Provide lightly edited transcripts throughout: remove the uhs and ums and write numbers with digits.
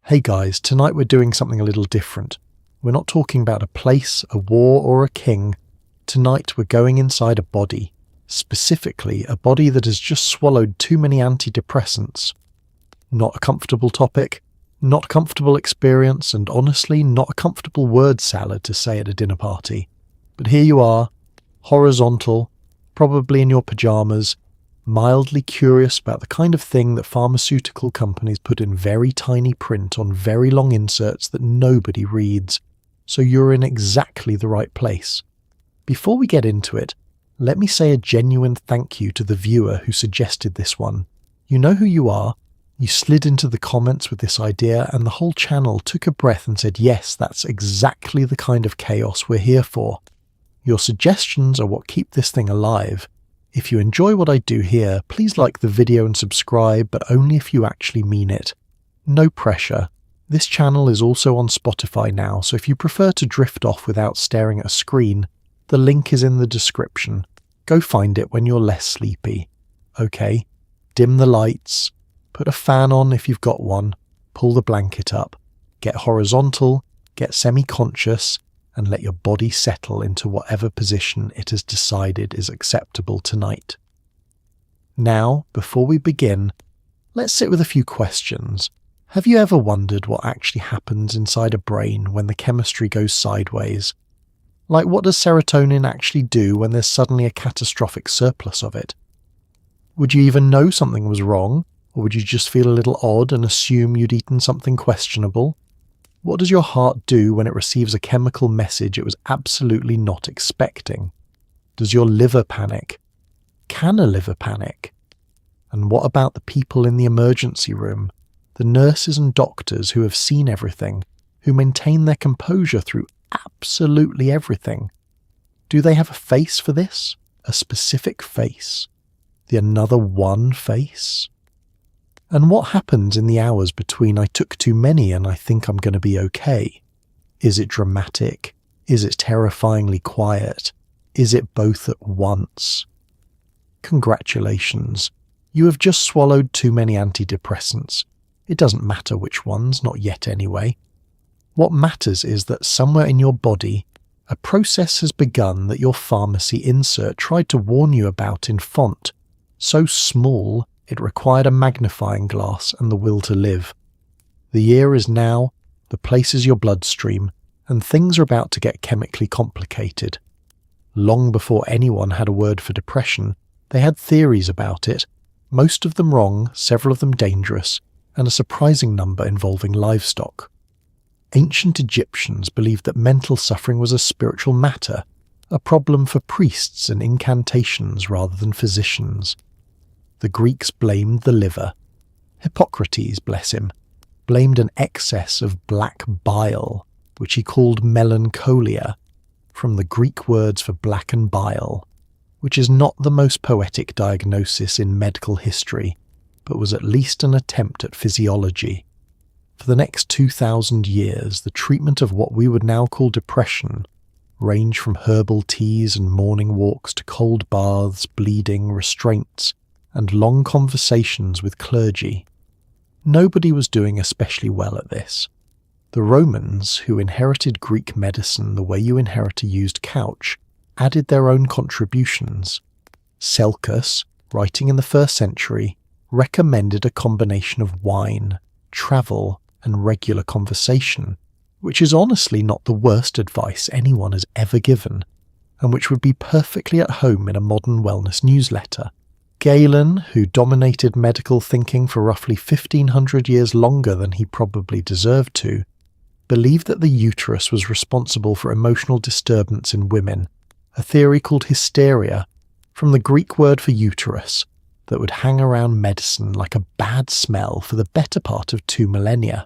Hey guys, tonight we're doing something a little different. We're not talking about a place, a war, or a king. Tonight we're going inside a body, specifically a body that has just swallowed too many antidepressants. Not a comfortable topic, not a comfortable experience, and honestly not a comfortable word salad to say at a dinner party. But here you are, horizontal, probably in your pajamas, mildly curious about the kind of thing that pharmaceutical companies put in very tiny print on very long inserts that nobody reads, so you're in exactly the right place. Before we get into it, let me say a genuine thank you to the viewer who suggested this one. You know who you are, you slid into the comments with this idea and the whole channel took a breath and said, yes, that's exactly the kind of chaos we're here for. Your suggestions are what keep this thing alive. If you enjoy what I do here, please like the video and subscribe, but only if you actually mean it. No pressure. This channel is also on Spotify now, so if you prefer to drift off without staring at a screen, the link is in the description. Go find it when you're less sleepy. Okay, dim the lights, put a fan on if you've got one, pull the blanket up, get horizontal, get semi-conscious, and let your body settle into whatever position it has decided is acceptable tonight. Now, before we begin, let's sit with a few questions. Have you ever wondered what actually happens inside a brain when the chemistry goes sideways? Like, what does serotonin actually do when there's suddenly a catastrophic surplus of it? Would you even know something was wrong, or would you just feel a little odd and assume you'd eaten something questionable? What does your heart do when it receives a chemical message it was absolutely not expecting? Does your liver panic? Can a liver panic? And what about the people in the emergency room, the nurses and doctors who have seen everything, who maintain their composure through absolutely everything? Do they have a face for this? A specific face? The another one face? And what happens in the hours between I took too many and I think I'm going to be okay? Is it dramatic? Is it terrifyingly quiet? Is it both at once? Congratulations. You have just swallowed too many antidepressants. It doesn't matter which ones, not yet anyway. What matters is that somewhere in your body, a process has begun that your pharmacy insert tried to warn you about in font, so small it required a magnifying glass and the will to live. The year is now, the place is your bloodstream, and things are about to get chemically complicated. Long before anyone had a word for depression, they had theories about it, most of them wrong, several of them dangerous, and a surprising number involving livestock. Ancient Egyptians believed that mental suffering was a spiritual matter, a problem for priests and incantations rather than physicians. The Greeks blamed the liver. Hippocrates, bless him, blamed an excess of black bile, which he called melancholia, from the Greek words for black and bile, which is not the most poetic diagnosis in medical history, but was at least an attempt at physiology. For the next 2,000 years, the treatment of what we would now call depression ranged from herbal teas and morning walks to cold baths, bleeding, restraints, and long conversations with clergy. Nobody was doing especially well at this. The Romans, who inherited Greek medicine the way you inherit a used couch, added their own contributions. Seleucus, writing in the 1st century, recommended a combination of wine, travel, and regular conversation, which is honestly not the worst advice anyone has ever given, and which would be perfectly at home in a modern wellness newsletter. Galen, who dominated medical thinking for roughly 1,500 years longer than he probably deserved to, believed that the uterus was responsible for emotional disturbance in women, a theory called hysteria, from the Greek word for uterus, that would hang around medicine like a bad smell for the better part of 2 millennia.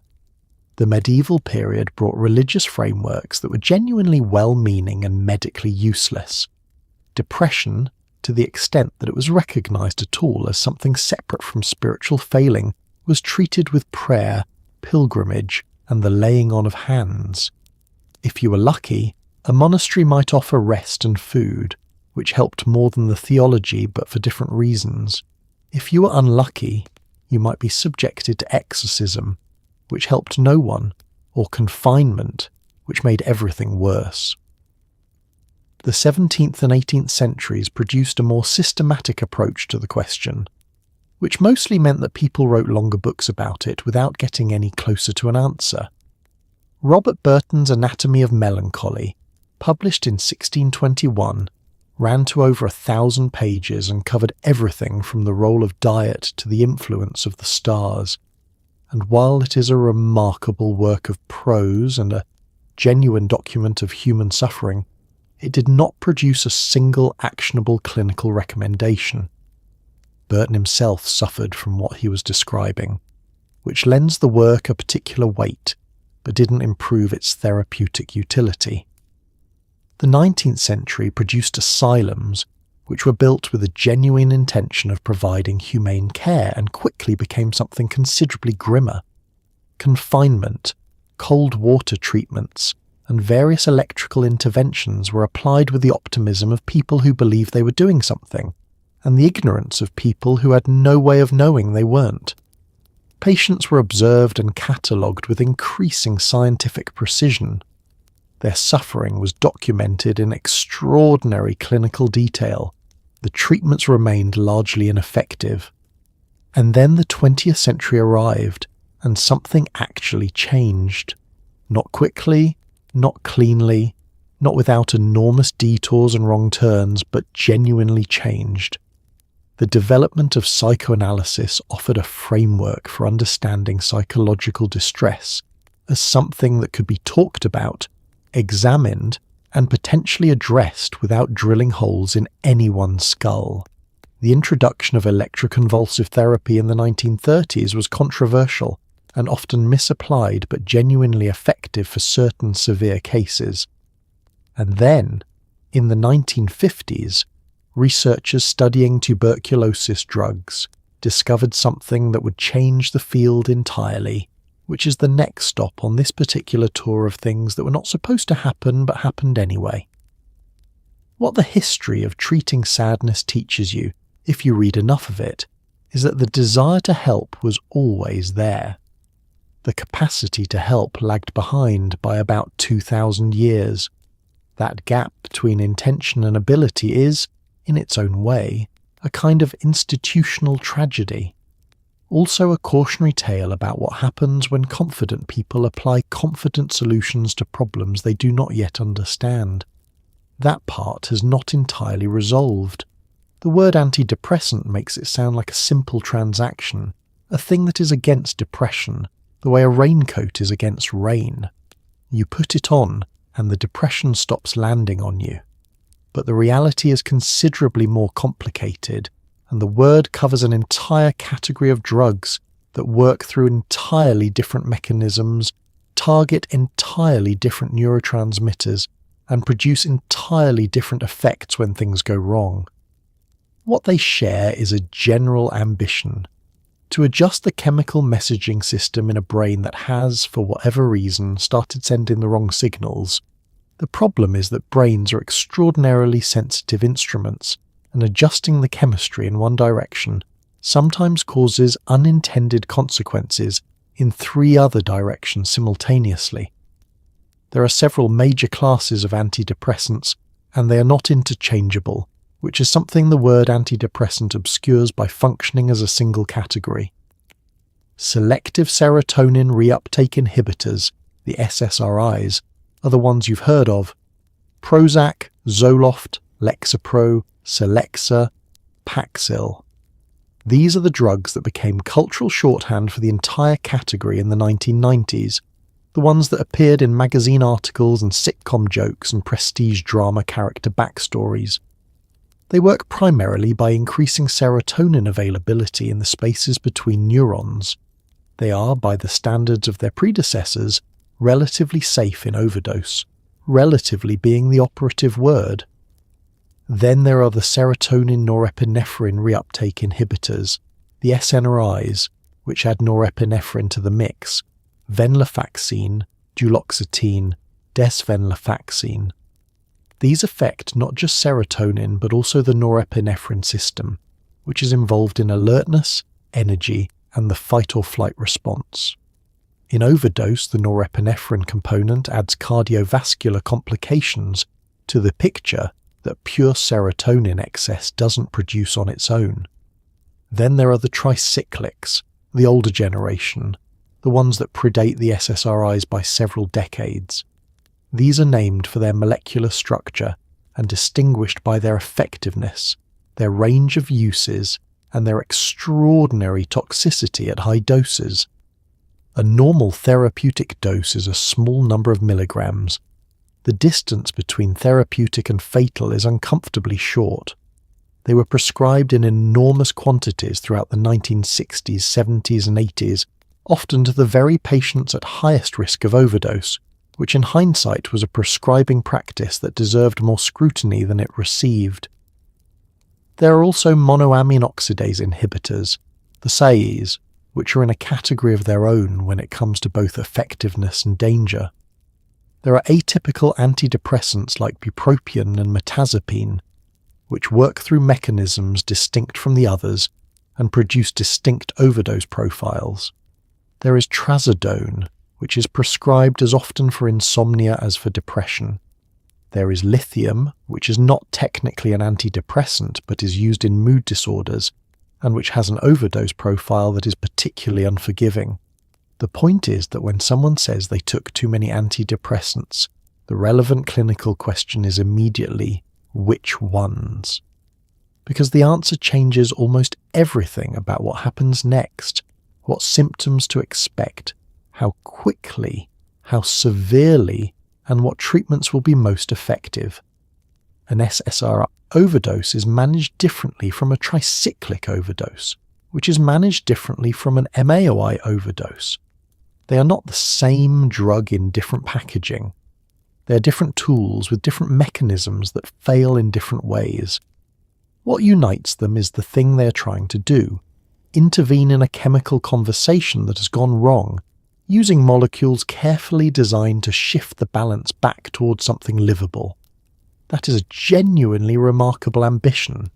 The medieval period brought religious frameworks that were genuinely well-meaning and medically useless. Depression, to the extent that it was recognized at all as something separate from spiritual failing, was treated with prayer, pilgrimage, and the laying on of hands. If you were lucky, a monastery might offer rest and food, which helped more than the theology but for different reasons. If you were unlucky, you might be subjected to exorcism, which helped no one, or confinement, which made everything worse. The 17th and 18th centuries produced a more systematic approach to the question, which mostly meant that people wrote longer books about it without getting any closer to an answer. Robert Burton's Anatomy of Melancholy, published in 1621, ran to over 1,000 pages and covered everything from the role of diet to the influence of the stars. And while it is a remarkable work of prose and a genuine document of human suffering, it did not produce a single actionable clinical recommendation. Burton himself suffered from what he was describing, which lends the work a particular weight, but didn't improve its therapeutic utility. The 19th century produced asylums, which were built with a genuine intention of providing humane care and quickly became something considerably grimmer. Confinement, cold water treatments, and various electrical interventions were applied with the optimism of people who believed they were doing something, and the ignorance of people who had no way of knowing they weren't. Patients were observed and catalogued with increasing scientific precision. Their suffering was documented in extraordinary clinical detail. The treatments remained largely ineffective. And then the 20th century arrived, and something actually changed. Not quickly, not cleanly, not without enormous detours and wrong turns, but genuinely changed. The development of psychoanalysis offered a framework for understanding psychological distress as something that could be talked about, examined, and potentially addressed without drilling holes in anyone's skull. The introduction of electroconvulsive therapy in the 1930s was controversial and often misapplied but genuinely effective for certain severe cases. And then, in the 1950s, researchers studying tuberculosis drugs discovered something that would change the field entirely, which is the next stop on this particular tour of things that were not supposed to happen but happened anyway. What the history of treating sadness teaches you, if you read enough of it, is that the desire to help was always there. The capacity to help lagged behind by about 2,000 years. That gap between intention and ability is, in its own way, a kind of institutional tragedy. Also a cautionary tale about what happens when confident people apply confident solutions to problems they do not yet understand. That part has not entirely resolved. The word antidepressant makes it sound like a simple transaction, a thing that is against depression, the way a raincoat is against rain. You put it on, and the depression stops landing on you. But the reality is considerably more complicated, and the word covers an entire category of drugs that work through entirely different mechanisms, target entirely different neurotransmitters, and produce entirely different effects when things go wrong. What they share is a general ambition to adjust the chemical messaging system in a brain that has, for whatever reason, started sending the wrong signals. The problem is that brains are extraordinarily sensitive instruments, and adjusting the chemistry in one direction sometimes causes unintended consequences in 3 other directions simultaneously. There are several major classes of antidepressants, and they are not interchangeable, which is something the word antidepressant obscures by functioning as a single category. Selective serotonin reuptake inhibitors, the SSRIs, are the ones you've heard of. Prozac, Zoloft, Lexapro, Celexa, Paxil. These are the drugs that became cultural shorthand for the entire category in the 1990s, the ones that appeared in magazine articles and sitcom jokes and prestige drama character backstories. They work primarily by increasing serotonin availability in the spaces between neurons. They are, by the standards of their predecessors, relatively safe in overdose, relatively being the operative word. Then there are the serotonin norepinephrine reuptake inhibitors, the SNRIs, which add norepinephrine to the mix, venlafaxine, duloxetine, desvenlafaxine. These affect not just serotonin but also the norepinephrine system, which is involved in alertness, energy, and the fight or flight response. In Overdose, the norepinephrine component adds cardiovascular complications to the picture that pure serotonin excess doesn't produce on its own. Then there are the tricyclics, the older generation, the ones that predate the SSRIs by several decades. These are named for their molecular structure and distinguished by their effectiveness, their range of uses, and their extraordinary toxicity at high doses. A normal therapeutic dose is a small number of milligrams. The distance between therapeutic and fatal is uncomfortably short. They were prescribed in enormous quantities throughout the 1960s, 70s and 80s, often to the very patients at highest risk of overdose, which in hindsight was a prescribing practice that deserved more scrutiny than it received. There are also monoamine oxidase inhibitors, the SAIs, which are in a category of their own when it comes to both effectiveness and danger. There are atypical antidepressants like bupropion and metazapine, which work through mechanisms distinct from the others and produce distinct overdose profiles. There is trazodone, which is prescribed as often for insomnia as for depression. There is lithium, which is not technically an antidepressant but is used in mood disorders, and which has an overdose profile that is particularly unforgiving. The point is that when someone says they took too many antidepressants, the relevant clinical question is immediately, which ones? Because the answer changes almost everything about what happens next, what symptoms to expect, how quickly, how severely, and what treatments will be most effective. An SSRI overdose is managed differently from a tricyclic overdose, which is managed differently from an MAOI overdose. They are not the same drug in different packaging. They are different tools with different mechanisms that fail in different ways. What unites them is the thing they are trying to do: intervene in a chemical conversation that has gone wrong, using molecules carefully designed to shift the balance back towards something livable. That is a genuinely remarkable ambition.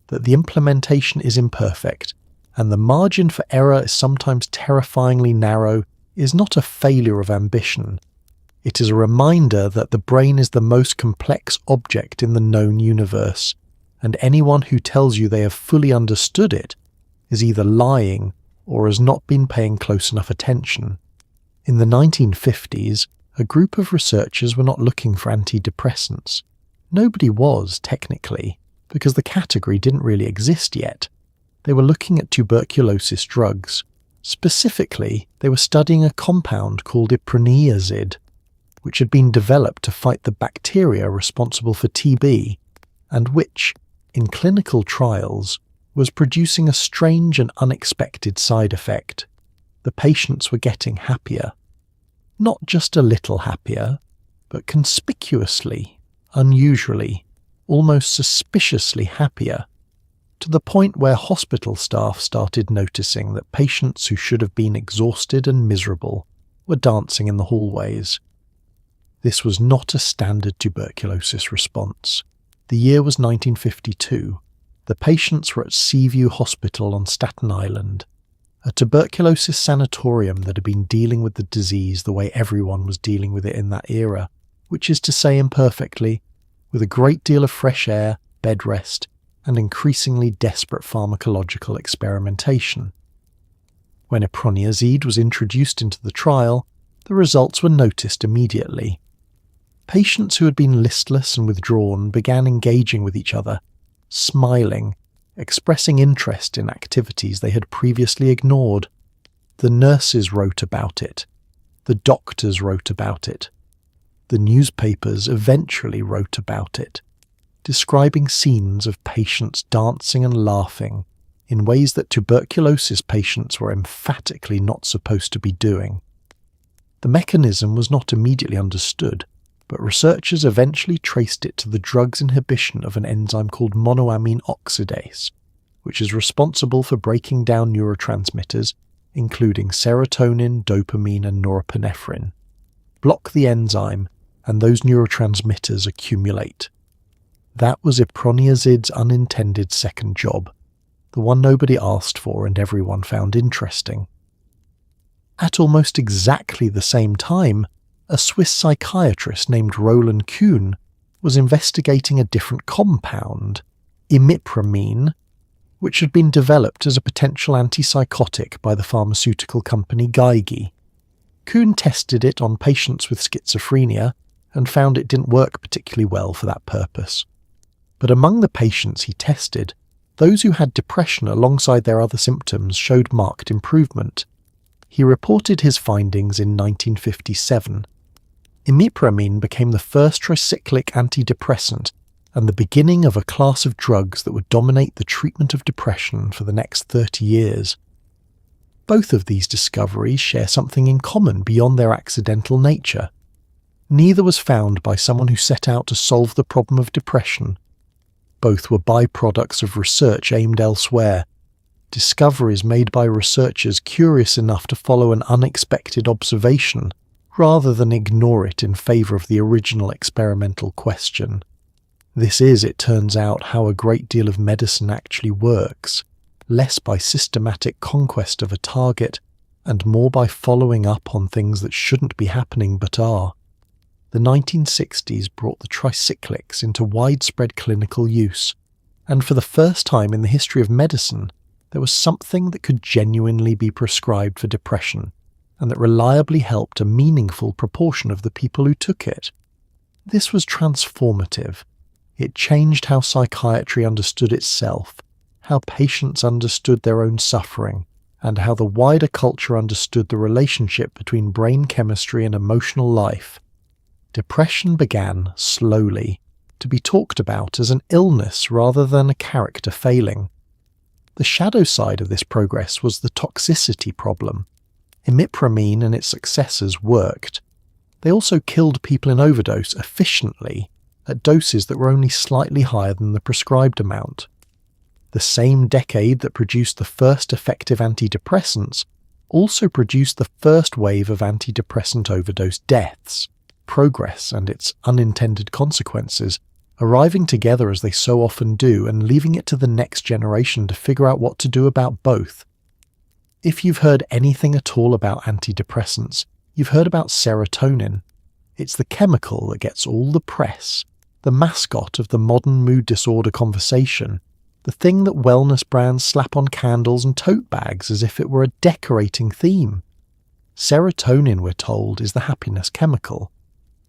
That the implementation is imperfect, and the margin for error is sometimes terrifyingly narrow, is not a failure of ambition. It is a reminder that the brain is the most complex object in the known universe, and anyone who tells you they have fully understood it is either lying or has not been paying close enough attention. In the 1950s, a group of researchers were not looking for antidepressants. Nobody was, technically, because the category didn't really exist yet. They were looking at tuberculosis drugs. Specifically, they were studying a compound called iproniazid, which had been developed to fight the bacteria responsible for TB, and which, in clinical trials, was producing a strange and unexpected side effect. The patients were getting happier. Not just a little happier, but conspicuously, unusually, almost suspiciously happier, to the point where hospital staff started noticing that patients who should have been exhausted and miserable were dancing in the hallways. This was not a standard tuberculosis response. The year was 1952. The patients were at Seaview Hospital on Staten Island, a tuberculosis sanatorium that had been dealing with the disease the way everyone was dealing with it in that era, which is to say imperfectly, with a great deal of fresh air, bed rest, and increasingly desperate pharmacological experimentation. When iproniazid was introduced into the trial, the results were noticed immediately. Patients who had been listless and withdrawn began engaging with each other, smiling, expressing interest in activities they had previously ignored. The nurses wrote about it. The doctors wrote about it. The newspapers eventually wrote about it, describing scenes of patients dancing and laughing in ways that tuberculosis patients were emphatically not supposed to be doing. The mechanism was not immediately understood, but researchers eventually traced it to the drug's inhibition of an enzyme called monoamine oxidase, which is responsible for breaking down neurotransmitters, including serotonin, dopamine, and norepinephrine. Block the enzyme, and those neurotransmitters accumulate. That was iproniazid's unintended second job, the one nobody asked for and everyone found interesting. At almost exactly the same time, a Swiss psychiatrist named Roland Kuhn was investigating a different compound, imipramine, which had been developed as a potential antipsychotic by the pharmaceutical company Geigy. Kuhn tested it on patients with schizophrenia and found it didn't work particularly well for that purpose. But among the patients he tested, those who had depression alongside their other symptoms showed marked improvement. He reported his findings in 1957. Imipramine became the first tricyclic antidepressant and the beginning of a class of drugs that would dominate the treatment of depression for the next 30 years. Both of these discoveries share something in common beyond their accidental nature. Neither was found by someone who set out to solve the problem of depression. Both were byproducts of research aimed elsewhere, discoveries made by researchers curious enough to follow an unexpected observation rather than ignore it in favour of the original experimental question. This is, it turns out, how a great deal of medicine actually works, less by systematic conquest of a target and more by following up on things that shouldn't be happening but are. The 1960s brought the tricyclics into widespread clinical use, and for the first time in the history of medicine, there was something that could genuinely be prescribed for depression, and that reliably helped a meaningful proportion of the people who took it. This was transformative. It changed how psychiatry understood itself, how patients understood their own suffering, and how the wider culture understood the relationship between brain chemistry and emotional life. Depression began, slowly, to be talked about as an illness rather than a character failing. The shadow side of this progress was the toxicity problem. Imipramine and its successors worked. They also killed people in overdose efficiently, at doses that were only slightly higher than the prescribed amount. The same decade that produced the first effective antidepressants also produced the first wave of antidepressant overdose deaths, progress and its unintended consequences, arriving together as they so often do and leaving it to the next generation to figure out what to do about both. If you've heard anything at all about antidepressants, you've heard about serotonin. It's the chemical that gets all the press, the mascot of the modern mood disorder conversation, the thing that wellness brands slap on candles and tote bags as if it were a decorating theme. Serotonin, we're told, is the happiness chemical.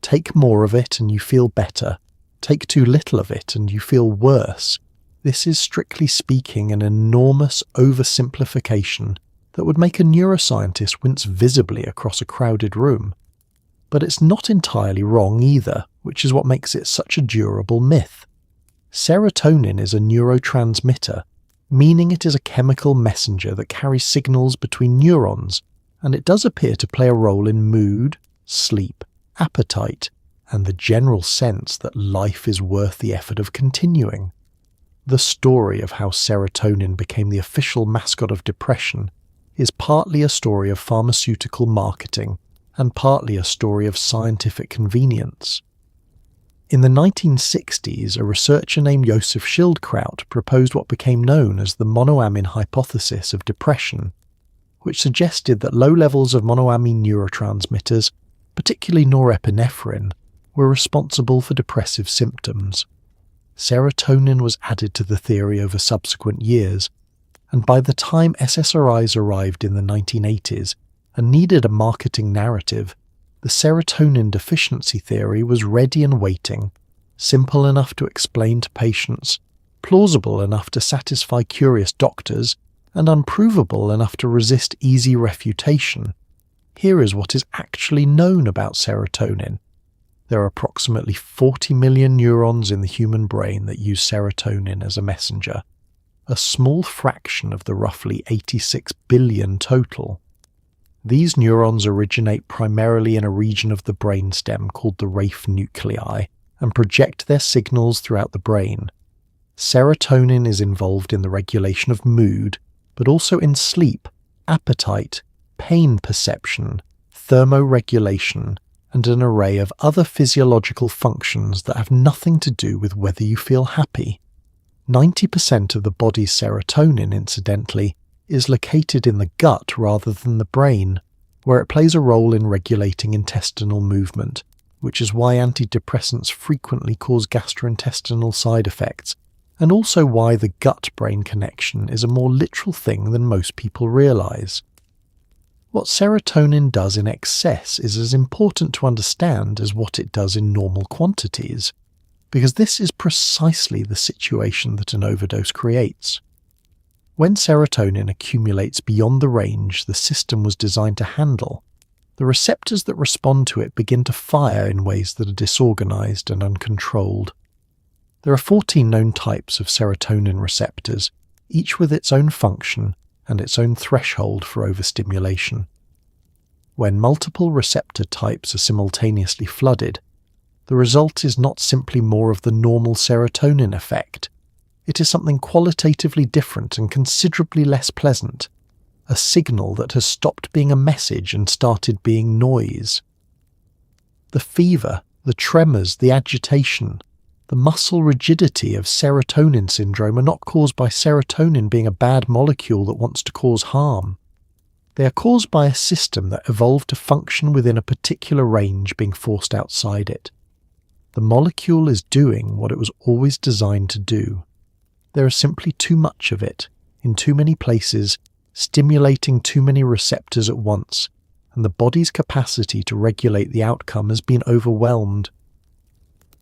Take more of it and you feel better. Take too little of it and you feel worse. This is, strictly speaking, an enormous oversimplification that would make a neuroscientist wince visibly across a crowded room. But it's not entirely wrong either, which is what makes it such a durable myth. Serotonin is a neurotransmitter, meaning it is a chemical messenger that carries signals between neurons, and it does appear to play a role in mood, sleep, appetite, and the general sense that life is worth the effort of continuing. The story of how serotonin became the official mascot of depression is partly a story of pharmaceutical marketing and partly a story of scientific convenience. In the 1960s, a researcher named Joseph Schildkraut proposed what became known as the monoamine hypothesis of depression, which suggested that low levels of monoamine neurotransmitters, particularly norepinephrine, were responsible for depressive symptoms. Serotonin was added to the theory over subsequent years, and by the time SSRIs arrived in the 1980s and needed a marketing narrative, the serotonin deficiency theory was ready and waiting, simple enough to explain to patients, plausible enough to satisfy curious doctors, and unprovable enough to resist easy refutation. Here is what is actually known about serotonin. There are approximately 40 million neurons in the human brain that use serotonin as a messenger, a small fraction of the roughly 86 billion total. These neurons originate primarily in a region of the brainstem called the Rafe nuclei and project their signals throughout the brain. Serotonin is involved in the regulation of mood, but also in sleep, appetite, pain perception, thermoregulation, and an array of other physiological functions that have nothing to do with whether you feel happy. 90% of the body's serotonin, incidentally, is located in the gut rather than the brain. where it plays a role in regulating intestinal movement, which is why antidepressants frequently cause gastrointestinal side effects, and also why the gut-brain connection is a more literal thing than most people realise. What serotonin does in excess is as important to understand as what it does in normal quantities, because this is precisely the situation that an overdose creates. When serotonin accumulates beyond the range the system was designed to handle, the receptors that respond to it begin to fire in ways that are disorganized and uncontrolled. There are 14 known types of serotonin receptors, each with its own function and its own threshold for overstimulation. When multiple receptor types are simultaneously flooded, the result is not simply more of the normal serotonin effect. It is something qualitatively different and considerably less pleasant, a signal that has stopped being a message and started being noise. The fever, the tremors, the agitation, the muscle rigidity of serotonin syndrome are not caused by serotonin being a bad molecule that wants to cause harm. They are caused by a system that evolved to function within a particular range being forced outside it. The molecule is doing what it was always designed to do. There is simply too much of it, in too many places, stimulating too many receptors at once, and the body's capacity to regulate the outcome has been overwhelmed.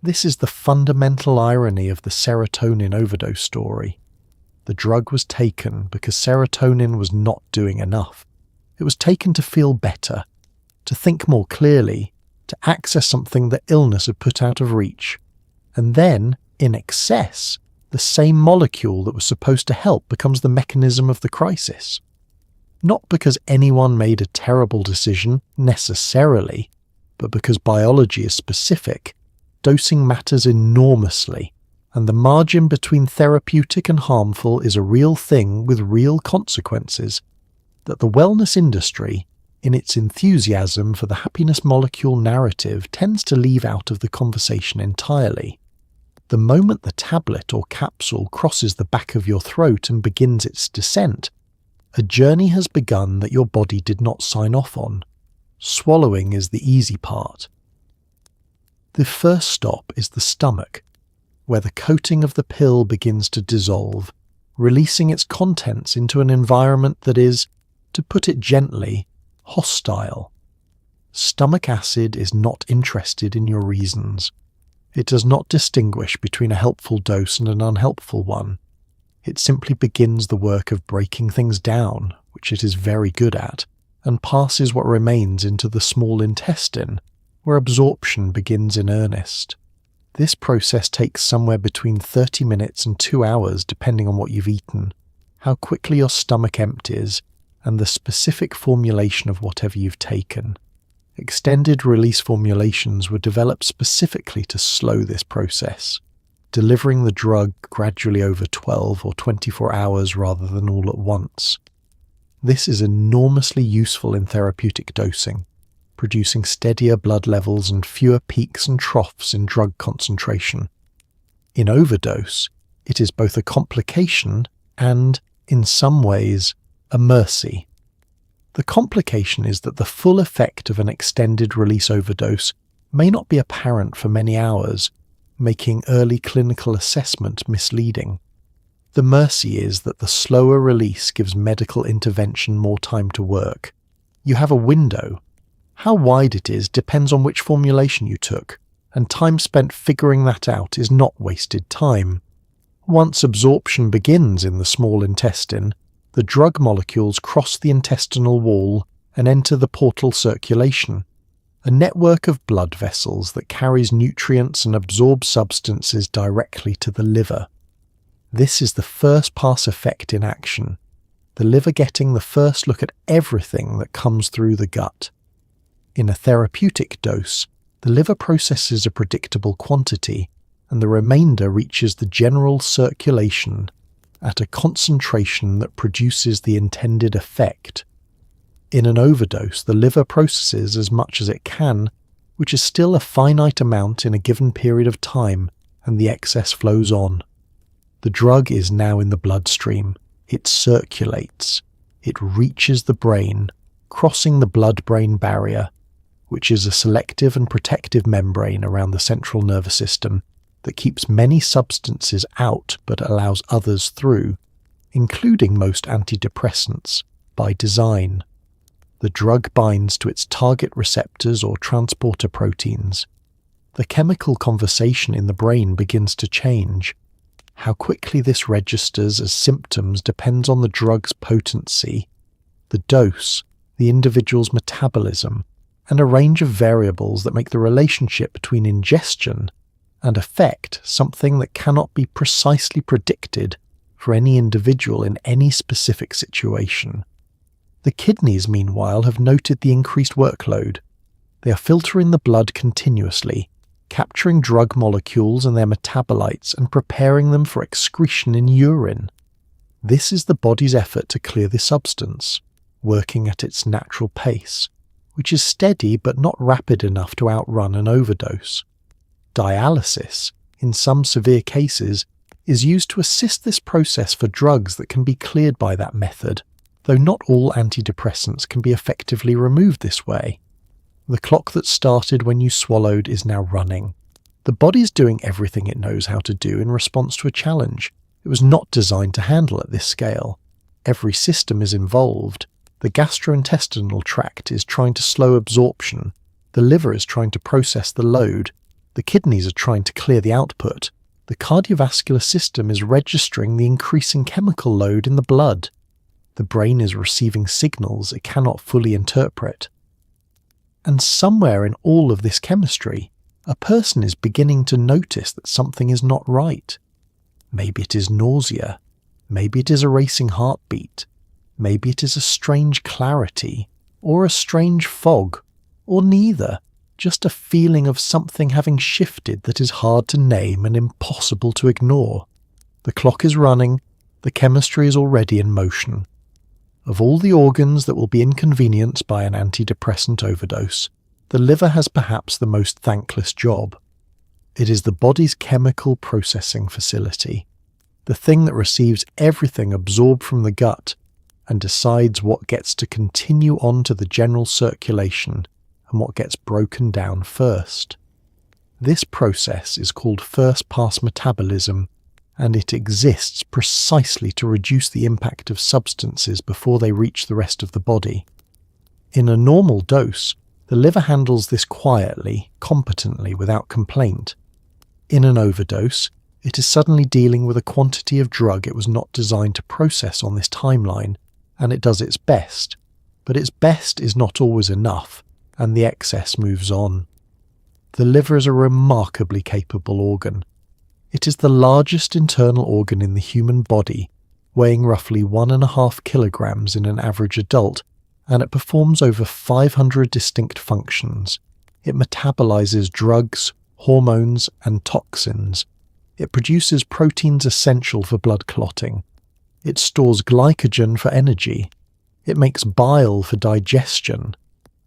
This is the fundamental irony of the serotonin overdose story. The drug was taken because serotonin was not doing enough. It was taken to feel better, to think more clearly, to access something that illness had put out of reach. And then, in excess, the same molecule that was supposed to help becomes the mechanism of the crisis. Not because anyone made a terrible decision, necessarily, but because biology is specific. Dosing matters enormously, and the margin between therapeutic and harmful is a real thing with real consequences that the wellness industry, in its enthusiasm for the happiness molecule narrative, tends to leave out of the conversation entirely. The moment the tablet or capsule crosses the back of your throat and begins its descent, a journey has begun that your body did not sign off on. Swallowing is the easy part. The first stop is the stomach, where the coating of the pill begins to dissolve, releasing its contents into an environment that is, to put it gently, hostile. Stomach acid is not interested in your reasons. It does not distinguish between a helpful dose and an unhelpful one. It simply begins the work of breaking things down, which it is very good at, and passes what remains into the small intestine, where absorption begins in earnest. This process takes somewhere between 30 minutes and 2 hours depending on what you've eaten, how quickly your stomach empties, and the specific formulation of whatever you've taken. Extended release formulations were developed specifically to slow this process, delivering the drug gradually over 12 or 24 hours rather than all at once. This is enormously useful in therapeutic dosing, producing steadier blood levels and fewer peaks and troughs in drug concentration. In overdose, it is both a complication and, in some ways, a mercy. The complication is that the full effect of an extended release overdose may not be apparent for many hours, making early clinical assessment misleading. The mercy is that the slower release gives medical intervention more time to work. You have a window. How wide it is depends on which formulation you took, and time spent figuring that out is not wasted time. Once absorption begins in the small intestine, the drug molecules cross the intestinal wall and enter the portal circulation, a network of blood vessels that carries nutrients and absorbs substances directly to the liver. This is the first pass effect in action, the liver getting the first look at everything that comes through the gut. In a therapeutic dose, the liver processes a predictable quantity, and the remainder reaches the general circulation at a concentration that produces the intended effect. In an overdose, the liver processes as much as it can, which is still a finite amount in a given period of time, and the excess flows on. The drug is now in the bloodstream. It circulates. It reaches the brain. crossing the blood-brain barrier, which is a selective and protective membrane around the central nervous system that keeps many substances out but allows others through, including most antidepressants, by design. The drug binds to its target receptors or transporter proteins. The chemical conversation in the brain begins to change. How quickly this registers as symptoms depends on the drug's potency, the dose, the individual's metabolism, and a range of variables that make the relationship between ingestion and effect something that cannot be precisely predicted for any individual in any specific situation. The kidneys, meanwhile, have noted the increased workload. They are filtering the blood continuously, capturing drug molecules and their metabolites and preparing them for excretion in urine. This is the body's effort to clear the substance, working at its natural pace, which is steady but not rapid enough to outrun an overdose. Dialysis, in some severe cases, is used to assist this process for drugs that can be cleared by that method, though not all antidepressants can be effectively removed this way. The clock that started when you swallowed is now running. The body's doing everything it knows how to do in response to a challenge. It was not designed to handle at this scale. Every system is involved. The gastrointestinal tract is trying to slow absorption. The liver is trying to process the load. The kidneys are trying to clear the output. The cardiovascular system is registering the increasing chemical load in the blood. The brain is receiving signals it cannot fully interpret. And somewhere in all of this chemistry, a person is beginning to notice that something is not right. Maybe it is nausea. Maybe it is a racing heartbeat. Maybe it is a strange clarity, or a strange fog, or neither, just a feeling of something having shifted that is hard to name and impossible to ignore. The clock is running, the chemistry is already in motion. Of all the organs that will be inconvenienced by an antidepressant overdose, the liver has perhaps the most thankless job. It is the body's chemical processing facility, the thing that receives everything absorbed from the gut and decides what gets to continue on to the general circulation and what gets broken down first. This process is called first-pass metabolism, and it exists precisely to reduce the impact of substances before they reach the rest of the body. In a normal dose, the liver handles this quietly, competently, without complaint. In an overdose, it is suddenly dealing with a quantity of drug it was not designed to process on this timeline, and it does its best. But its best is not always enough, and the excess moves on. The liver is a remarkably capable organ. It is the largest internal organ in the human body, weighing roughly 1.5 kilograms in an average adult, and it performs over 500 distinct functions. It metabolizes drugs, hormones, and toxins. It produces proteins essential for blood clotting. It stores glycogen for energy. It makes bile for digestion.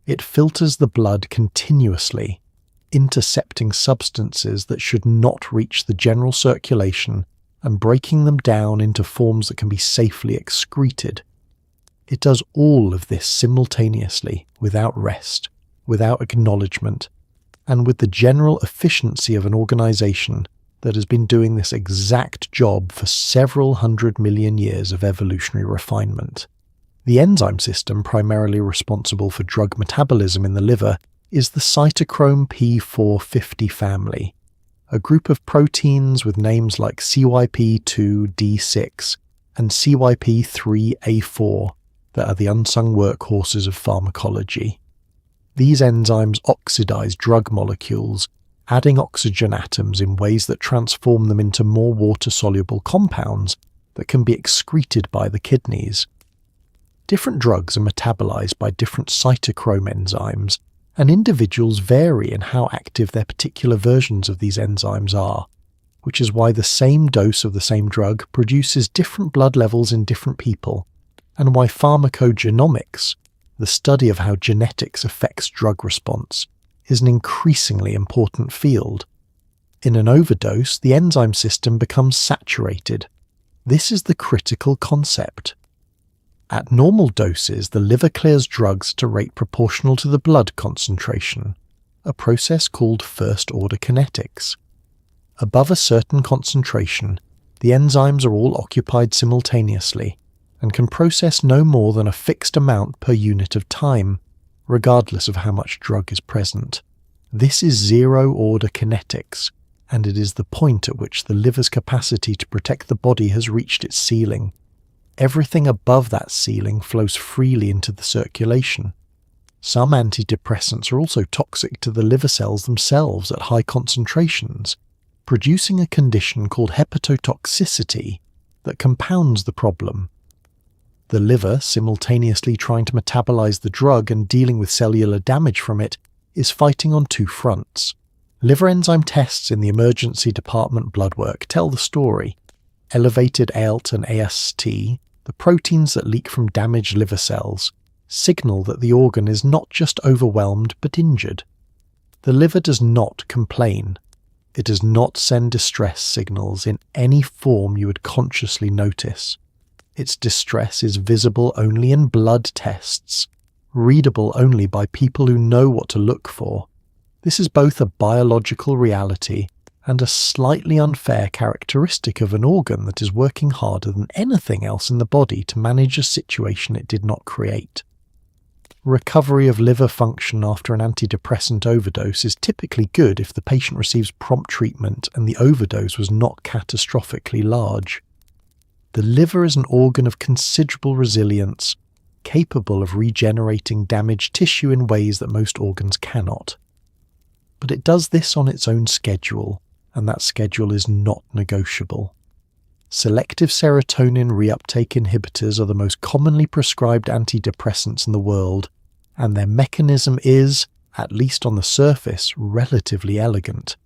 It filters the blood continuously, intercepting substances that should not reach the general circulation and breaking them down into forms that can be safely excreted. It does all of this simultaneously, without rest, without acknowledgement, and with the general efficiency of an organization that has been doing this exact job for several 100 million years of evolutionary refinement. The enzyme system primarily responsible for drug metabolism in the liver is the cytochrome P450 family, a group of proteins with names like CYP2D6 and CYP3A4 that are the unsung workhorses of pharmacology. These enzymes oxidize drug molecules, adding oxygen atoms in ways that transform them into more water-soluble compounds that can be excreted by the kidneys. Different drugs are metabolized by different cytochrome enzymes, and individuals vary in how active their particular versions of these enzymes are, which is why the same dose of the same drug produces different blood levels in different people, and why pharmacogenomics, the study of how genetics affects drug response, is an increasingly important field. In an overdose, the enzyme system becomes saturated. This is the critical concept. At normal doses, the liver clears drugs at a rate proportional to the blood concentration, a process called first-order kinetics. Above a certain concentration, the enzymes are all occupied simultaneously and can process no more than a fixed amount per unit of time, regardless of how much drug is present. This is zero-order kinetics, and it is the point at which the liver's capacity to protect the body has reached its ceiling. Everything above that ceiling flows freely into the circulation. Some antidepressants are also toxic to the liver cells themselves at high concentrations, producing a condition called hepatotoxicity that compounds the problem. The liver, simultaneously trying to metabolize the drug and dealing with cellular damage from it, is fighting on two fronts. Liver enzyme tests in the emergency department blood work tell the story. Elevated ALT and AST, the proteins that leak from damaged liver cells, signal that the organ is not just overwhelmed but injured. The liver does not complain. It does not send distress signals in any form you would consciously notice. Its distress is visible only in blood tests, readable only by people who know what to look for. This is both a biological reality and a slightly unfair characteristic of an organ that is working harder than anything else in the body to manage a situation it did not create. Recovery of liver function after an antidepressant overdose is typically good if the patient receives prompt treatment and the overdose was not catastrophically large. The liver is an organ of considerable resilience, capable of regenerating damaged tissue in ways that most organs cannot. But it does this on its own schedule, and that schedule is not negotiable. Selective serotonin reuptake inhibitors are the most commonly prescribed antidepressants in the world, and their mechanism is, at least on the surface, relatively elegant.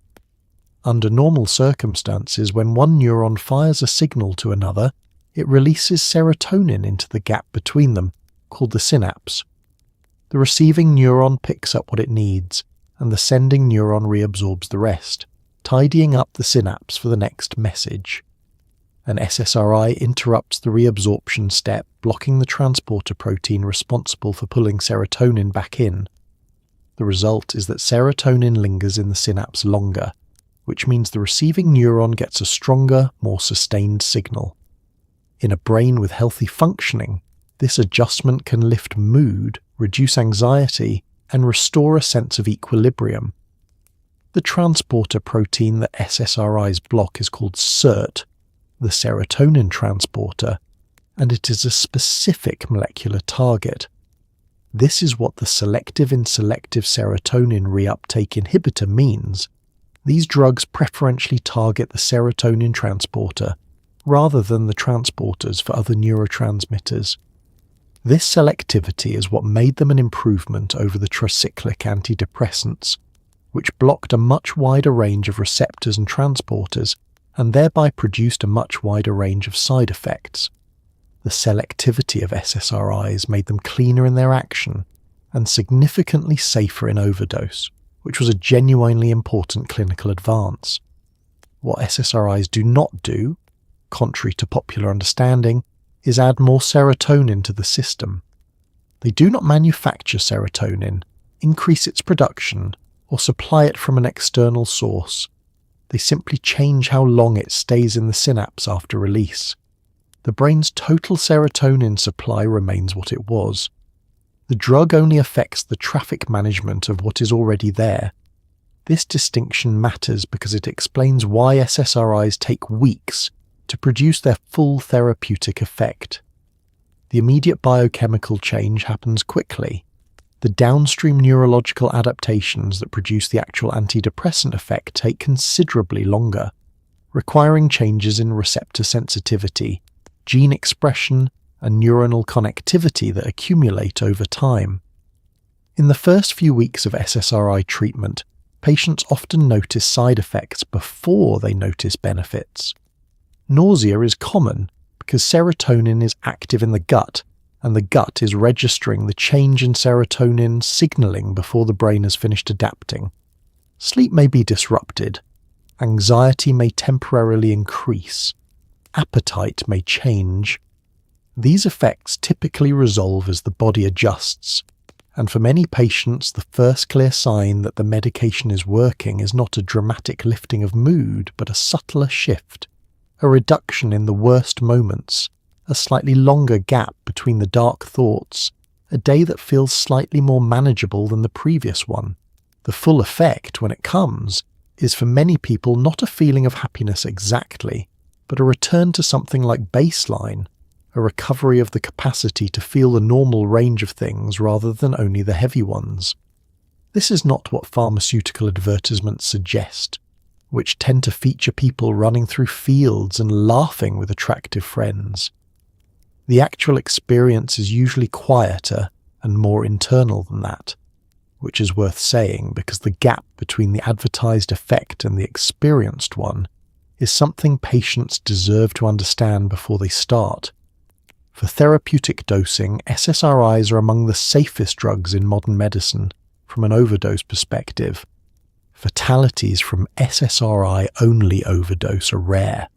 Under normal circumstances, when one neuron fires a signal to another, it releases serotonin into the gap between them, called the synapse. The receiving neuron picks up what it needs, and the sending neuron reabsorbs the rest, tidying up the synapse for the next message. An SSRI interrupts the reabsorption step, blocking the transporter protein responsible for pulling serotonin back in. The result is that serotonin lingers in the synapse longer, which means the receiving neuron gets a stronger, more sustained signal. In a brain with healthy functioning, this adjustment can lift mood, reduce anxiety, and restore a sense of equilibrium. The transporter protein that SSRIs block is called SERT, the serotonin transporter, and it is a specific molecular target. This is what the selective in selective serotonin reuptake inhibitor means. These drugs preferentially target the serotonin transporter, rather than the transporters for other neurotransmitters. This selectivity is what made them an improvement over the tricyclic antidepressants, which blocked a much wider range of receptors and transporters, and thereby produced a much wider range of side effects. The selectivity of SSRIs made them cleaner in their action, and significantly safer in overdose, which was a genuinely important clinical advance. What SSRIs do not do, contrary to popular understanding, is add more serotonin to the system. They do not manufacture serotonin, increase its production, or supply it from an external source. They simply change how long it stays in the synapse after release. The brain's total serotonin supply remains what it was. The drug only affects the traffic management of what is already there. This distinction matters because it explains why SSRIs take weeks to produce their full therapeutic effect. The immediate biochemical change happens quickly. The downstream neurological adaptations that produce the actual antidepressant effect take considerably longer, requiring changes in receptor sensitivity, gene expression, and neuronal connectivity that accumulate over time. In the first few weeks of SSRI treatment, patients often notice side effects before they notice benefits. Nausea is common because serotonin is active in the gut, and the gut is registering the change in serotonin signaling before the brain has finished adapting. Sleep may be disrupted. Anxiety may temporarily increase. Appetite may change. These effects typically resolve as the body adjusts, and for many patients the first clear sign that the medication is working is not a dramatic lifting of mood, but a subtler shift, a reduction in the worst moments, a slightly longer gap between the dark thoughts, a day that feels slightly more manageable than the previous one. The full effect, when it comes, is for many people not a feeling of happiness exactly, but a return to something like baseline, a recovery of the capacity to feel the normal range of things rather than only the heavy ones. This is not what pharmaceutical advertisements suggest, which tend to feature people running through fields and laughing with attractive friends. The actual experience is usually quieter and more internal than that, which is worth saying because the gap between the advertised effect and the experienced one is something patients deserve to understand before they start. For therapeutic dosing, SSRIs are among the safest drugs in modern medicine from an overdose perspective. Fatalities from SSRI-only overdose are rare.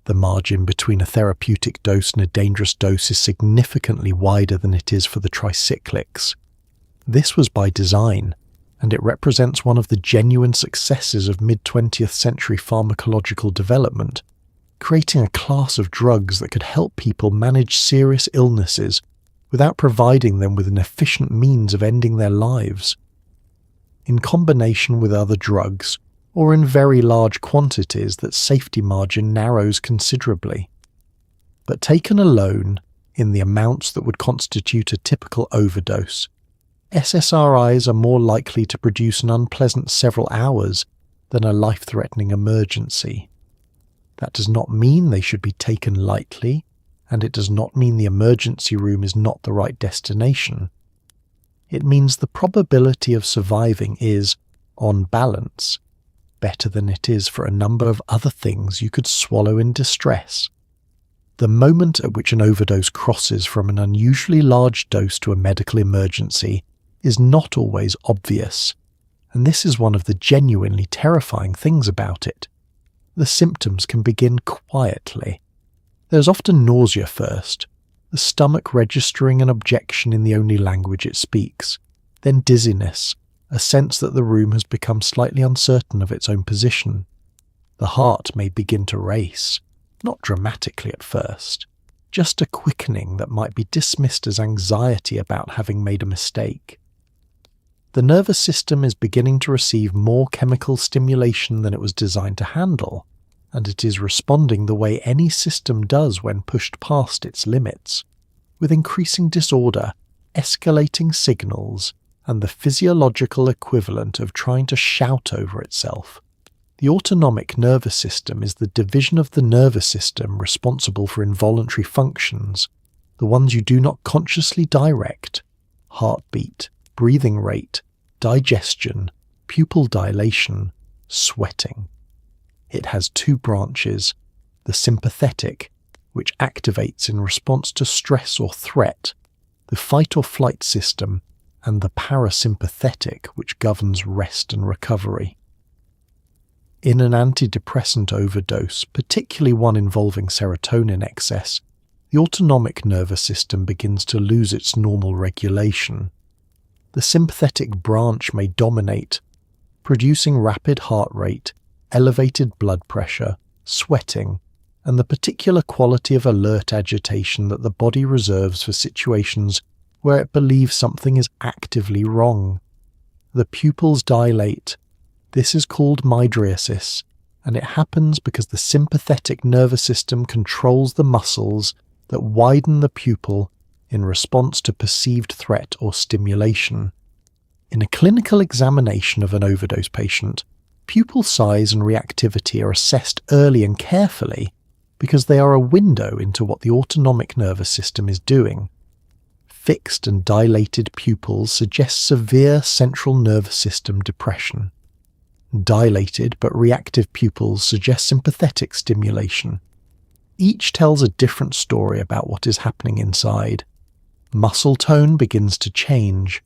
The margin between a therapeutic dose and a dangerous dose is significantly wider than it is for the tricyclics. This was by design, and it represents one of the genuine successes of mid-20th century pharmacological development, creating a class of drugs that could help people manage serious illnesses without providing them with an efficient means of ending their lives. In combination with other drugs, or in very large quantities, that safety margin narrows considerably. But taken alone, in the amounts that would constitute a typical overdose, SSRIs are more likely to produce an unpleasant several hours than a life-threatening emergency. That does not mean they should be taken lightly, and it does not mean the emergency room is not the right destination. It means the probability of surviving is, on balance, better than it is for a number of other things you could swallow in distress. The moment at which an overdose crosses from an unusually large dose to a medical emergency is not always obvious, and this is one of the genuinely terrifying things about it. The symptoms can begin quietly. There's often nausea first, the stomach registering an objection in the only language it speaks, then dizziness, a sense that the room has become slightly uncertain of its own position. The heart may begin to race, not dramatically at first, just a quickening that might be dismissed as anxiety about having made a mistake. The nervous system is beginning to receive more chemical stimulation than it was designed to handle, and it is responding the way any system does when pushed past its limits, with increasing disorder, escalating signals, and the physiological equivalent of trying to shout over itself. The autonomic nervous system is the division of the nervous system responsible for involuntary functions, the ones you do not consciously direct: heartbeat, breathing rate, digestion, pupil dilation, sweating. It has two branches: the sympathetic, which activates in response to stress or threat, the fight or flight system, and the parasympathetic, which governs rest and recovery. In an antidepressant overdose, particularly one involving serotonin excess, the autonomic nervous system begins to lose its normal regulation. The sympathetic branch may dominate, producing rapid heart rate, elevated blood pressure, sweating, and the particular quality of alert agitation that the body reserves for situations where it believes something is actively wrong. The pupils dilate. This is called mydriasis, and it happens because the sympathetic nervous system controls the muscles that widen the pupil in response to perceived threat or stimulation. In a clinical examination of an overdose patient, pupil size and reactivity are assessed early and carefully because they are a window into what the autonomic nervous system is doing. Fixed and dilated pupils suggest severe central nervous system depression. Dilated but reactive pupils suggest sympathetic stimulation. Each tells a different story about what is happening inside. Muscle tone begins to change.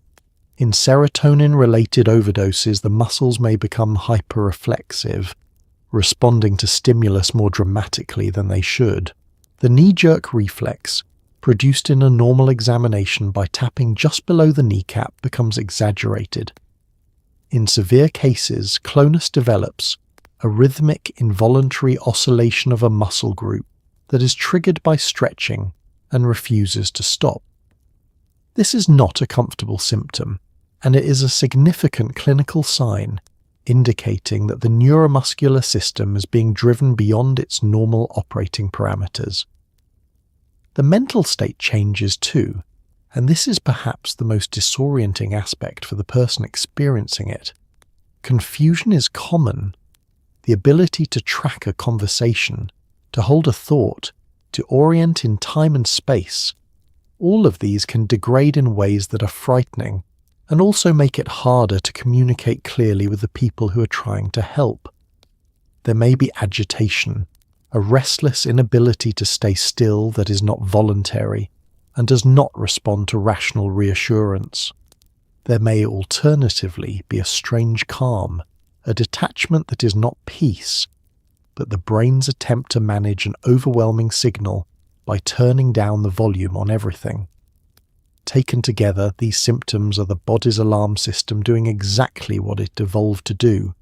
In serotonin-related overdoses, the muscles may become hyperreflexive, responding to stimulus more dramatically than they should. The knee-jerk reflex, produced in a normal examination by tapping just below the kneecap becomes exaggerated. In severe cases, clonus develops a rhythmic involuntary oscillation of a muscle group that is triggered by stretching and refuses to stop. This is not a comfortable symptom, and it is a significant clinical sign indicating that the neuromuscular system is being driven beyond its normal operating parameters. The mental state changes too, and this is perhaps the most disorienting aspect for the person experiencing it. Confusion is common. The ability to track a conversation, to hold a thought, to orient in time and space, all of these can degrade in ways that are frightening and also make it harder to communicate clearly with the people who are trying to help. There may be agitation, a restless inability to stay still that is not voluntary and does not respond to rational reassurance. There may alternatively be a strange calm, a detachment that is not peace, but the brain's attempt to manage an overwhelming signal by turning down the volume on everything. Taken together, these symptoms are the body's alarm system doing exactly what it evolved to do,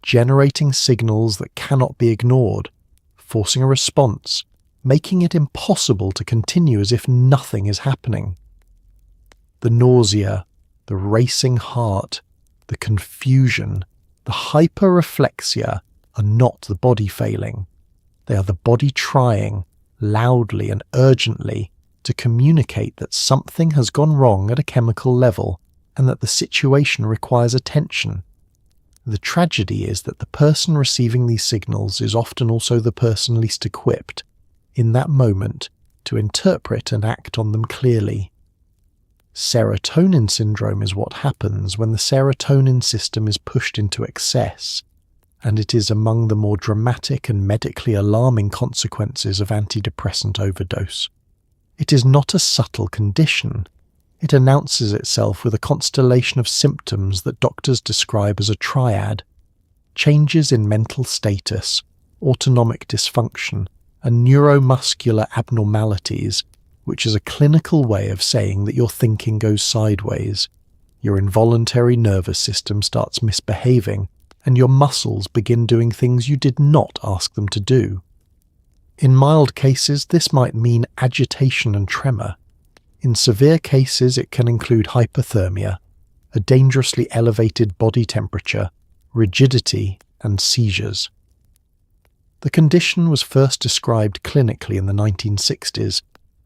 generating signals that cannot be ignored, forcing a response, making it impossible to continue as if nothing is happening. The nausea, the racing heart, the confusion, the hyperreflexia are not the body failing. They are the body trying, loudly and urgently, to communicate that something has gone wrong at a chemical level and that the situation requires attention. The tragedy is that the person receiving these signals is often also the person least equipped, in that moment, to interpret and act on them clearly. Serotonin syndrome is what happens when the serotonin system is pushed into excess, and it is among the more dramatic and medically alarming consequences of antidepressant overdose. It is not a subtle condition. It announces itself with a constellation of symptoms that doctors describe as a triad: changes in mental status, autonomic dysfunction, and neuromuscular abnormalities, which is a clinical way of saying that your thinking goes sideways, your involuntary nervous system starts misbehaving, and your muscles begin doing things you did not ask them to do. In mild cases, this might mean agitation and tremor. In severe cases, it can include hypothermia, a dangerously elevated body temperature, rigidity, and seizures. The condition was first described clinically in the 1960s,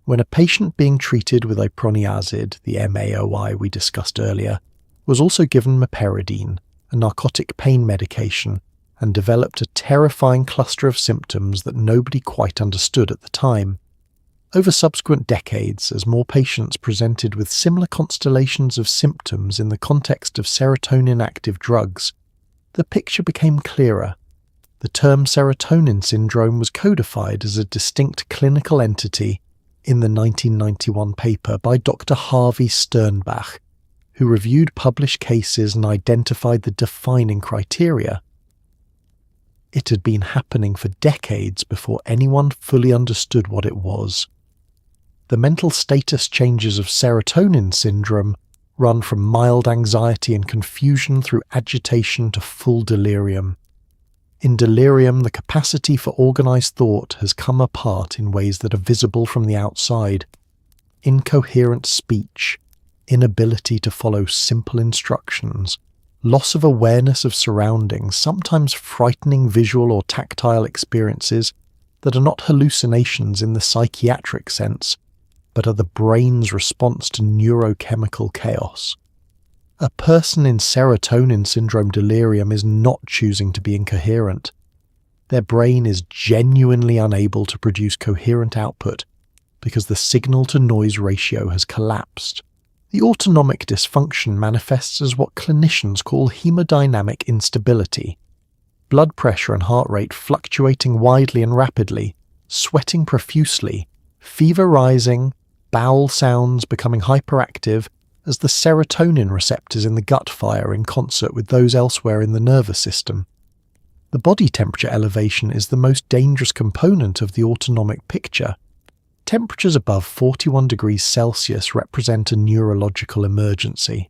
when a patient being treated with iproniazid, the MAOI we discussed earlier, was also given meperidine, a narcotic pain medication, and developed a terrifying cluster of symptoms that nobody quite understood at the time. Over subsequent decades, as more patients presented with similar constellations of symptoms in the context of serotonin-active drugs, the picture became clearer. The term serotonin syndrome was codified as a distinct clinical entity in the 1991 paper by Dr. Harvey Sternbach, who reviewed published cases and identified the defining criteria. It had been happening for decades before anyone fully understood what it was. The mental status changes of serotonin syndrome run from mild anxiety and confusion through agitation to full delirium. In delirium, the capacity for organized thought has come apart in ways that are visible from the outside. Incoherent speech, inability to follow simple instructions, loss of awareness of surroundings, sometimes frightening visual or tactile experiences that are not hallucinations in the psychiatric sense, but are the brain's response to neurochemical chaos. A person in serotonin syndrome delirium is not choosing to be incoherent. Their brain is genuinely unable to produce coherent output because the signal-to-noise ratio has collapsed. The autonomic dysfunction manifests as what clinicians call hemodynamic instability: blood pressure and heart rate fluctuating widely and rapidly, sweating profusely, fever rising, bowel sounds becoming hyperactive as the serotonin receptors in the gut fire in concert with those elsewhere in the nervous system. The body temperature elevation is the most dangerous component of the autonomic picture. Temperatures above 41 degrees Celsius represent a neurological emergency.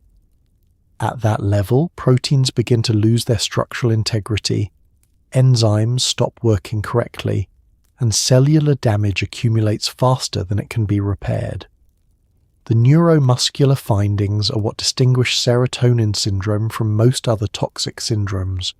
At that level, proteins begin to lose their structural integrity, enzymes stop working correctly, and cellular damage accumulates faster than it can be repaired. The neuromuscular findings are what distinguish serotonin syndrome from most other toxic syndromes.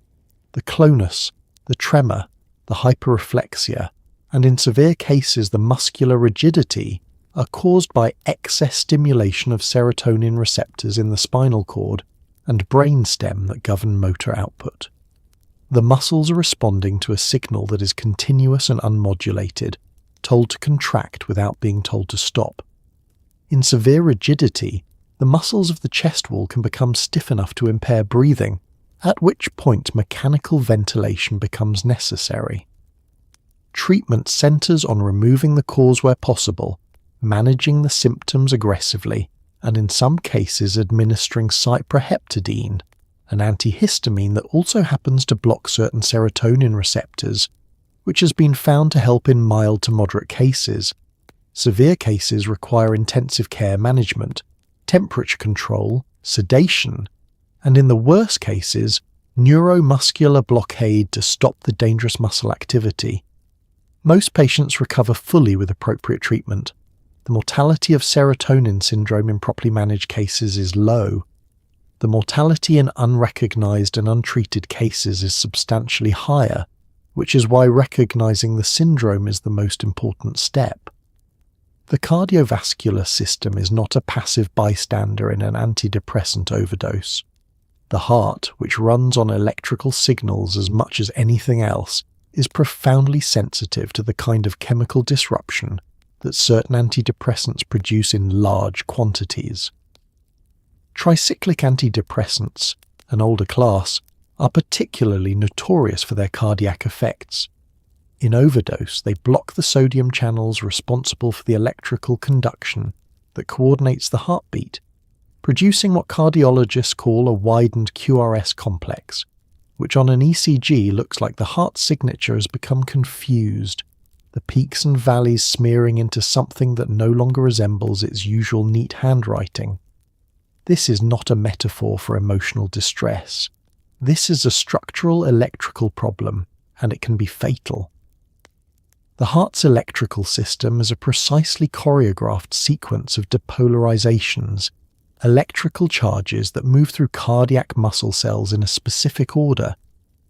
The clonus, the tremor, the hyperreflexia, and in severe cases the muscular rigidity are caused by excess stimulation of serotonin receptors in the spinal cord and brainstem that govern motor output. The muscles are responding to a signal that is continuous and unmodulated, told to contract without being told to stop. In severe rigidity, the muscles of the chest wall can become stiff enough to impair breathing, at which point mechanical ventilation becomes necessary. Treatment centers on removing the cause where possible, managing the symptoms aggressively, and in some cases administering cyproheptadine, an antihistamine that also happens to block certain serotonin receptors, which has been found to help in mild to moderate cases. Severe cases require intensive care management, temperature control, sedation, and in the worst cases, neuromuscular blockade to stop the dangerous muscle activity. Most patients recover fully with appropriate treatment. The mortality of serotonin syndrome in properly managed cases is low. The mortality in unrecognized and untreated cases is substantially higher, which is why recognizing the syndrome is the most important step. The cardiovascular system is not a passive bystander in an antidepressant overdose. The heart, which runs on electrical signals as much as anything else, is profoundly sensitive to the kind of chemical disruption that certain antidepressants produce in large quantities. Tricyclic antidepressants, an older class, are particularly notorious for their cardiac effects. In overdose, they block the sodium channels responsible for the electrical conduction that coordinates the heartbeat, producing what cardiologists call a widened QRS complex, which on an ECG looks like the heart signature has become confused, the peaks and valleys smearing into something that no longer resembles its usual neat handwriting. This is not a metaphor for emotional distress. This is a structural electrical problem, and it can be fatal. The heart's electrical system is a precisely choreographed sequence of depolarizations, electrical charges that move through cardiac muscle cells in a specific order,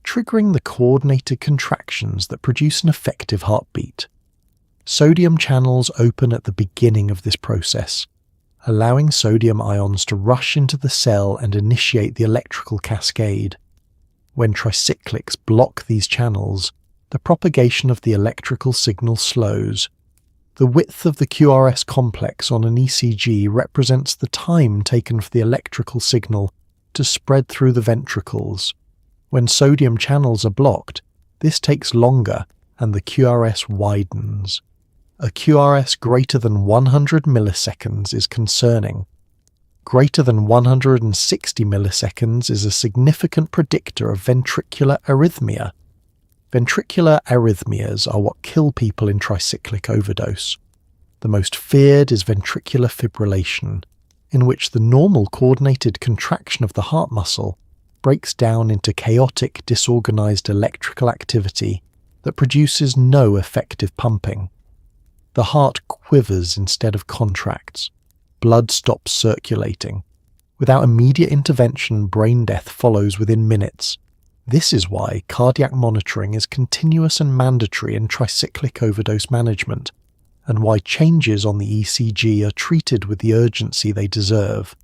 triggering the coordinated contractions that produce an effective heartbeat. Sodium channels open at the beginning of this process, allowing sodium ions to rush into the cell and initiate the electrical cascade. When tricyclics block these channels, the propagation of the electrical signal slows. The width of the QRS complex on an ECG represents the time taken for the electrical signal to spread through the ventricles. When sodium channels are blocked, this takes longer and the QRS widens. A QRS greater than 100 milliseconds is concerning. Greater than 160 milliseconds is a significant predictor of ventricular arrhythmia. Ventricular arrhythmias are what kill people in tricyclic overdose. The most feared is ventricular fibrillation, in which the normal coordinated contraction of the heart muscle breaks down into chaotic, disorganized electrical activity that produces no effective pumping. The heart quivers instead of contracts. Blood stops circulating. Without immediate intervention, brain death follows within minutes. This is why cardiac monitoring is continuous and mandatory in tricyclic overdose management, and why changes on the ECG are treated with the urgency they deserve.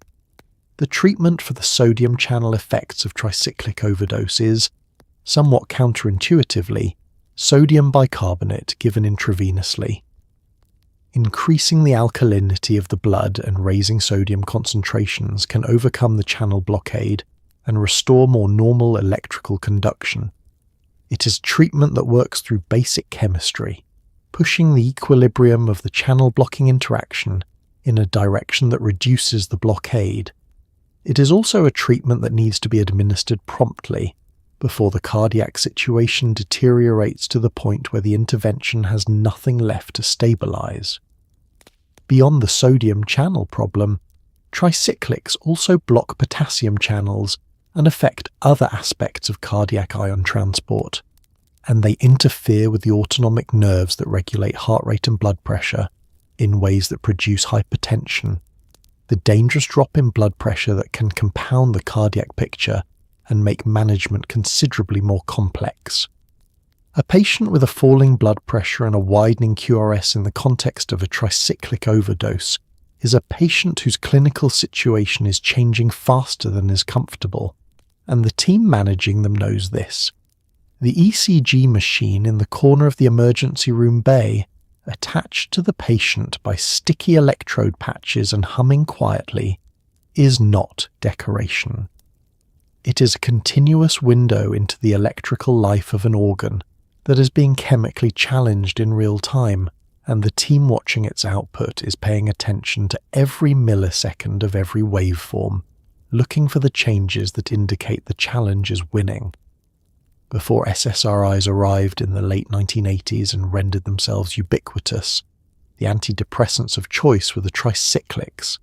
The treatment for the sodium channel effects of tricyclic overdose is, somewhat counterintuitively, sodium bicarbonate given intravenously. Increasing the alkalinity of the blood and raising sodium concentrations can overcome the channel blockade and restore more normal electrical conduction. It is treatment that works through basic chemistry, pushing the equilibrium of the channel-blocking interaction in a direction that reduces the blockade. It is also a treatment that needs to be administered promptly, before the cardiac situation deteriorates to the point where the intervention has nothing left to stabilize. Beyond the sodium channel problem, tricyclics also block potassium channels and affect other aspects of cardiac ion transport, and they interfere with the autonomic nerves that regulate heart rate and blood pressure in ways that produce hypertension, the dangerous drop in blood pressure that can compound the cardiac picture and make management considerably more complex. A patient with a falling blood pressure and a widening QRS in the context of a tricyclic overdose is a patient whose clinical situation is changing faster than is comfortable, and the team managing them knows this. The ECG machine in the corner of the emergency room bay, attached to the patient by sticky electrode patches and humming quietly, is not decoration. It is a continuous window into the electrical life of an organ that is being chemically challenged in real time, and the team watching its output is paying attention to every millisecond of every waveform, looking for the changes that indicate the challenge is winning. Before SSRIs arrived in the late 1980s and rendered themselves ubiquitous, the antidepressants of choice were the tricyclics,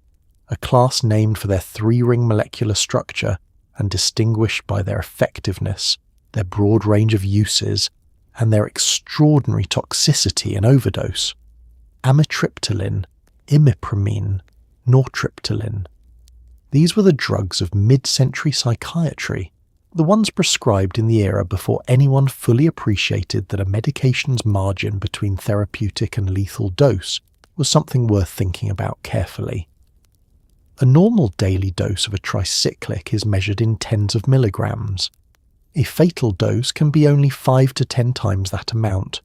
a class named for their three-ring molecular structure and distinguished by their effectiveness, their broad range of uses, and their extraordinary toxicity and overdose. Amitriptyline, imipramine, nortriptyline. These were the drugs of mid-century psychiatry, the ones prescribed in the era before anyone fully appreciated that a medication's margin between therapeutic and lethal dose was something worth thinking about carefully. A normal daily dose of a tricyclic is measured in tens of milligrams. A fatal dose can be only 5 to 10 times that amount.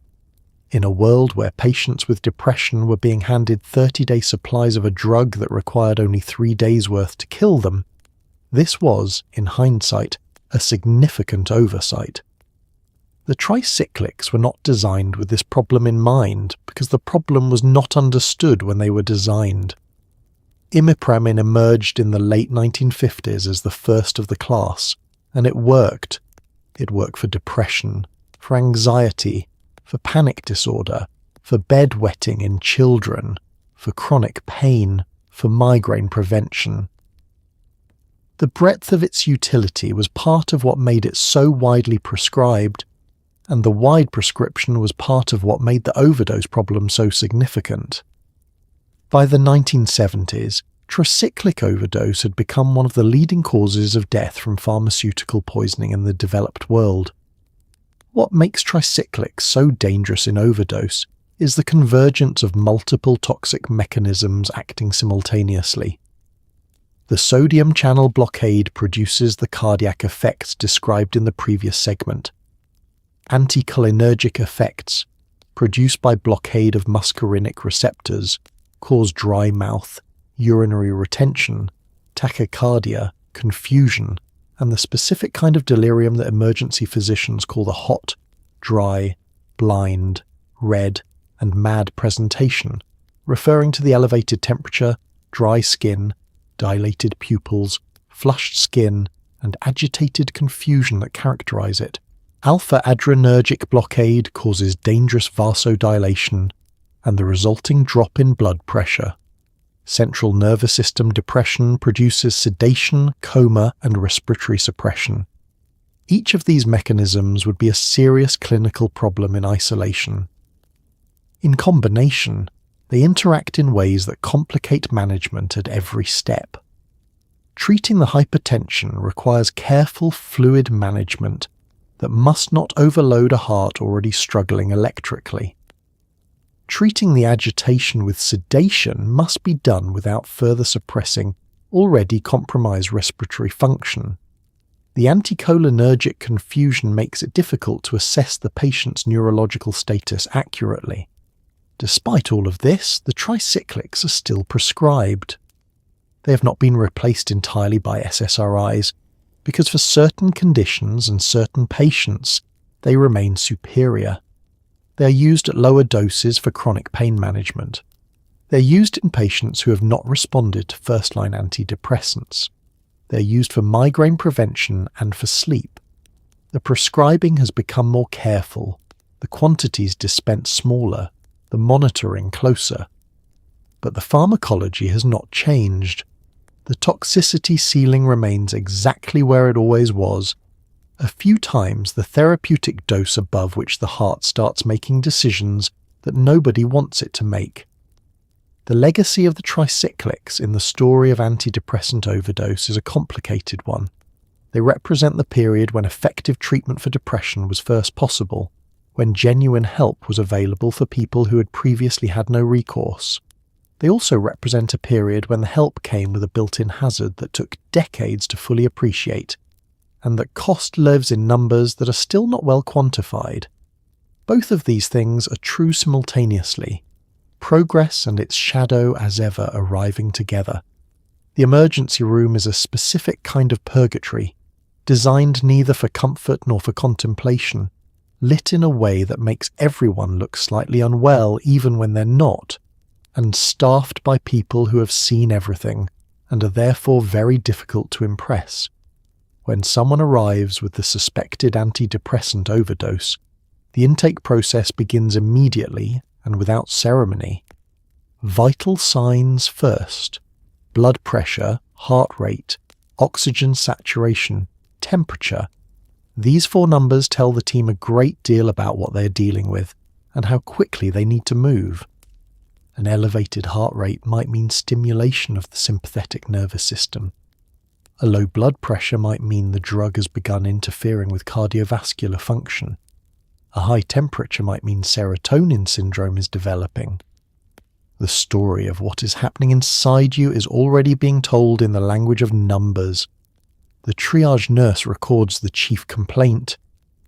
In a world where patients with depression were being handed 30-day supplies of a drug that required only 3 days' worth to kill them, this was, in hindsight, a significant oversight. The tricyclics were not designed with this problem in mind because the problem was not understood when they were designed. Imipramine emerged in the late 1950s as the first of the class, and it worked. It worked for depression, for anxiety, for panic disorder, for bedwetting in children, for chronic pain, for migraine prevention. The breadth of its utility was part of what made it so widely prescribed, and the wide prescription was part of what made the overdose problem so significant. By the 1970s, tricyclic overdose had become one of the leading causes of death from pharmaceutical poisoning in the developed world. What makes tricyclics so dangerous in overdose is the convergence of multiple toxic mechanisms acting simultaneously. The sodium channel blockade produces the cardiac effects described in the previous segment. Anticholinergic effects, produced by blockade of muscarinic receptors, cause dry mouth, urinary retention, tachycardia, confusion, and the specific kind of delirium that emergency physicians call the hot, dry, blind, red, and mad presentation, referring to the elevated temperature, dry skin, dilated pupils, flushed skin, and agitated confusion that characterize it. Alpha-adrenergic blockade causes dangerous vasodilation and the resulting drop in blood pressure. Central nervous system depression produces sedation, coma, and respiratory suppression. Each of these mechanisms would be a serious clinical problem in isolation. In combination, they interact in ways that complicate management at every step. Treating the hypertension requires careful fluid management that must not overload a heart already struggling electrically. Treating the agitation with sedation must be done without further suppressing already compromised respiratory function. The anticholinergic confusion makes it difficult to assess the patient's neurological status accurately. Despite all of this, the tricyclics are still prescribed. They have not been replaced entirely by SSRIs, because for certain conditions and certain patients, they remain superior. They are used at lower doses for chronic pain management. They are used in patients who have not responded to first-line antidepressants. They are used for migraine prevention and for sleep. The prescribing has become more careful, the quantities dispensed smaller, the monitoring closer. but the pharmacology has not changed. The toxicity ceiling remains exactly where it always was, a few times the therapeutic dose above which the heart starts making decisions that nobody wants it to make. The legacy of the tricyclics in the story of antidepressant overdose is a complicated one. They represent the period when effective treatment for depression was first possible, when genuine help was available for people who had previously had no recourse. They also represent a period when the help came with a built-in hazard that took decades to fully appreciate, and that cost lives in numbers that are still not well quantified. Both of these things are true simultaneously, progress and its shadow as ever arriving together. The emergency room is a specific kind of purgatory, designed neither for comfort nor for contemplation, lit in a way that makes everyone look slightly unwell even when they're not, and staffed by people who have seen everything and are therefore very difficult to impress. When someone arrives with the suspected antidepressant overdose, the intake process begins immediately and without ceremony. Vital signs first: blood pressure, heart rate, oxygen saturation, temperature. These 4 numbers tell the team a great deal about what they're dealing with and how quickly they need to move. An elevated heart rate might mean stimulation of the sympathetic nervous system. A low blood pressure might mean the drug has begun interfering with cardiovascular function. A high temperature might mean serotonin syndrome is developing. The story of what is happening inside you is already being told in the language of numbers. The triage nurse records the chief complaint,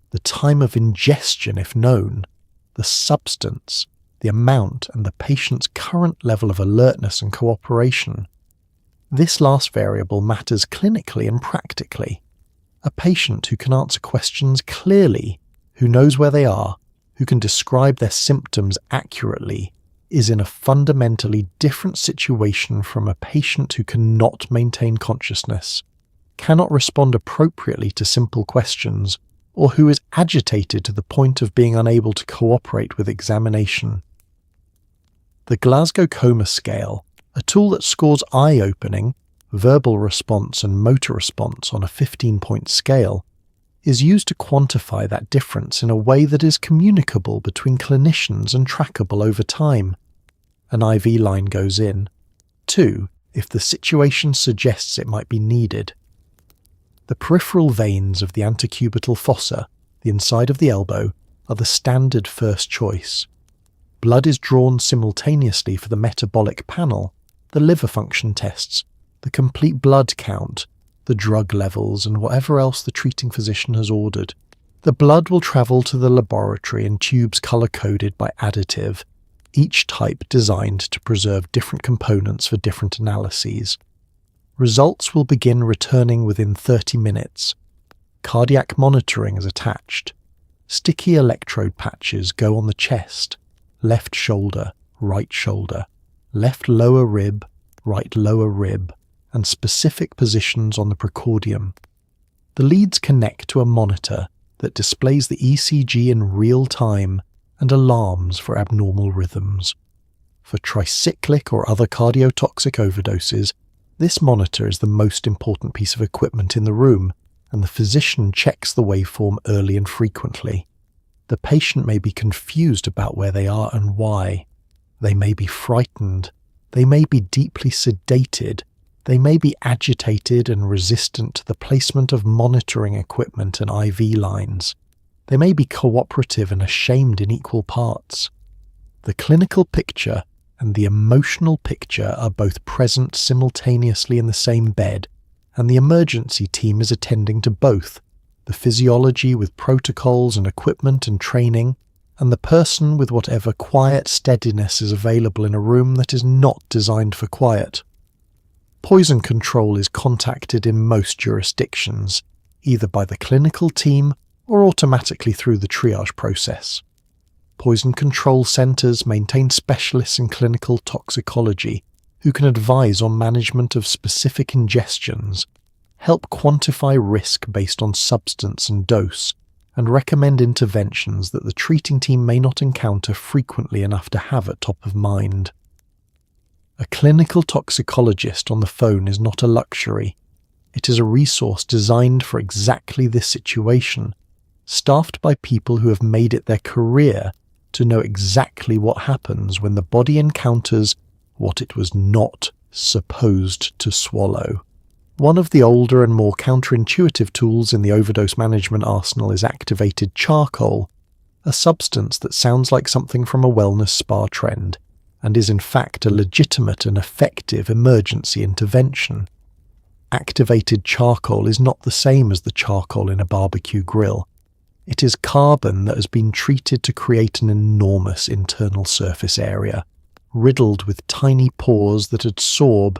the time of ingestion if known, the substance, the amount, and the patient's current level of alertness and cooperation. This last variable matters clinically and practically. A patient who can answer questions clearly, who knows where they are, who can describe their symptoms accurately, is in a fundamentally different situation from a patient who cannot maintain consciousness, cannot respond appropriately to simple questions, or who is agitated to the point of being unable to cooperate with examination. The Glasgow Coma Scale, a tool that scores eye-opening, verbal response and motor response on a 15-point scale, is used to quantify that difference in a way that is communicable between clinicians and trackable over time. An IV line goes in. 2, if the situation suggests it might be needed. The peripheral veins of the antecubital fossa, the inside of the elbow, are the standard first choice. Blood is drawn simultaneously for the metabolic panel, the liver function tests, the complete blood count, the drug levels, and whatever else the treating physician has ordered. The blood will travel to the laboratory in tubes colour-coded by additive, each type designed to preserve different components for different analyses. Results will begin returning within 30 minutes. Cardiac monitoring is attached. Sticky electrode patches go on the chest, left shoulder, left lower rib, right lower rib, and specific positions on the precordium. The leads connect to a monitor that displays the ECG in real time and alarms for abnormal rhythms. For tricyclic or other cardiotoxic overdoses, this monitor is the most important piece of equipment in the room, and the physician checks the waveform early and frequently. The patient may be confused about where they are and why. They may be frightened. They may be deeply sedated. They may be agitated and resistant to the placement of monitoring equipment and IV lines. They may be cooperative and ashamed in equal parts. The clinical picture and the emotional picture are both present simultaneously in the same bed, and the emergency team is attending to both, the physiology with protocols and equipment and training, and the person with whatever quiet steadiness is available in a room that is not designed for quiet. Poison control is contacted in most jurisdictions, either by the clinical team or automatically through the triage process. Poison control centres maintain specialists in clinical toxicology who can advise on management of specific ingestions, help quantify risk based on substance and dose, and recommend interventions that the treating team may not encounter frequently enough to have at top of mind. A clinical toxicologist on the phone is not a luxury. It is a resource designed for exactly this situation, staffed by people who have made it their career to know exactly what happens when the body encounters what it was not supposed to swallow. One of the older and more counterintuitive tools in the overdose management arsenal is activated charcoal, a substance that sounds like something from a wellness spa trend, and is in fact a legitimate and effective emergency intervention. Activated charcoal is not the same as the charcoal in a barbecue grill. It is carbon that has been treated to create an enormous internal surface area, riddled with tiny pores that adsorb,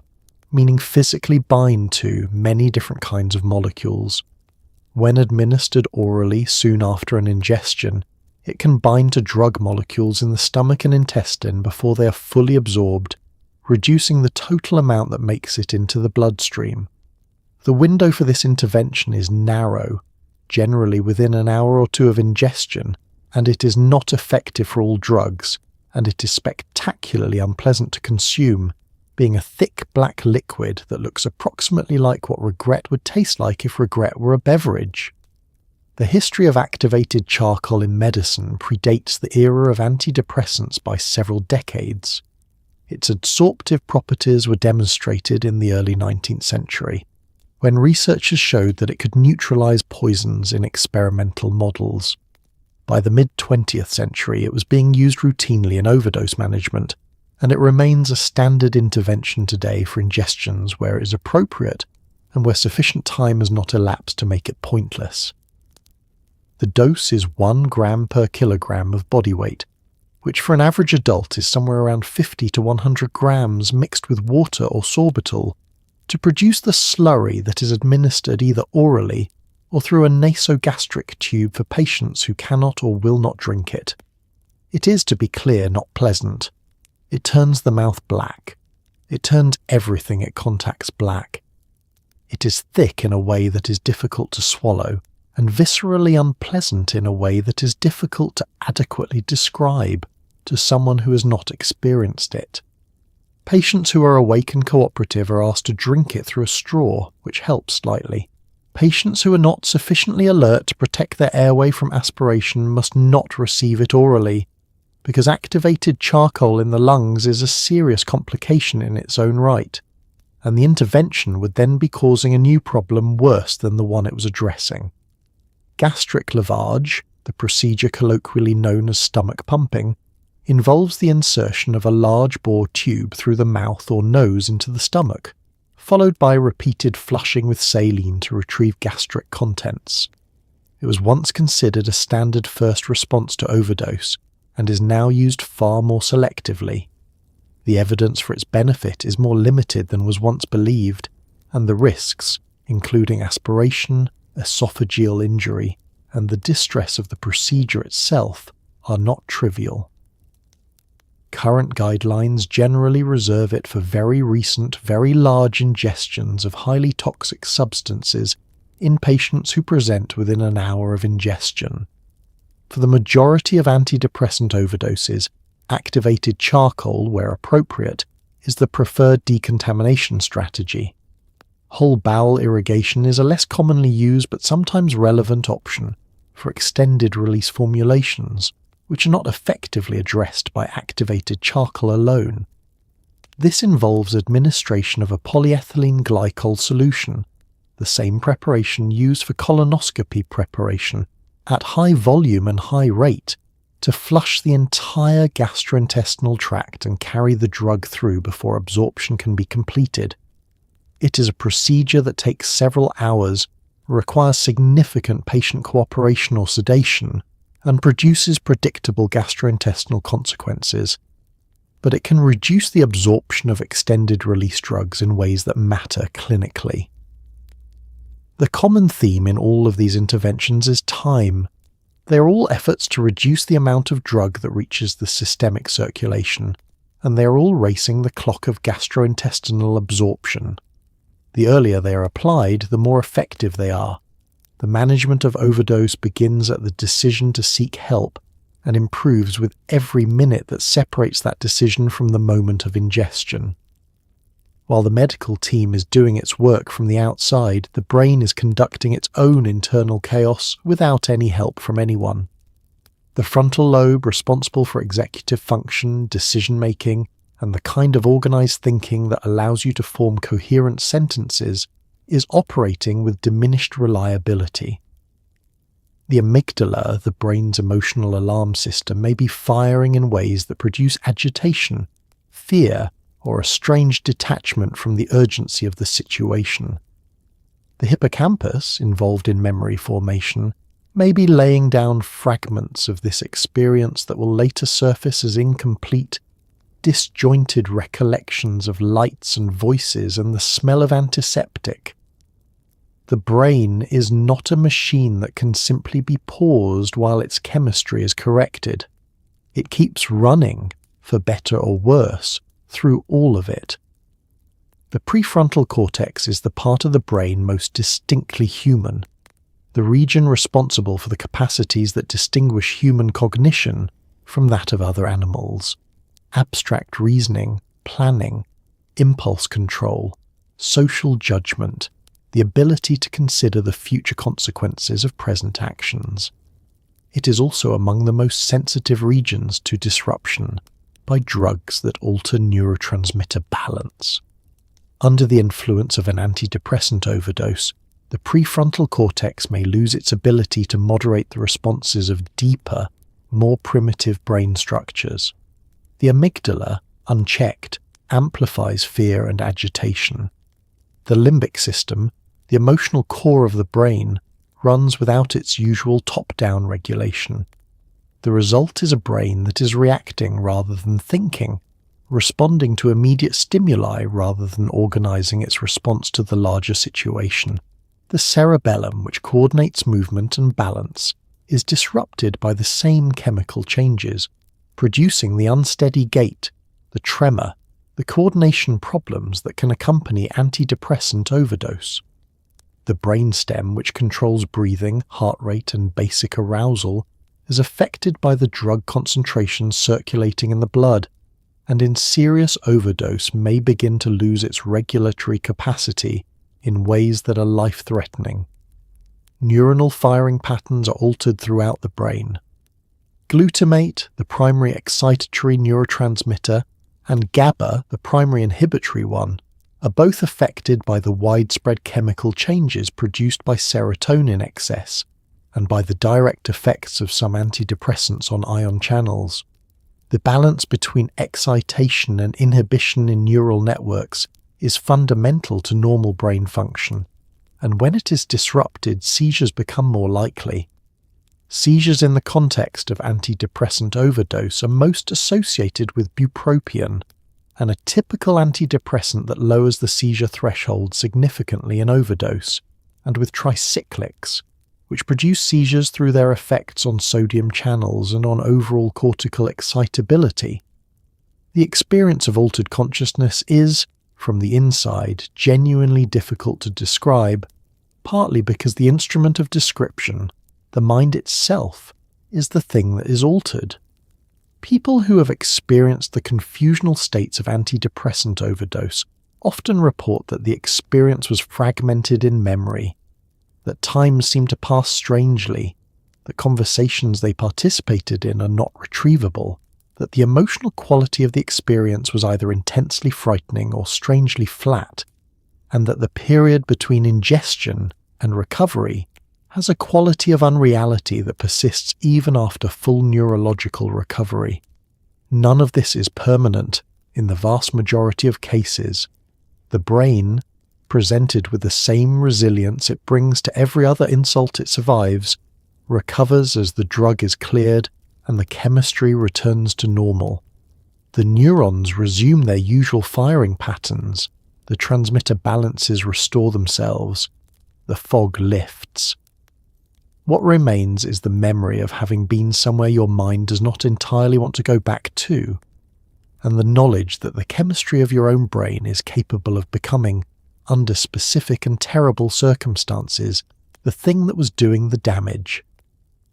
meaning physically bind to, many different kinds of molecules. When administered orally soon after an ingestion, it can bind to drug molecules in the stomach and intestine before they are fully absorbed, reducing the total amount that makes it into the bloodstream. The window for this intervention is narrow, generally within an hour or two of ingestion, and it is not effective for all drugs, and it is spectacularly unpleasant to consume, being a thick black liquid that looks approximately like what regret would taste like if regret were a beverage. The history of activated charcoal in medicine predates the era of antidepressants by several decades. Its adsorptive properties were demonstrated in the early 19th century, when researchers showed that it could neutralize poisons in experimental models. By the mid-20th century, it was being used routinely in overdose management, and it remains a standard intervention today for ingestions where it is appropriate and where sufficient time has not elapsed to make it pointless. The dose is 1 gram per kilogram of body weight, which for an average adult is somewhere around 50 to 100 grams mixed with water or sorbitol, to produce the slurry that is administered either orally or through a nasogastric tube for patients who cannot or will not drink it. It is, to be clear, not pleasant. It turns the mouth black. It turns everything it contacts black. It is thick in a way that is difficult to swallow, and viscerally unpleasant in a way that is difficult to adequately describe to someone who has not experienced it. Patients who are awake and cooperative are asked to drink it through a straw, which helps slightly. Patients who are not sufficiently alert to protect their airway from aspiration must not receive it orally, because activated charcoal in the lungs is a serious complication in its own right, and the intervention would then be causing a new problem worse than the one it was addressing. Gastric lavage, the procedure colloquially known as stomach pumping, involves the insertion of a large bore tube through the mouth or nose into the stomach, followed by repeated flushing with saline to retrieve gastric contents. It was once considered a standard first response to overdose, and is now used far more selectively. The evidence for its benefit is more limited than was once believed, and the risks, including aspiration, esophageal injury, and the distress of the procedure itself, are not trivial. Current guidelines generally reserve it for very recent, very large ingestions of highly toxic substances in patients who present within an hour of ingestion. For the majority of antidepressant overdoses, activated charcoal, where appropriate, is the preferred decontamination strategy. Whole bowel irrigation is a less commonly used but sometimes relevant option for extended release formulations, which are not effectively addressed by activated charcoal alone. This involves administration of a polyethylene glycol solution, the same preparation used for colonoscopy preparation, at high volume and high rate, to flush the entire gastrointestinal tract and carry the drug through before absorption can be completed. It is a procedure that takes several hours, requires significant patient cooperation or sedation, and produces predictable gastrointestinal consequences, but it can reduce the absorption of extended-release drugs in ways that matter clinically. The common theme in all of these interventions is time. They are all efforts to reduce the amount of drug that reaches the systemic circulation, and they are all racing the clock of gastrointestinal absorption. The earlier they are applied, the more effective they are. The management of overdose begins at the decision to seek help and improves with every minute that separates that decision from the moment of ingestion. While the medical team is doing its work from the outside, the brain is conducting its own internal chaos without any help from anyone. The frontal lobe, responsible for executive function, decision-making, and the kind of organized thinking that allows you to form coherent sentences, is operating with diminished reliability. The amygdala, the brain's emotional alarm system, may be firing in ways that produce agitation, fear, or a strange detachment from the urgency of the situation. The hippocampus, involved in memory formation, may be laying down fragments of this experience that will later surface as incomplete, disjointed recollections of lights and voices and the smell of antiseptic. The brain is not a machine that can simply be paused while its chemistry is corrected. It keeps running, for better or worse, through all of it. The prefrontal cortex is the part of the brain most distinctly human, the region responsible for the capacities that distinguish human cognition from that of other animals. Abstract reasoning, planning, impulse control, social judgment, the ability to consider the future consequences of present actions. It is also among the most sensitive regions to disruption by drugs that alter neurotransmitter balance. Under the influence of an antidepressant overdose, the prefrontal cortex may lose its ability to moderate the responses of deeper, more primitive brain structures. The amygdala, unchecked, amplifies fear and agitation. The limbic system, the emotional core of the brain, runs without its usual top-down regulation. The result is a brain that is reacting rather than thinking, responding to immediate stimuli rather than organizing its response to the larger situation. The cerebellum, which coordinates movement and balance, is disrupted by the same chemical changes, producing the unsteady gait, the tremor, the coordination problems that can accompany antidepressant overdose. The brainstem, which controls breathing, heart rate, and basic arousal, is affected by the drug concentrations circulating in the blood, and in serious overdose may begin to lose its regulatory capacity in ways that are life-threatening. Neuronal firing patterns are altered throughout the brain. Glutamate, the primary excitatory neurotransmitter, and GABA, the primary inhibitory one, are both affected by the widespread chemical changes produced by serotonin excess and by the direct effects of some antidepressants on ion channels. The balance between excitation and inhibition in neural networks is fundamental to normal brain function, and when it is disrupted, seizures become more likely. Seizures in the context of antidepressant overdose are most associated with bupropion, an atypical antidepressant that lowers the seizure threshold significantly in overdose, and with tricyclics, which produce seizures through their effects on sodium channels and on overall cortical excitability. The experience of altered consciousness is, from the inside, genuinely difficult to describe, partly because the instrument of description, the mind itself, is the thing that is altered. People who have experienced the confusional states of antidepressant overdose often report that the experience was fragmented in memory, that time seemed to pass strangely, that conversations they participated in are not retrievable, that the emotional quality of the experience was either intensely frightening or strangely flat, and that the period between ingestion and recovery has a quality of unreality that persists even after full neurological recovery. None of this is permanent in the vast majority of cases. The brain, presented with the same resilience it brings to every other insult it survives, recovers as the drug is cleared and the chemistry returns to normal. The neurons resume their usual firing patterns, the transmitter balances restore themselves, the fog lifts. What remains is the memory of having been somewhere your mind does not entirely want to go back to, and the knowledge that the chemistry of your own brain is capable of becoming, under specific and terrible circumstances, the thing that was doing the damage.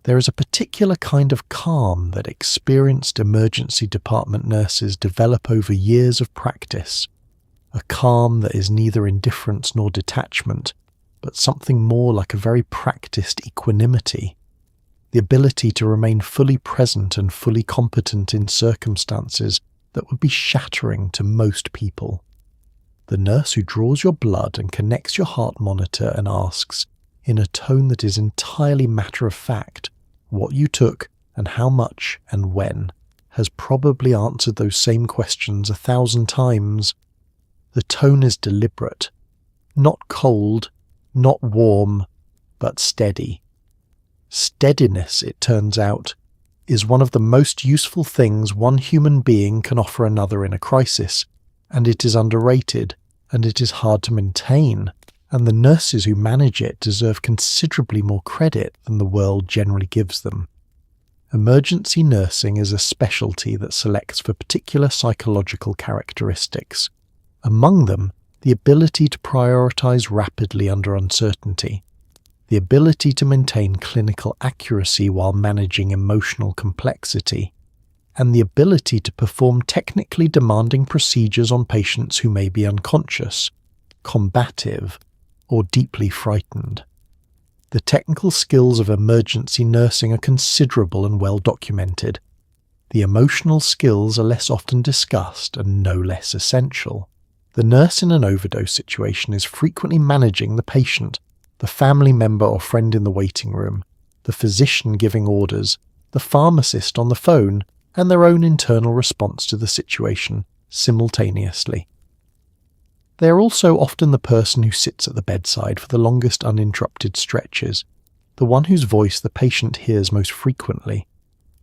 There is a particular kind of calm that experienced emergency department nurses develop over years of practice, a calm that is neither indifference nor detachment, but something more like a very practiced equanimity, the ability to remain fully present and fully competent in circumstances that would be shattering to most people. The nurse who draws your blood and connects your heart monitor and asks, in a tone that is entirely matter of fact, what you took and how much and when, has probably answered those same questions 1,000 times. The tone is deliberate, not cold, not warm, but steady. Steadiness, it turns out, is one of the most useful things one human being can offer another in a crisis, and it is underrated, and it is hard to maintain, and the nurses who manage it deserve considerably more credit than the world generally gives them. Emergency nursing is a specialty that selects for particular psychological characteristics. Among them, the ability to prioritize rapidly under uncertainty, the ability to maintain clinical accuracy while managing emotional complexity, and the ability to perform technically demanding procedures on patients who may be unconscious, combative, or deeply frightened. The technical skills of emergency nursing are considerable and well documented. The emotional skills are less often discussed and no less essential. The nurse in an overdose situation is frequently managing the patient, the family member or friend in the waiting room, the physician giving orders, the pharmacist on the phone, and their own internal response to the situation simultaneously. They are also often the person who sits at the bedside for the longest uninterrupted stretches, the one whose voice the patient hears most frequently,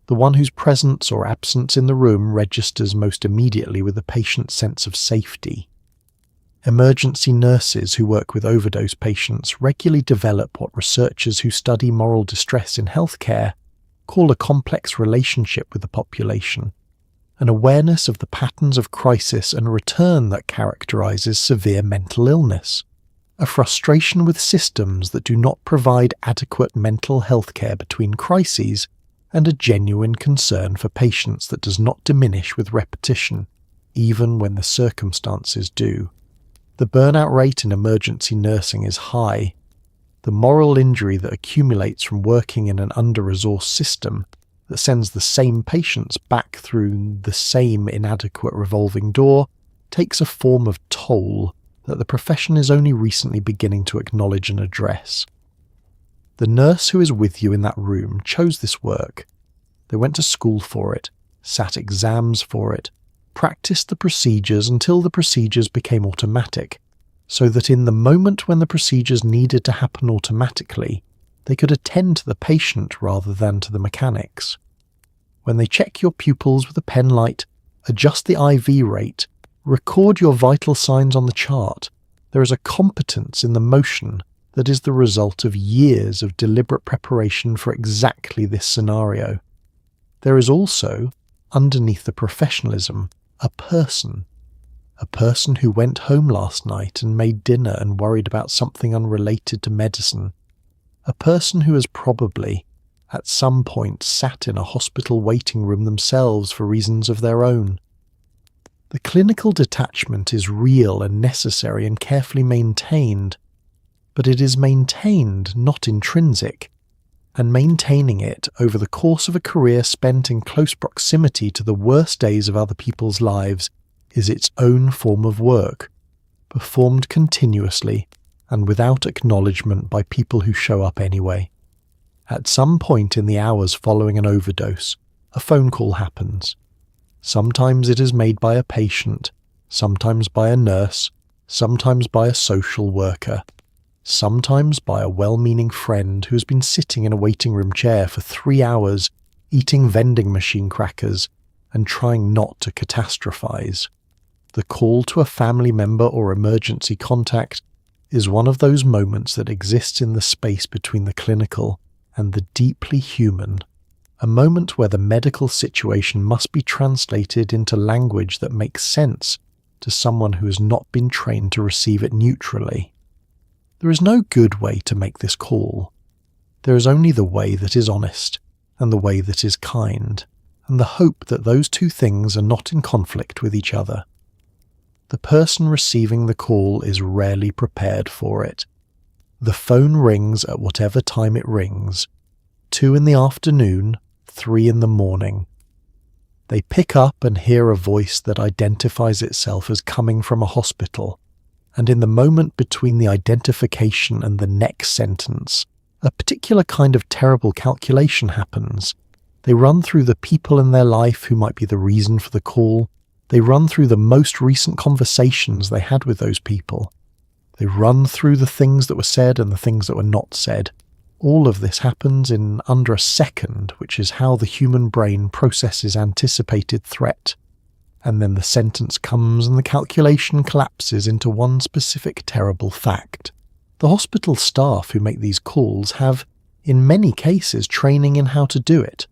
the one whose presence or absence in the room registers most immediately with the patient's sense of safety. Emergency nurses who work with overdose patients regularly develop what researchers who study moral distress in healthcare call a complex relationship with the population, an awareness of the patterns of crisis and return that characterizes severe mental illness, a frustration with systems that do not provide adequate mental health care between crises, and a genuine concern for patients that does not diminish with repetition, even when the circumstances do. The burnout rate in emergency nursing is high. The moral injury that accumulates from working in an under-resourced system that sends the same patients back through the same inadequate revolving door takes a form of toll that the profession is only recently beginning to acknowledge and address. The nurse who is with you in that room chose this work. They went to school for it, sat exams for it, practiced the procedures until the procedures became automatic, so that in the moment when the procedures needed to happen automatically, they could attend to the patient rather than to the mechanics. When they check your pupils with a pen light, adjust the IV rate, record your vital signs on the chart, there is a competence in the motion that is the result of years of deliberate preparation for exactly this scenario. There is also, underneath the professionalism, a person who went home last night and made dinner and worried about something unrelated to medicine, a person who has probably, at some point, sat in a hospital waiting room themselves for reasons of their own. The clinical detachment is real and necessary and carefully maintained, but it is maintained, not intrinsic, and maintaining it over the course of a career spent in close proximity to the worst days of other people's lives is its own form of work, performed continuously and without acknowledgement by people who show up anyway. At some point in the hours following an overdose, a phone call happens. Sometimes it is made by a patient, sometimes by a nurse, sometimes by a social worker, sometimes by a well-meaning friend who has been sitting in a waiting room chair for 3 hours, eating vending machine crackers and trying not to catastrophize. The call to a family member or emergency contact is one of those moments that exists in the space between the clinical and the deeply human, a moment where the medical situation must be translated into language that makes sense to someone who has not been trained to receive it neutrally. There is no good way to make this call. There is only the way that is honest, and the way that is kind, and the hope that those two things are not in conflict with each other. the person receiving the call is rarely prepared for it. The phone rings at whatever time it rings, 2 in the afternoon, 3 in the morning. They pick up and hear a voice that identifies itself as coming from a hospital, and in the moment between the identification and the next sentence, a particular kind of terrible calculation happens. They run through the people in their life who might be the reason for the call. They run through the most recent conversations they had with those people. They run through the things that were said and the things that were not said. All of this happens in under a second, which is how the human brain processes anticipated threat. And then the sentence comes and the calculation collapses into one specific terrible fact. The hospital staff who make these calls have, in many cases, training in how to do it.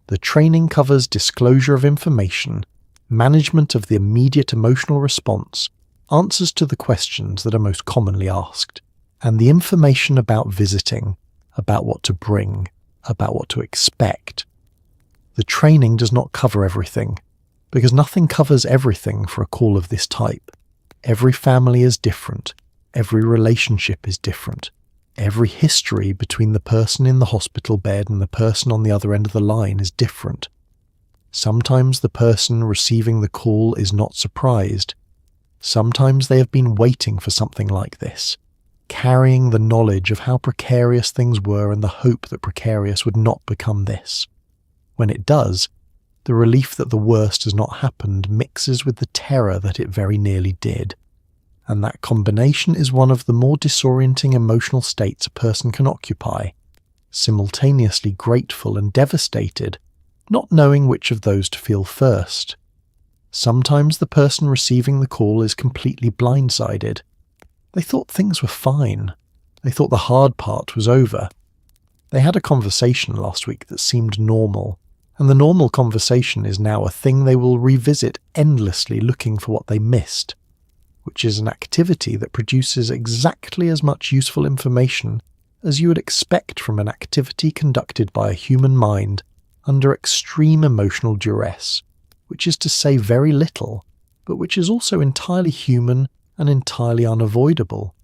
The training covers disclosure of information, management of the immediate emotional response, answers to the questions that are most commonly asked, and the information about visiting, about what to bring, about what to expect. The training does not cover everything, because nothing covers everything for a call of this type. Every family is different, every relationship is different, every history between the person in the hospital bed and the person on the other end of the line is different. Sometimes the person receiving the call is not surprised. Sometimes they have been waiting for something like this, carrying the knowledge of how precarious things were and the hope that precarious would not become this. When it does, the relief that the worst has not happened mixes with the terror that it very nearly did. And that combination is one of the more disorienting emotional states a person can occupy, simultaneously grateful and devastated, not knowing which of those to feel first. Sometimes the person receiving the call is completely blindsided. They thought things were fine. They thought the hard part was over. They had a conversation last week that seemed normal, and the normal conversation is now a thing they will revisit endlessly looking for what they missed, which is an activity that produces exactly as much useful information as you would expect from an activity conducted by a human mind under extreme emotional duress, which is to say very little, but which is also entirely human and entirely unavoidable.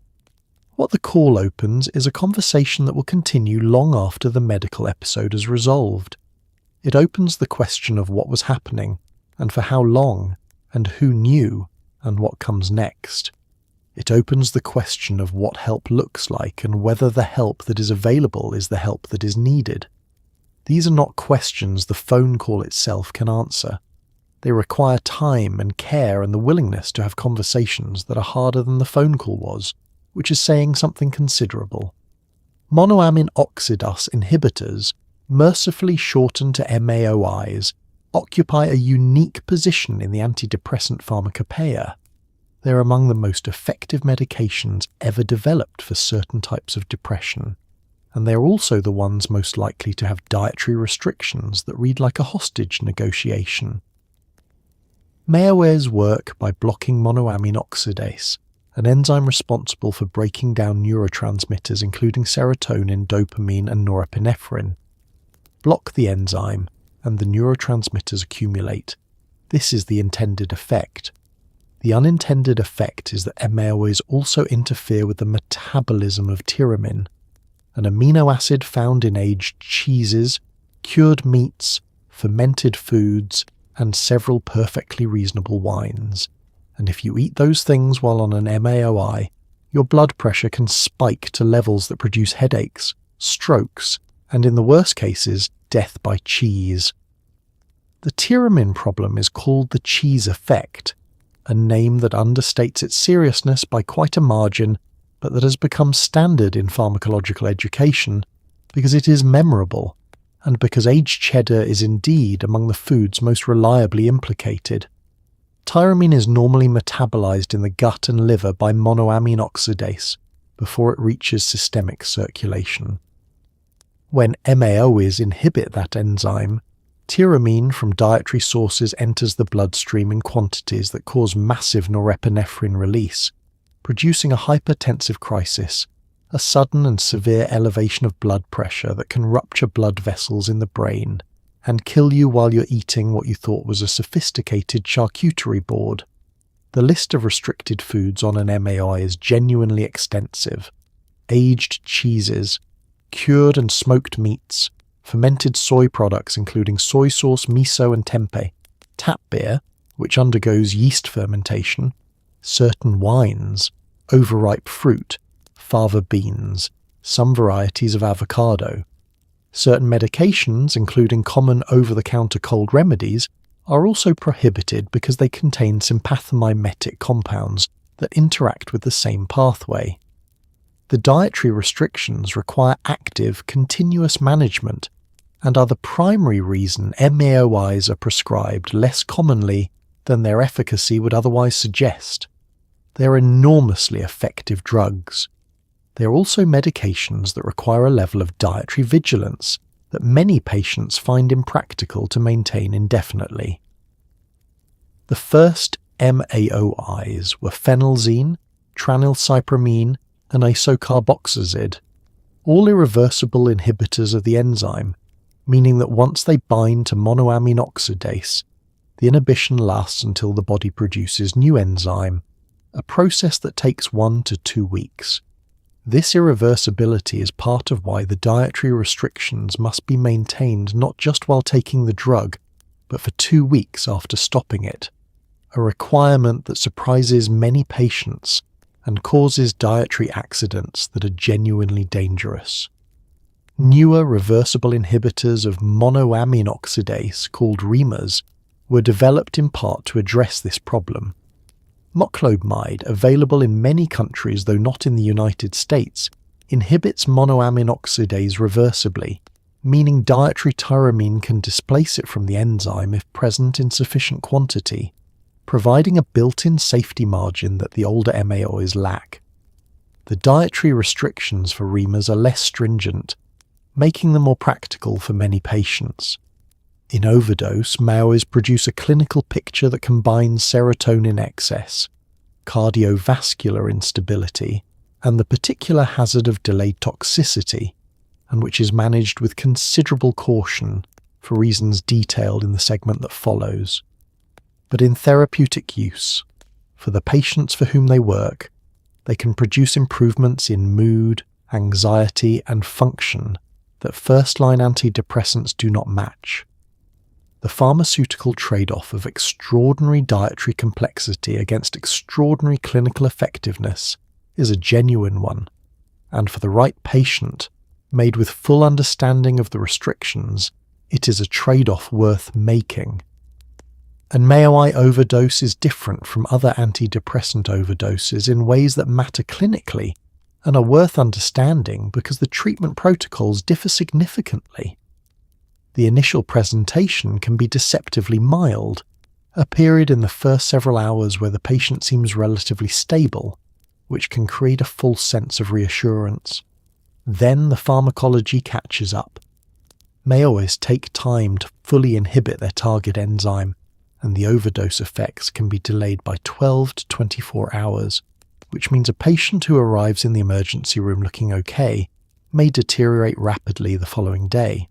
What the call opens is a conversation that will continue long after the medical episode is resolved. It opens the question of what was happening, and for how long, and who knew, and what comes next. It opens the question of what help looks like and whether the help that is available is the help that is needed. These are not questions the phone call itself can answer. They require time and care and the willingness to have conversations that are harder than the phone call was, which is saying something considerable. Monoamine oxidase inhibitors, mercifully shortened to MAOIs, occupy a unique position in the antidepressant pharmacopoeia. They are among the most effective medications ever developed for certain types of depression, and they are also the ones most likely to have dietary restrictions that read like a hostage negotiation. MAOIs work by blocking monoamine oxidase, an enzyme responsible for breaking down neurotransmitters including serotonin, dopamine, and norepinephrine. Block the enzyme, and the neurotransmitters accumulate. This is the intended effect. The unintended effect is that MAOIs also interfere with the metabolism of tyramine, an amino acid found in aged cheeses, cured meats, fermented foods, and several perfectly reasonable wines. And if you eat those things while on an MAOI, your blood pressure can spike to levels that produce headaches, strokes, and in the worst cases, death by cheese. The tyramine problem is called the cheese effect, a name that understates its seriousness by quite a margin, but that has become standard in pharmacological education because it is memorable, and because aged cheddar is indeed among the foods most reliably implicated. Tyramine is normally metabolized in the gut and liver by monoamine oxidase before it reaches systemic circulation. When MAOIs inhibit that enzyme, tyramine from dietary sources enters the bloodstream in quantities that cause massive norepinephrine release, producing a hypertensive crisis, a sudden and severe elevation of blood pressure that can rupture blood vessels in the brain and kill you while you're eating what you thought was a sophisticated charcuterie board. The list of restricted foods on an MAOI is genuinely extensive. Aged cheeses, cured and smoked meats, fermented soy products including soy sauce, miso and tempeh, tap beer, which undergoes yeast fermentation, certain wines, overripe fruit, fava beans, some varieties of avocado. Certain medications, including common over-the-counter cold remedies, are also prohibited because they contain sympathomimetic compounds that interact with the same pathway. The dietary restrictions require active, continuous management and are the primary reason MAOIs are prescribed less commonly than their efficacy would otherwise suggest. They are enormously effective drugs. They are also medications that require a level of dietary vigilance that many patients find impractical to maintain indefinitely. The first MAOIs were phenelzine, tranylcypromine, and isocarboxazid, all irreversible inhibitors of the enzyme, meaning that once they bind to monoamine oxidase, the inhibition lasts until the body produces new enzyme, a process that takes 1 to 2 weeks. This irreversibility is part of why the dietary restrictions must be maintained not just while taking the drug, but for 2 weeks after stopping it, a requirement that surprises many patients and causes dietary accidents that are genuinely dangerous. Newer reversible inhibitors of monoamine oxidase, called REMAs, were developed in part to address this problem. Moclobemide, available in many countries though not in the United States, inhibits monoamine oxidase reversibly, meaning dietary tyramine can displace it from the enzyme if present in sufficient quantity, providing a built-in safety margin that the older MAOIs lack. The dietary restrictions for REMAs are less stringent, making them more practical for many patients. In Overdose, MAOIs produce a clinical picture that combines serotonin excess, cardiovascular instability, and the particular hazard of delayed toxicity, and which is managed with considerable caution for reasons detailed in the segment that follows. But in therapeutic use, for the patients for whom they work, they can produce improvements in mood, anxiety, and function that first-line antidepressants do not match. The pharmaceutical trade-off of extraordinary dietary complexity against extraordinary clinical effectiveness is a genuine one, and for the right patient, made with full understanding of the restrictions, it is a trade-off worth making. And MAOI overdose is different from other antidepressant overdoses in ways that matter clinically and are worth understanding because the treatment protocols differ significantly. The initial presentation can be deceptively mild, a period in the first several hours where the patient seems relatively stable, which can create a false sense of reassurance. Then the pharmacology catches up. MAOIs take time to fully inhibit their target enzyme, and the overdose effects can be delayed by 12 to 24 hours, which means a patient who arrives in the emergency room looking okay may deteriorate rapidly the following day.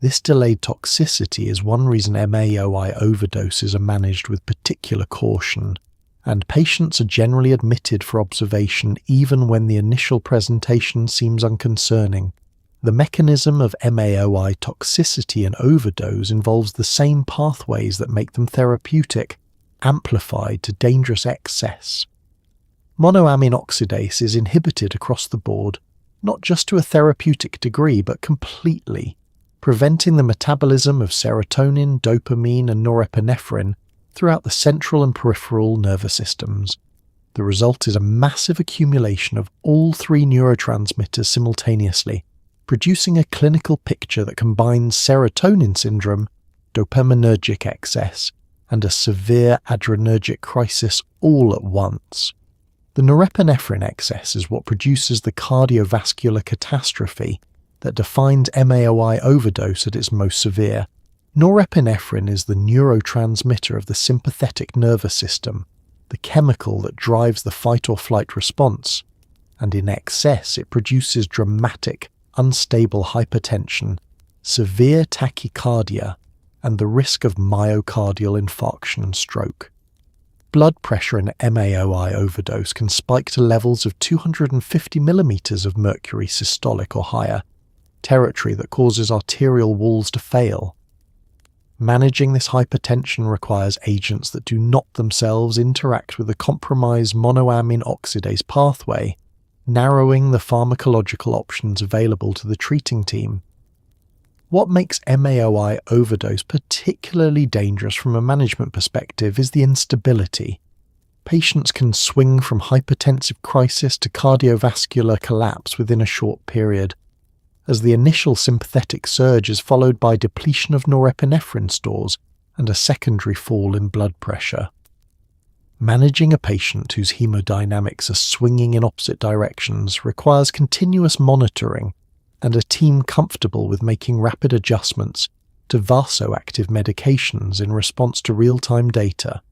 This delayed toxicity is one reason MAOI overdoses are managed with particular caution, and patients are generally admitted for observation even when the initial presentation seems unconcerning. The mechanism of MAOI toxicity and overdose involves the same pathways that make them therapeutic, amplified to dangerous excess. Monoamine oxidase is inhibited across the board, not just to a therapeutic degree but completely, preventing the metabolism of serotonin, dopamine and norepinephrine throughout the central and peripheral nervous systems. The result is a massive accumulation of all 3 neurotransmitters simultaneously, producing a clinical picture that combines serotonin syndrome, dopaminergic excess, and a severe adrenergic crisis all at once. The norepinephrine excess is what produces the cardiovascular catastrophe that defines MAOI overdose at its most severe. Norepinephrine is the neurotransmitter of the sympathetic nervous system, the chemical that drives the fight-or-flight response, and in excess it produces dramatic, unstable hypertension, severe tachycardia, and the risk of myocardial infarction and stroke. Blood pressure in MAOI overdose can spike to levels of 250 millimeters of mercury systolic or higher, territory that causes arterial walls to fail. Managing this hypertension requires agents that do not themselves interact with the compromised monoamine oxidase pathway, narrowing the pharmacological options available to the treating team. What makes MAOI overdose particularly dangerous from a management perspective is the instability. Patients can swing from hypertensive crisis to cardiovascular collapse within a short period, as the initial sympathetic surge is followed by depletion of norepinephrine stores and a secondary fall in blood pressure. Managing a patient whose hemodynamics are swinging in opposite directions requires continuous monitoring and a team comfortable with making rapid adjustments to vasoactive medications in response to real-time data.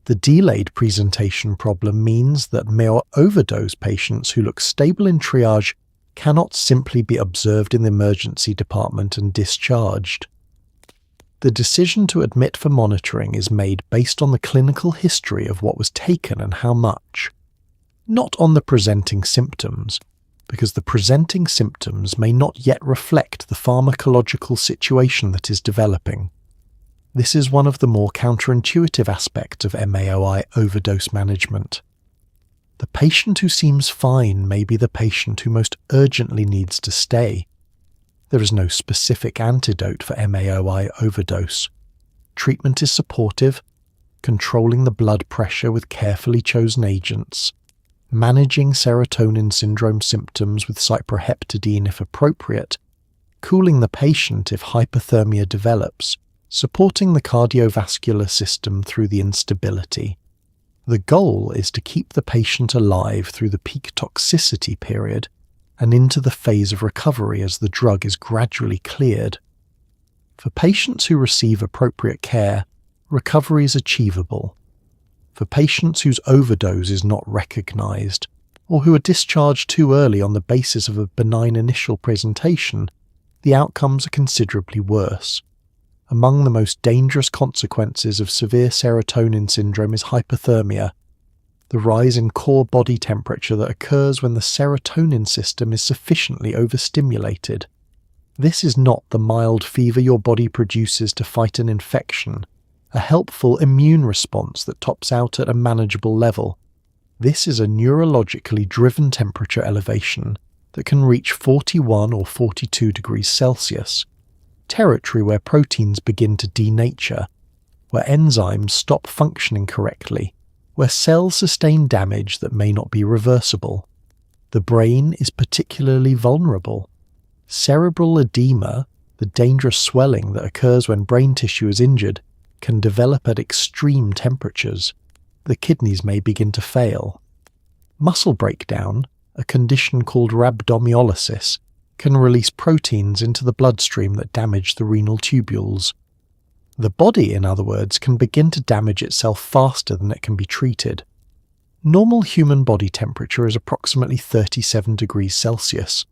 The delayed presentation problem means that overdose patients who look stable in triage cannot simply be observed in the emergency department and discharged. The decision to admit for monitoring is made based on the clinical history of what was taken and how much, not on the presenting symptoms, because the presenting symptoms may not yet reflect the pharmacological situation that is developing. This is one of the more counterintuitive aspects of MAOI overdose management. The patient who seems fine may be the patient who most urgently needs to stay. There is no specific antidote for MAOI overdose. Treatment is supportive, controlling the blood pressure with carefully chosen agents, managing serotonin syndrome symptoms with cyproheptadine if appropriate, cooling the patient if hypothermia develops, supporting the cardiovascular system through the instability. The goal is to keep the patient alive through the peak toxicity period and into the phase of recovery as the drug is gradually cleared. For patients who receive appropriate care, recovery is achievable. For patients whose overdose is not recognized, or who are discharged too early on the basis of a benign initial presentation, the outcomes are considerably worse. Among the most dangerous consequences of severe serotonin syndrome is hypothermia, the rise in core body temperature that occurs when the serotonin system is sufficiently overstimulated. This is not the mild fever your body produces to fight an infection, a helpful immune response that tops out at a manageable level. This is a neurologically driven temperature elevation that can reach 41 or 42 degrees Celsius, territory where proteins begin to denature, where enzymes stop functioning correctly, where cells sustain damage that may not be reversible. The brain is particularly vulnerable. Cerebral edema, the dangerous swelling that occurs when brain tissue is injured, can develop at extreme temperatures. The kidneys may begin to fail. Muscle breakdown, a condition called rhabdomyolysis, can release proteins into the bloodstream that damage the renal tubules. The body, in other words, can begin to damage itself faster than it can be treated. Normal human body temperature is approximately 37 degrees Celsius,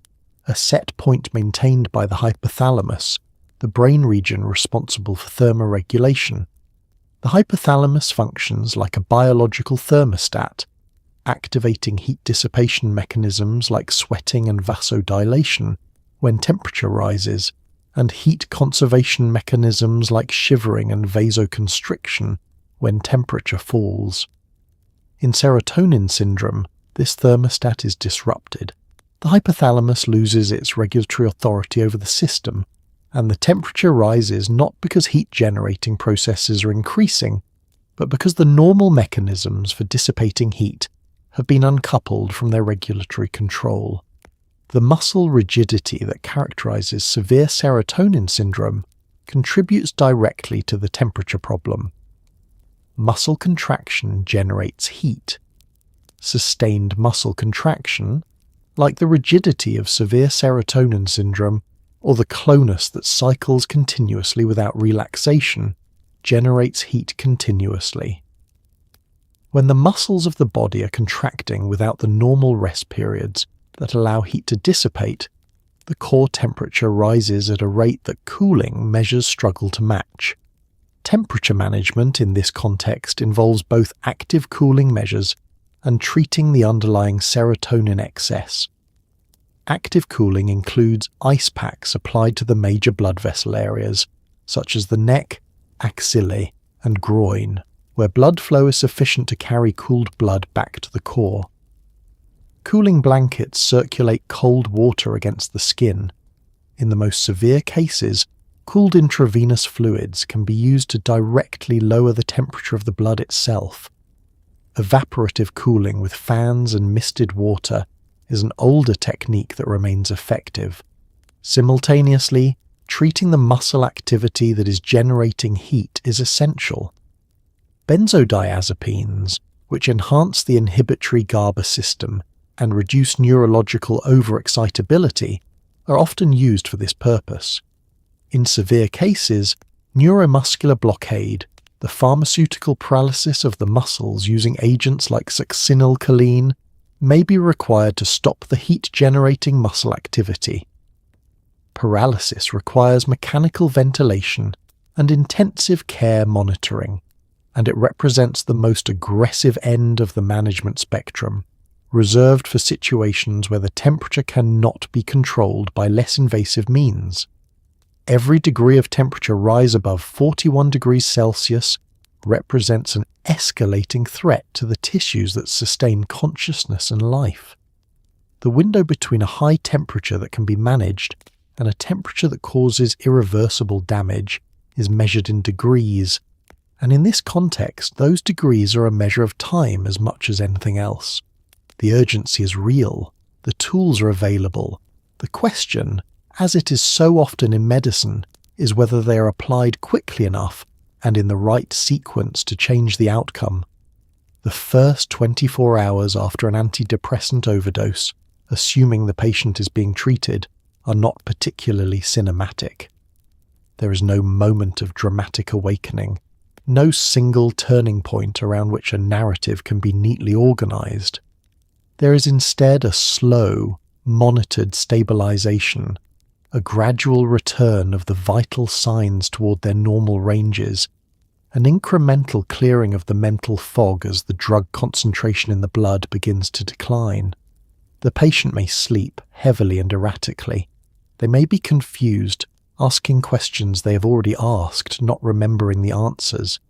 a set point maintained by the hypothalamus, the brain region responsible for thermoregulation. The hypothalamus functions like a biological thermostat, activating heat dissipation mechanisms like sweating and vasodilation when temperature rises, and heat conservation mechanisms like shivering and vasoconstriction when temperature falls. In serotonin syndrome, this thermostat is disrupted. The hypothalamus loses its regulatory authority over the system, and the temperature rises not because heat-generating processes are increasing, but because the normal mechanisms for dissipating heat have been uncoupled from their regulatory control. The muscle rigidity that characterizes severe serotonin syndrome contributes directly to the temperature problem. Muscle contraction generates heat. Sustained muscle contraction, like the rigidity of severe serotonin syndrome or the clonus that cycles continuously without relaxation, generates heat continuously. When the muscles of the body are contracting without the normal rest periods that allow heat to dissipate, the core temperature rises at a rate that cooling measures struggle to match. Temperature management in this context involves both active cooling measures and treating the underlying serotonin excess. Active cooling includes ice packs applied to the major blood vessel areas, such as the neck, axillae, and groin, where blood flow is sufficient to carry cooled blood back to the core. Cooling blankets circulate cold water against the skin. In the most severe cases, cooled intravenous fluids can be used to directly lower the temperature of the blood itself. Evaporative cooling with fans and misted water is an older technique that remains effective. Simultaneously, treating the muscle activity that is generating heat is essential. Benzodiazepines, which enhance the inhibitory GABA system and reduce neurological overexcitability, are often used for this purpose. In severe cases, neuromuscular blockade, the pharmaceutical paralysis of the muscles using agents like succinylcholine, may be required to stop the heat-generating muscle activity. Paralysis requires mechanical ventilation and intensive care monitoring, and it represents the most aggressive end of the management spectrum, reserved for situations where the temperature cannot be controlled by less invasive means. Every degree of temperature rise above 41 degrees Celsius represents an escalating threat to the tissues that sustain consciousness and life. The window between a high temperature that can be managed and a temperature that causes irreversible damage is measured in degrees, and in this context, those degrees are a measure of time as much as anything else. The urgency is real, the tools are available. The question, as it is so often in medicine, is whether they are applied quickly enough and in the right sequence to change the outcome. The first 24 hours after an antidepressant overdose, assuming the patient is being treated, are not particularly cinematic. There is no moment of dramatic awakening, no single turning point around which a narrative can be neatly organized. There is instead a slow, monitored stabilization, a gradual return of the vital signs toward their normal ranges, an incremental clearing of the mental fog as the drug concentration in the blood begins to decline. The patient may sleep heavily and erratically. They may be confused, asking questions they have already asked, not remembering the answers.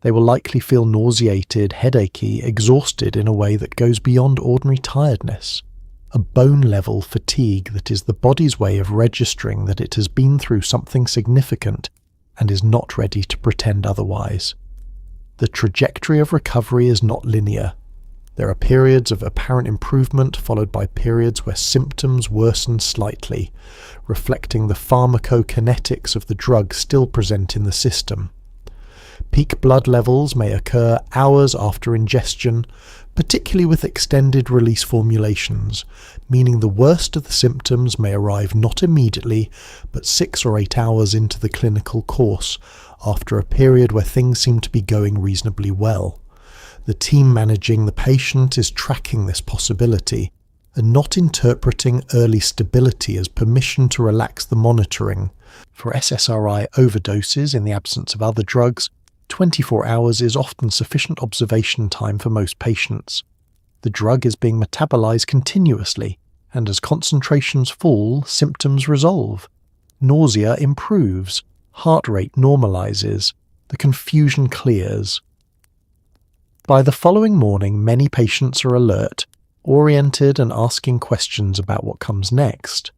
They will likely feel nauseated, headachy, exhausted in a way that goes beyond ordinary tiredness, a bone-level fatigue that is the body's way of registering that it has been through something significant and is not ready to pretend otherwise. The trajectory of recovery is not linear. There are periods of apparent improvement followed by periods where symptoms worsen slightly, reflecting the pharmacokinetics of the drug still present in the system. Peak blood levels may occur hours after ingestion, particularly with extended-release formulations, meaning the worst of the symptoms may arrive not immediately, but 6 or 8 hours into the clinical course, after a period where things seem to be going reasonably well. The team managing the patient is tracking this possibility, and not interpreting early stability as permission to relax the monitoring. For SSRI overdoses in the absence of other drugs, 24 hours is often sufficient observation time for most patients. The drug is being metabolized continuously, and as concentrations fall, symptoms resolve. Nausea improves, heart rate normalizes, the confusion clears. By the following morning, many patients are alert, oriented and asking questions about what comes next.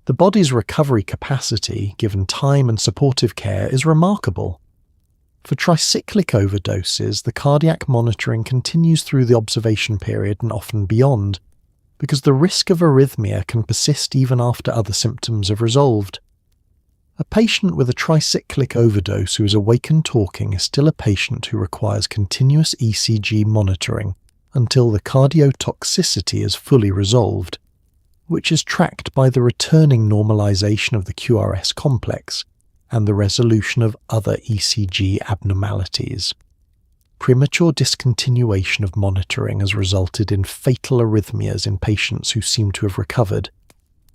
The body's recovery capacity, given time and supportive care, is remarkable. For tricyclic overdoses, the cardiac monitoring continues through the observation period and often beyond, because the risk of arrhythmia can persist even after other symptoms have resolved. A patient with a tricyclic overdose who is awake and talking is still a patient who requires continuous ECG monitoring until the cardiotoxicity is fully resolved, which is tracked by the returning normalization of the QRS complex and the resolution of other ECG abnormalities. Premature discontinuation of monitoring has resulted in fatal arrhythmias in patients who seem to have recovered.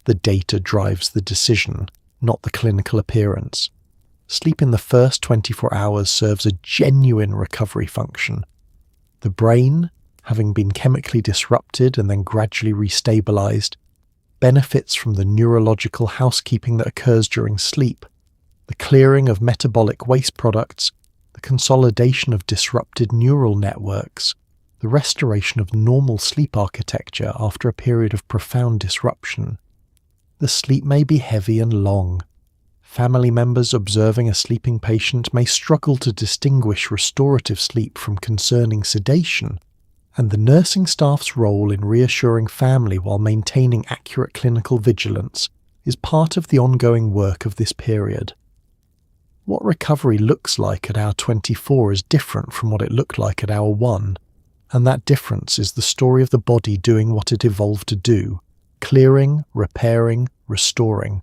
The data drives the decision, not the clinical appearance. Sleep in the first 24 hours serves a genuine recovery function. The brain, having been chemically disrupted and then gradually restabilized, benefits from the neurological housekeeping that occurs during sleep, the clearing of metabolic waste products, the consolidation of disrupted neural networks, the restoration of normal sleep architecture after a period of profound disruption. The sleep may be heavy and long. Family members observing a sleeping patient may struggle to distinguish restorative sleep from concerning sedation, and the nursing staff's role in reassuring family while maintaining accurate clinical vigilance is part of the ongoing work of this period. What recovery looks like at hour 24 is different from what it looked like at hour 1, and that difference is the story of the body doing what it evolved to do, clearing, repairing, restoring.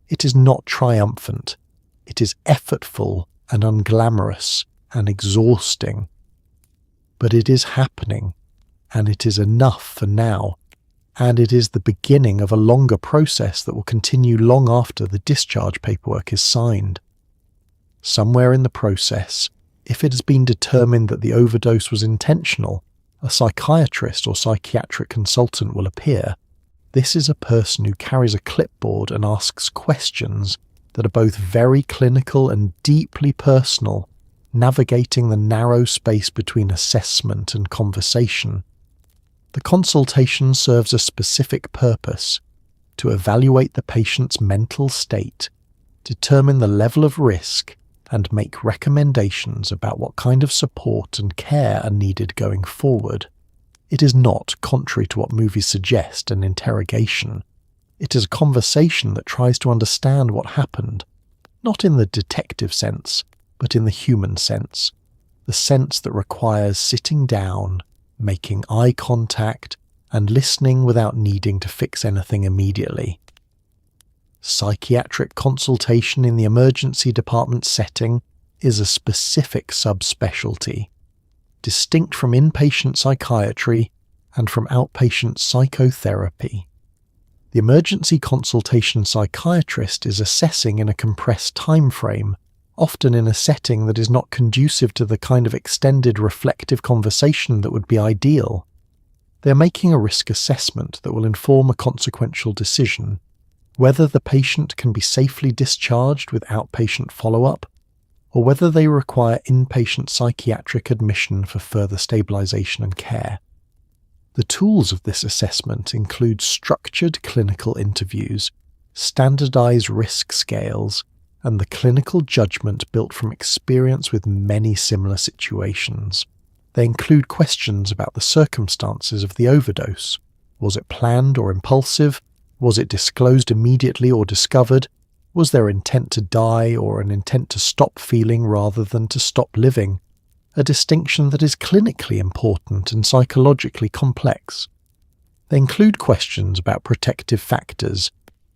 It is not triumphant. It is effortful and unglamorous and exhausting. But it is happening, and it is enough for now, and it is the beginning of a longer process that will continue long after the discharge paperwork is signed. Somewhere in the process, if it has been determined that the overdose was intentional, a psychiatrist or psychiatric consultant will appear. This is a person who carries a clipboard and asks questions that are both very clinical and deeply personal, navigating the narrow space between assessment and conversation. The consultation serves a specific purpose: to evaluate the patient's mental state, determine the level of risk, and make recommendations about what kind of support and care are needed going forward. It is not, contrary to what movies suggest, an interrogation. It is a conversation that tries to understand what happened, not in the detective sense, but in the human sense, the sense that requires sitting down, making eye contact, and listening without needing to fix anything immediately. Psychiatric consultation in the emergency department setting is a specific subspecialty, distinct from inpatient psychiatry and from outpatient psychotherapy. The emergency consultation psychiatrist is assessing in a compressed time frame, often in a setting that is not conducive to the kind of extended reflective conversation that would be ideal. They are making a risk assessment that will inform a consequential decision, whether the patient can be safely discharged with outpatient follow-up, or whether they require inpatient psychiatric admission for further stabilization and care. The tools of this assessment include structured clinical interviews, standardized risk scales, and the clinical judgment built from experience with many similar situations. They include questions about the circumstances of the overdose. Was it planned or impulsive? Was it disclosed immediately or discovered? Was there intent to die or an intent to stop feeling rather than to stop living? A distinction that is clinically important and psychologically complex. They include questions about protective factors,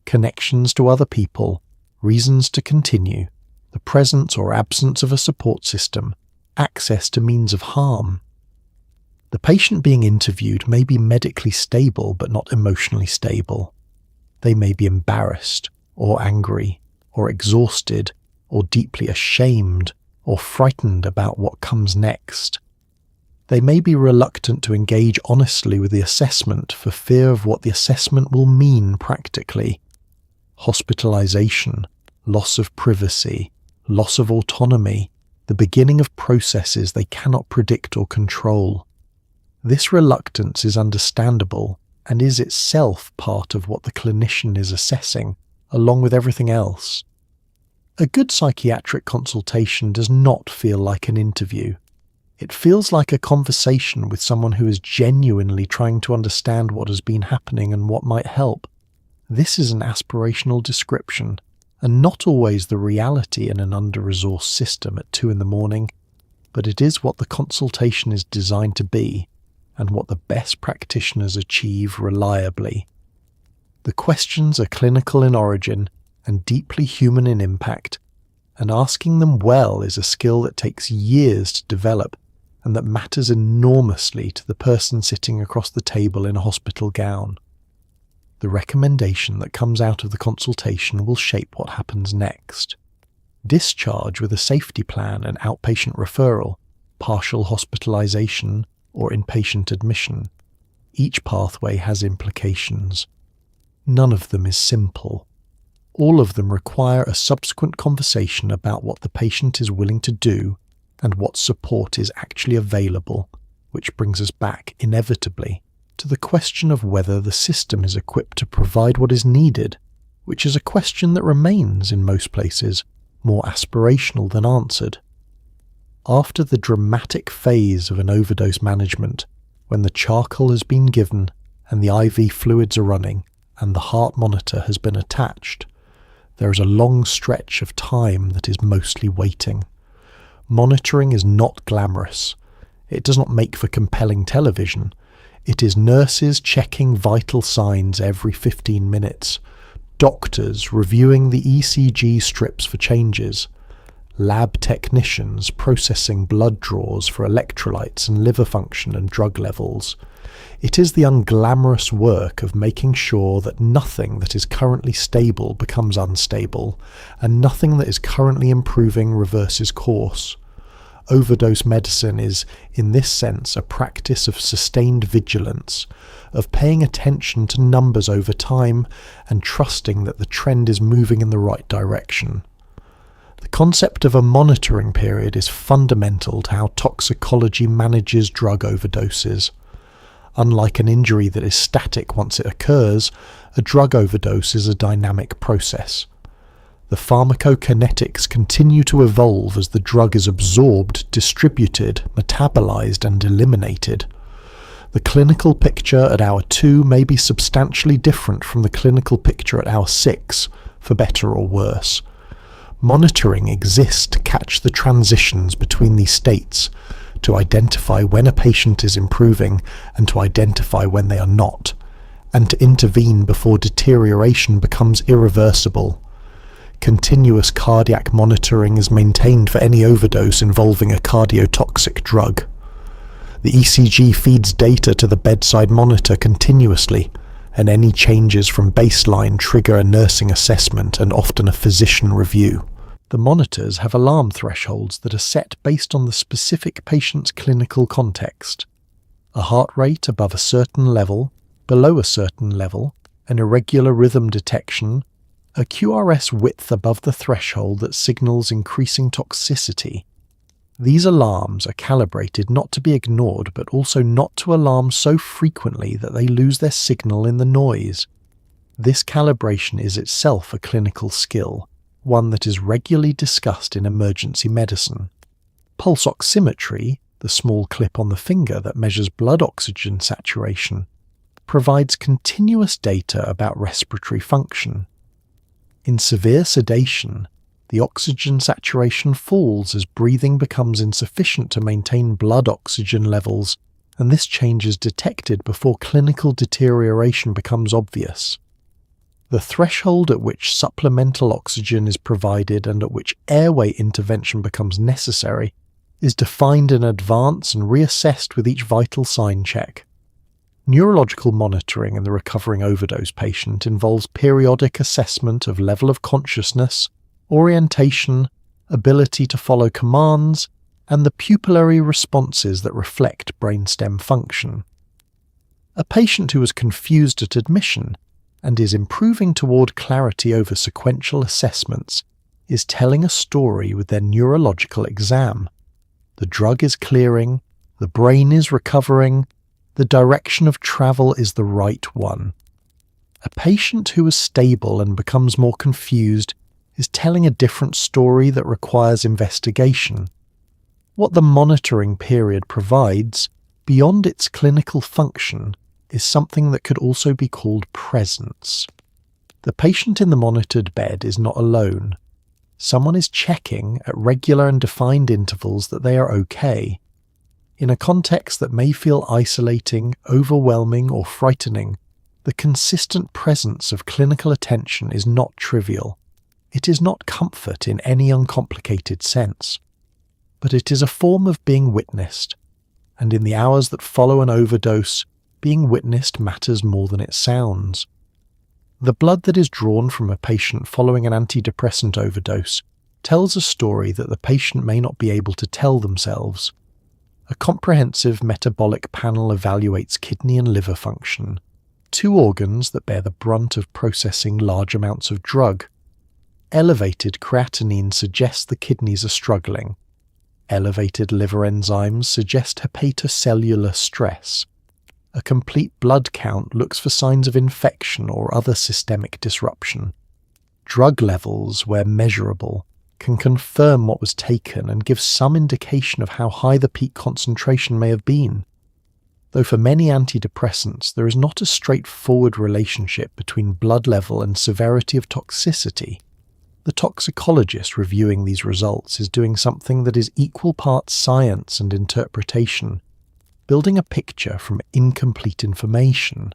connections to other people, reasons to continue, the presence or absence of a support system, access to means of harm. The patient being interviewed may be medically stable but not emotionally stable. They may be embarrassed, or angry, or exhausted, or deeply ashamed, or frightened about what comes next. They may be reluctant to engage honestly with the assessment for fear of what the assessment will mean practically. Hospitalization, loss of privacy, loss of autonomy, the beginning of processes they cannot predict or control. This reluctance is understandable and is itself part of what the clinician is assessing, along with everything else. A good psychiatric consultation does not feel like an interview. It feels like a conversation with someone who is genuinely trying to understand what has been happening and what might help. This is an aspirational description, and not always the reality in an under-resourced system at 2 a.m, but it is what the consultation is designed to be, and what the best practitioners achieve reliably. The questions are clinical in origin and deeply human in impact, and asking them well is a skill that takes years to develop and that matters enormously to the person sitting across the table in a hospital gown. The recommendation that comes out of the consultation will shape what happens next. discharge with a safety plan and outpatient referral, partial hospitalization, or inpatient admission. Each pathway has implications. None of them is simple. All of them require a subsequent conversation about what the patient is willing to do and what support is actually available, which brings us back, inevitably, to the question of whether the system is equipped to provide what is needed, which is a question that remains, in most places, more aspirational than answered. After the dramatic phase of an overdose management, when the charcoal has been given and the IV fluids are running and the heart monitor has been attached, there is a long stretch of time that is mostly waiting. Monitoring is not glamorous. It does not make for compelling television. It is nurses checking vital signs every 15 minutes, doctors reviewing the ECG strips for changes, lab technicians processing blood draws for electrolytes and liver function and drug levels. It is the unglamorous work of making sure that nothing that is currently stable becomes unstable, and nothing that is currently improving reverses course. Overdose medicine is, in this sense, a practice of sustained vigilance, of paying attention to numbers over time and trusting that the trend is moving in the right direction. The concept of a monitoring period is fundamental to how toxicology manages drug overdoses. Unlike an injury that is static once it occurs, a drug overdose is a dynamic process. The pharmacokinetics continue to evolve as the drug is absorbed, distributed, metabolized, and eliminated. The clinical picture at hour 2 may be substantially different from the clinical picture at hour 6, for better or worse. Monitoring exists to catch the transitions between these states, to identify when a patient is improving and to identify when they are not, and to intervene before deterioration becomes irreversible. Continuous cardiac monitoring is maintained for any overdose involving a cardiotoxic drug. The ECG feeds data to the bedside monitor continuously, and any changes from baseline trigger a nursing assessment and often a physician review. The monitors have alarm thresholds that are set based on the specific patient's clinical context. A heart rate above a certain level, below a certain level, an irregular rhythm detection, a QRS width above the threshold that signals increasing toxicity. These alarms are calibrated not to be ignored, but also not to alarm so frequently that they lose their signal in the noise. This calibration is itself a clinical skill, one that is regularly discussed in emergency medicine. Pulse oximetry, the small clip on the finger that measures blood oxygen saturation, provides continuous data about respiratory function. In severe sedation, the oxygen saturation falls as breathing becomes insufficient to maintain blood oxygen levels, and this change is detected before clinical deterioration becomes obvious. The threshold at which supplemental oxygen is provided and at which airway intervention becomes necessary is defined in advance and reassessed with each vital sign check. Neurological monitoring in the recovering overdose patient involves periodic assessment of level of consciousness, orientation, ability to follow commands, and the pupillary responses that reflect brainstem function. A patient who was confused at admission and is improving toward clarity over sequential assessments is telling a story with their neurological exam. The drug is clearing, the brain is recovering, the direction of travel is the right one. A patient who is stable and becomes more confused is telling a different story that requires investigation. What the monitoring period provides, beyond its clinical function, is something that could also be called presence. The patient in the monitored bed is not alone. Someone is checking at regular and defined intervals that they are okay. In a context that may feel isolating, overwhelming, or frightening, the consistent presence of clinical attention is not trivial. It is not comfort in any uncomplicated sense, but it is a form of being witnessed, and in the hours that follow an overdose, being witnessed matters more than it sounds. The blood that is drawn from a patient following an antidepressant overdose tells a story that the patient may not be able to tell themselves. A comprehensive metabolic panel evaluates kidney and liver function, two organs that bear the brunt of processing large amounts of drug. Elevated creatinine suggests the kidneys are struggling. Elevated liver enzymes suggest hepatocellular stress. A complete blood count looks for signs of infection or other systemic disruption. Drug levels, where measurable, can confirm what was taken and give some indication of how high the peak concentration may have been. Though for many antidepressants there is not a straightforward relationship between blood level and severity of toxicity, the toxicologist reviewing these results is doing something that is equal parts science and interpretation, building a picture from incomplete information.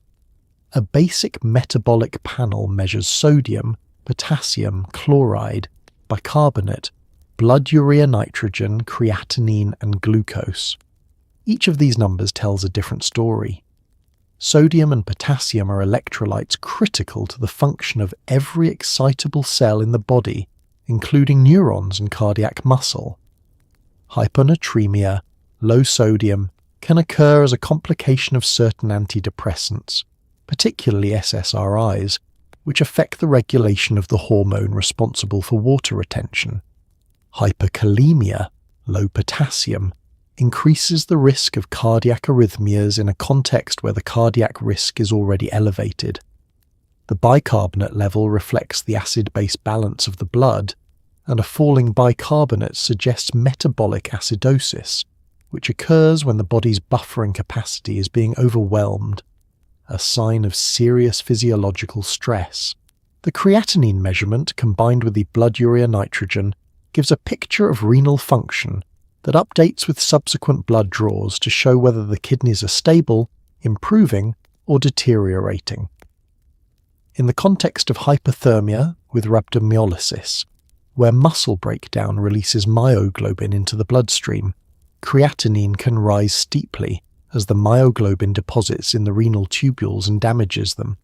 A basic metabolic panel measures sodium, potassium, chloride, bicarbonate, blood urea nitrogen, creatinine, and glucose. Each of these numbers tells a different story. Sodium and potassium are electrolytes critical to the function of every excitable cell in the body, including neurons and cardiac muscle. Hyponatremia, low sodium, can occur as a complication of certain antidepressants, particularly SSRIs, which affect the regulation of the hormone responsible for water retention. Hyperkalemia, low potassium, increases the risk of cardiac arrhythmias in a context where the cardiac risk is already elevated. The bicarbonate level reflects the acid-base balance of the blood, and a falling bicarbonate suggests metabolic acidosis, which occurs when the body's buffering capacity is being overwhelmed, a sign of serious physiological stress. The creatinine measurement, combined with the blood urea nitrogen, gives a picture of renal function that updates with subsequent blood draws to show whether the kidneys are stable, improving, or deteriorating. In the context of hypothermia with rhabdomyolysis, where muscle breakdown releases myoglobin into the bloodstream, creatinine can rise steeply as the myoglobin deposits in the renal tubules and damages them.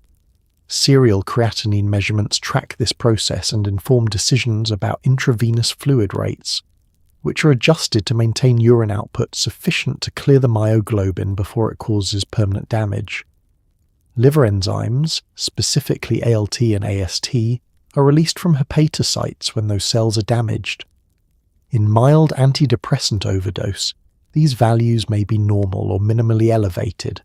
Serial creatinine measurements track this process and inform decisions about intravenous fluid rates, which are adjusted to maintain urine output sufficient to clear the myoglobin before it causes permanent damage. Liver enzymes, specifically ALT and AST, are released from hepatocytes when those cells are damaged. In mild antidepressant overdose, these values may be normal or minimally elevated.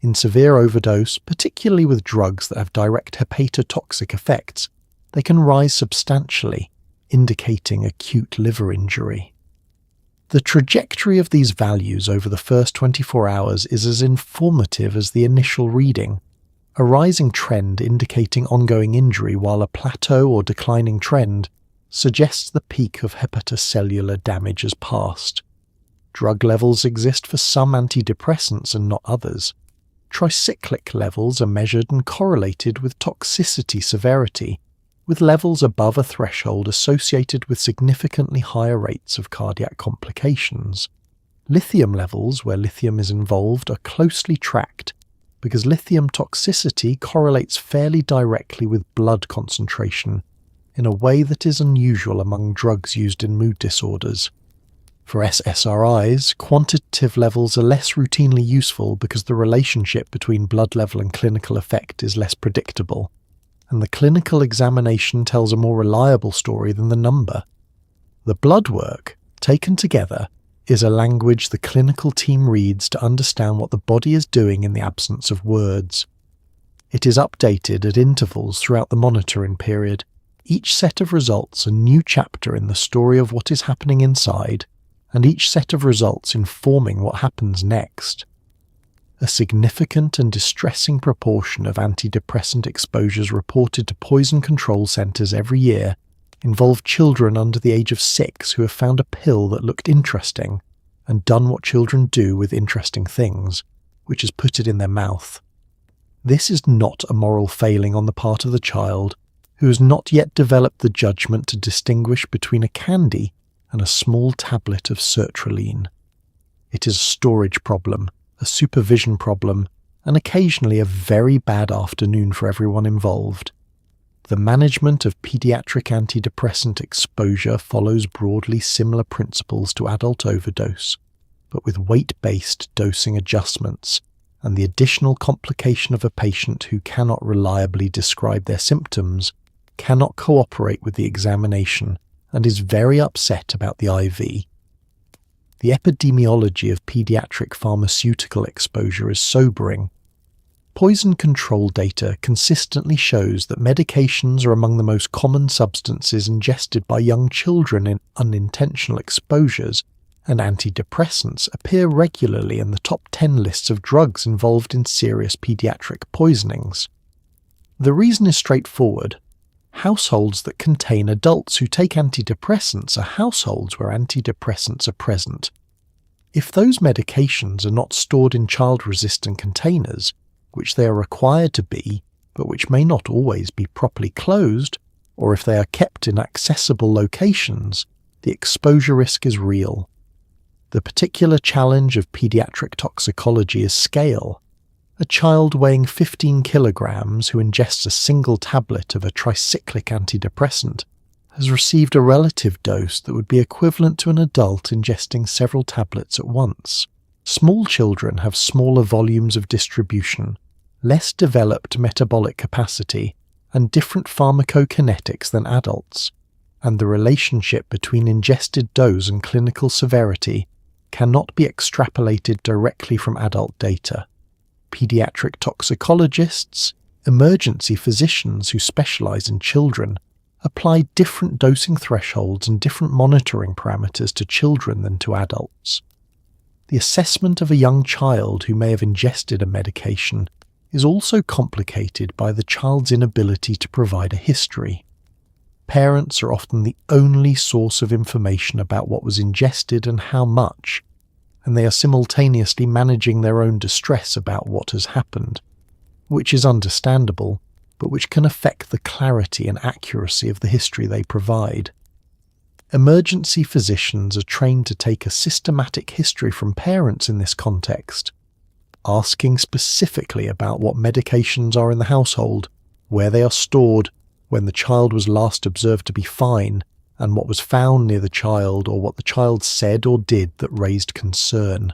In severe overdose, particularly with drugs that have direct hepatotoxic effects, they can rise substantially, indicating acute liver injury. The trajectory of these values over the first 24 hours is as informative as the initial reading, a rising trend indicating ongoing injury while a plateau or declining trend suggests the peak of hepatocellular damage has passed. Drug levels exist for some antidepressants and not others. Tricyclic levels are measured and correlated with toxicity severity, with levels above a threshold associated with significantly higher rates of cardiac complications. Lithium levels, where lithium is involved, are closely tracked because lithium toxicity correlates fairly directly with blood concentration in a way that is unusual among drugs used in mood disorders. For SSRIs, quantitative levels are less routinely useful because the relationship between blood level and clinical effect is less predictable, and the clinical examination tells a more reliable story than the number. The blood work, taken together, is a language the clinical team reads to understand what the body is doing in the absence of words. It is updated at intervals throughout the monitoring period, each set of results a new chapter in the story of what is happening inside, and each set of results informing what happens next. A significant and distressing proportion of antidepressant exposures reported to poison control centres every year involve children under the age of 6 who have found a pill that looked interesting and done what children do with interesting things, which is put it in their mouth. This is not a moral failing on the part of the child, who has not yet developed the judgment to distinguish between a candy and a small tablet of sertraline. It is a storage problem, a supervision problem, and occasionally a very bad afternoon for everyone involved. The management of pediatric antidepressant exposure follows broadly similar principles to adult overdose, but with weight-based dosing adjustments and the additional complication of a patient who cannot reliably describe their symptoms, cannot cooperate with the examination, and is very upset about the IV. The epidemiology of pediatric pharmaceutical exposure is sobering. Poison control data consistently shows that medications are among the most common substances ingested by young children in unintentional exposures, and antidepressants appear regularly in the top 10 lists of drugs involved in serious pediatric poisonings. The reason is straightforward. Households that contain adults who take antidepressants are households where antidepressants are present. If those medications are not stored in child-resistant containers, which they are required to be, but which may not always be properly closed, or if they are kept in accessible locations, the exposure risk is real. The particular challenge of pediatric toxicology is scale. A child weighing 15 kilograms who ingests a single tablet of a tricyclic antidepressant has received a relative dose that would be equivalent to an adult ingesting several tablets at once. Small children have smaller volumes of distribution, less developed metabolic capacity, and different pharmacokinetics than adults, and the relationship between ingested dose and clinical severity cannot be extrapolated directly from adult data. Pediatric toxicologists, emergency physicians who specialize in children, apply different dosing thresholds and different monitoring parameters to children than to adults. The assessment of a young child who may have ingested a medication is also complicated by the child's inability to provide a history. Parents are often the only source of information about what was ingested and how much, and they are simultaneously managing their own distress about what has happened, which is understandable, but which can affect the clarity and accuracy of the history they provide. Emergency physicians are trained to take a systematic history from parents in this context, asking specifically about what medications are in the household, where they are stored, when the child was last observed to be fine, and what was found near the child or what the child said or did that raised concern.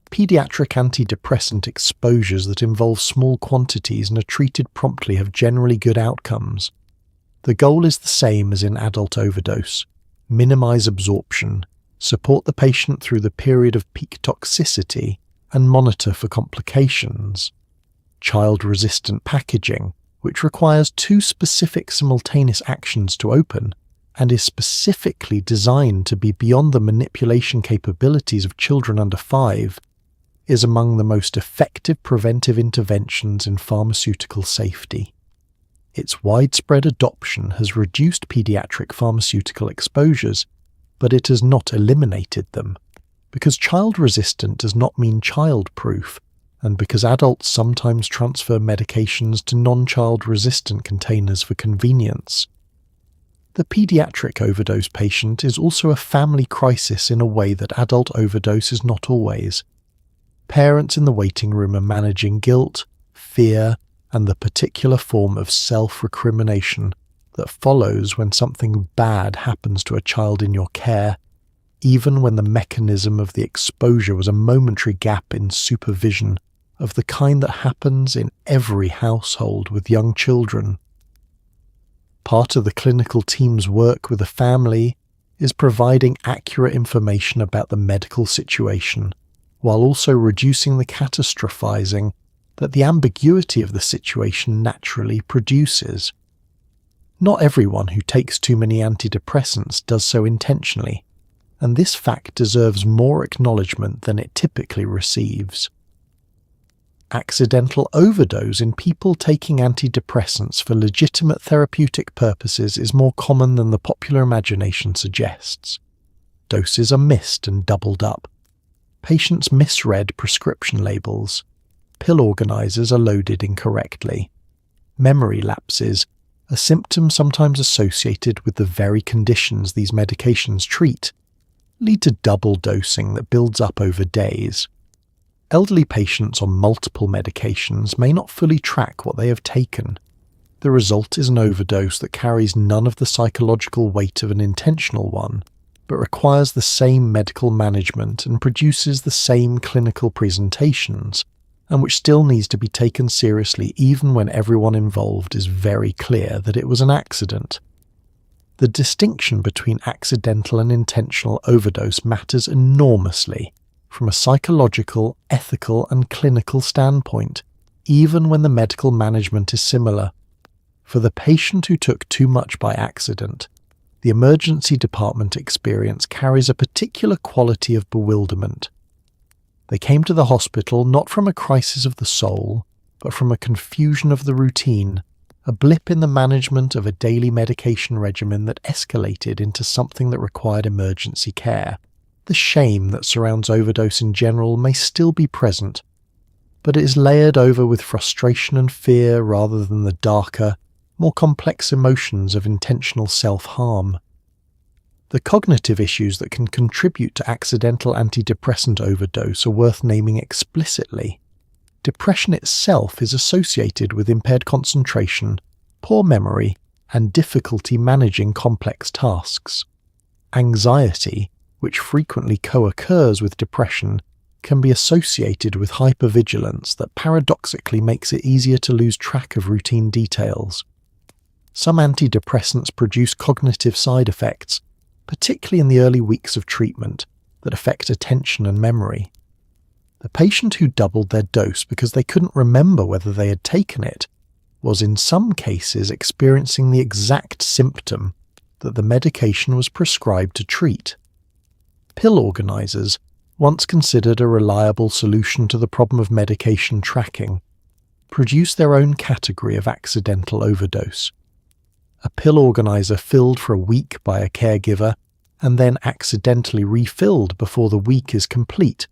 Pediatric antidepressant exposures that involve small quantities and are treated promptly have generally good outcomes. The goal is the same as in adult overdose: minimize absorption, support the patient through the period of peak toxicity, and monitor for complications. Child-resistant packaging, which requires two specific simultaneous actions to open, and is specifically designed to be beyond the manipulation capabilities of children under 5, is among the most effective preventive interventions in pharmaceutical safety. Its widespread adoption has reduced pediatric pharmaceutical exposures, but it has not eliminated them, because child-resistant does not mean child-proof, and because adults sometimes transfer medications to non-child-resistant containers for convenience. The pediatric overdose patient is also a family crisis in a way that adult overdose is not always. Parents in the waiting room are managing guilt, fear, and the particular form of self-recrimination that follows when something bad happens to a child in your care, even when the mechanism of the exposure was a momentary gap in supervision of the kind that happens in every household with young children. Part of the clinical team's work with the family is providing accurate information about the medical situation, while also reducing the catastrophizing that the ambiguity of the situation naturally produces. Not everyone who takes too many antidepressants does so intentionally, and this fact deserves more acknowledgement than it typically receives. Accidental overdose in people taking antidepressants for legitimate therapeutic purposes is more common than the popular imagination suggests. Doses are missed and doubled up. Patients misread prescription labels. Pill organizers are loaded incorrectly. Memory lapses, a symptom sometimes associated with the very conditions these medications treat, lead to double dosing that builds up over days. Elderly patients on multiple medications may not fully track what they have taken. The result is an overdose that carries none of the psychological weight of an intentional one, but requires the same medical management and produces the same clinical presentations, and which still needs to be taken seriously even when everyone involved is very clear that it was an accident. The distinction between accidental and intentional overdose matters enormously from a psychological, ethical, and clinical standpoint, even when the medical management is similar. For the patient who took too much by accident, the emergency department experience carries a particular quality of bewilderment. They came to the hospital not from a crisis of the soul, but from a confusion of the routine, a blip in the management of a daily medication regimen that escalated into something that required emergency care. The shame that surrounds overdose in general may still be present, but it is layered over with frustration and fear rather than the darker, more complex emotions of intentional self-harm. The cognitive issues that can contribute to accidental antidepressant overdose are worth naming explicitly. Depression itself is associated with impaired concentration, poor memory, and difficulty managing complex tasks. Anxiety, which frequently co-occurs with depression, can be associated with hypervigilance that paradoxically makes it easier to lose track of routine details. Some antidepressants produce cognitive side effects, particularly in the early weeks of treatment, that affect attention and memory. The patient who doubled their dose because they couldn't remember whether they had taken it was in some cases experiencing the exact symptom that the medication was prescribed to treat. Pill organizers, once considered a reliable solution to the problem of medication tracking, produce their own category of accidental overdose. A pill organizer filled for a week by a caregiver and then accidentally refilled before the week is complete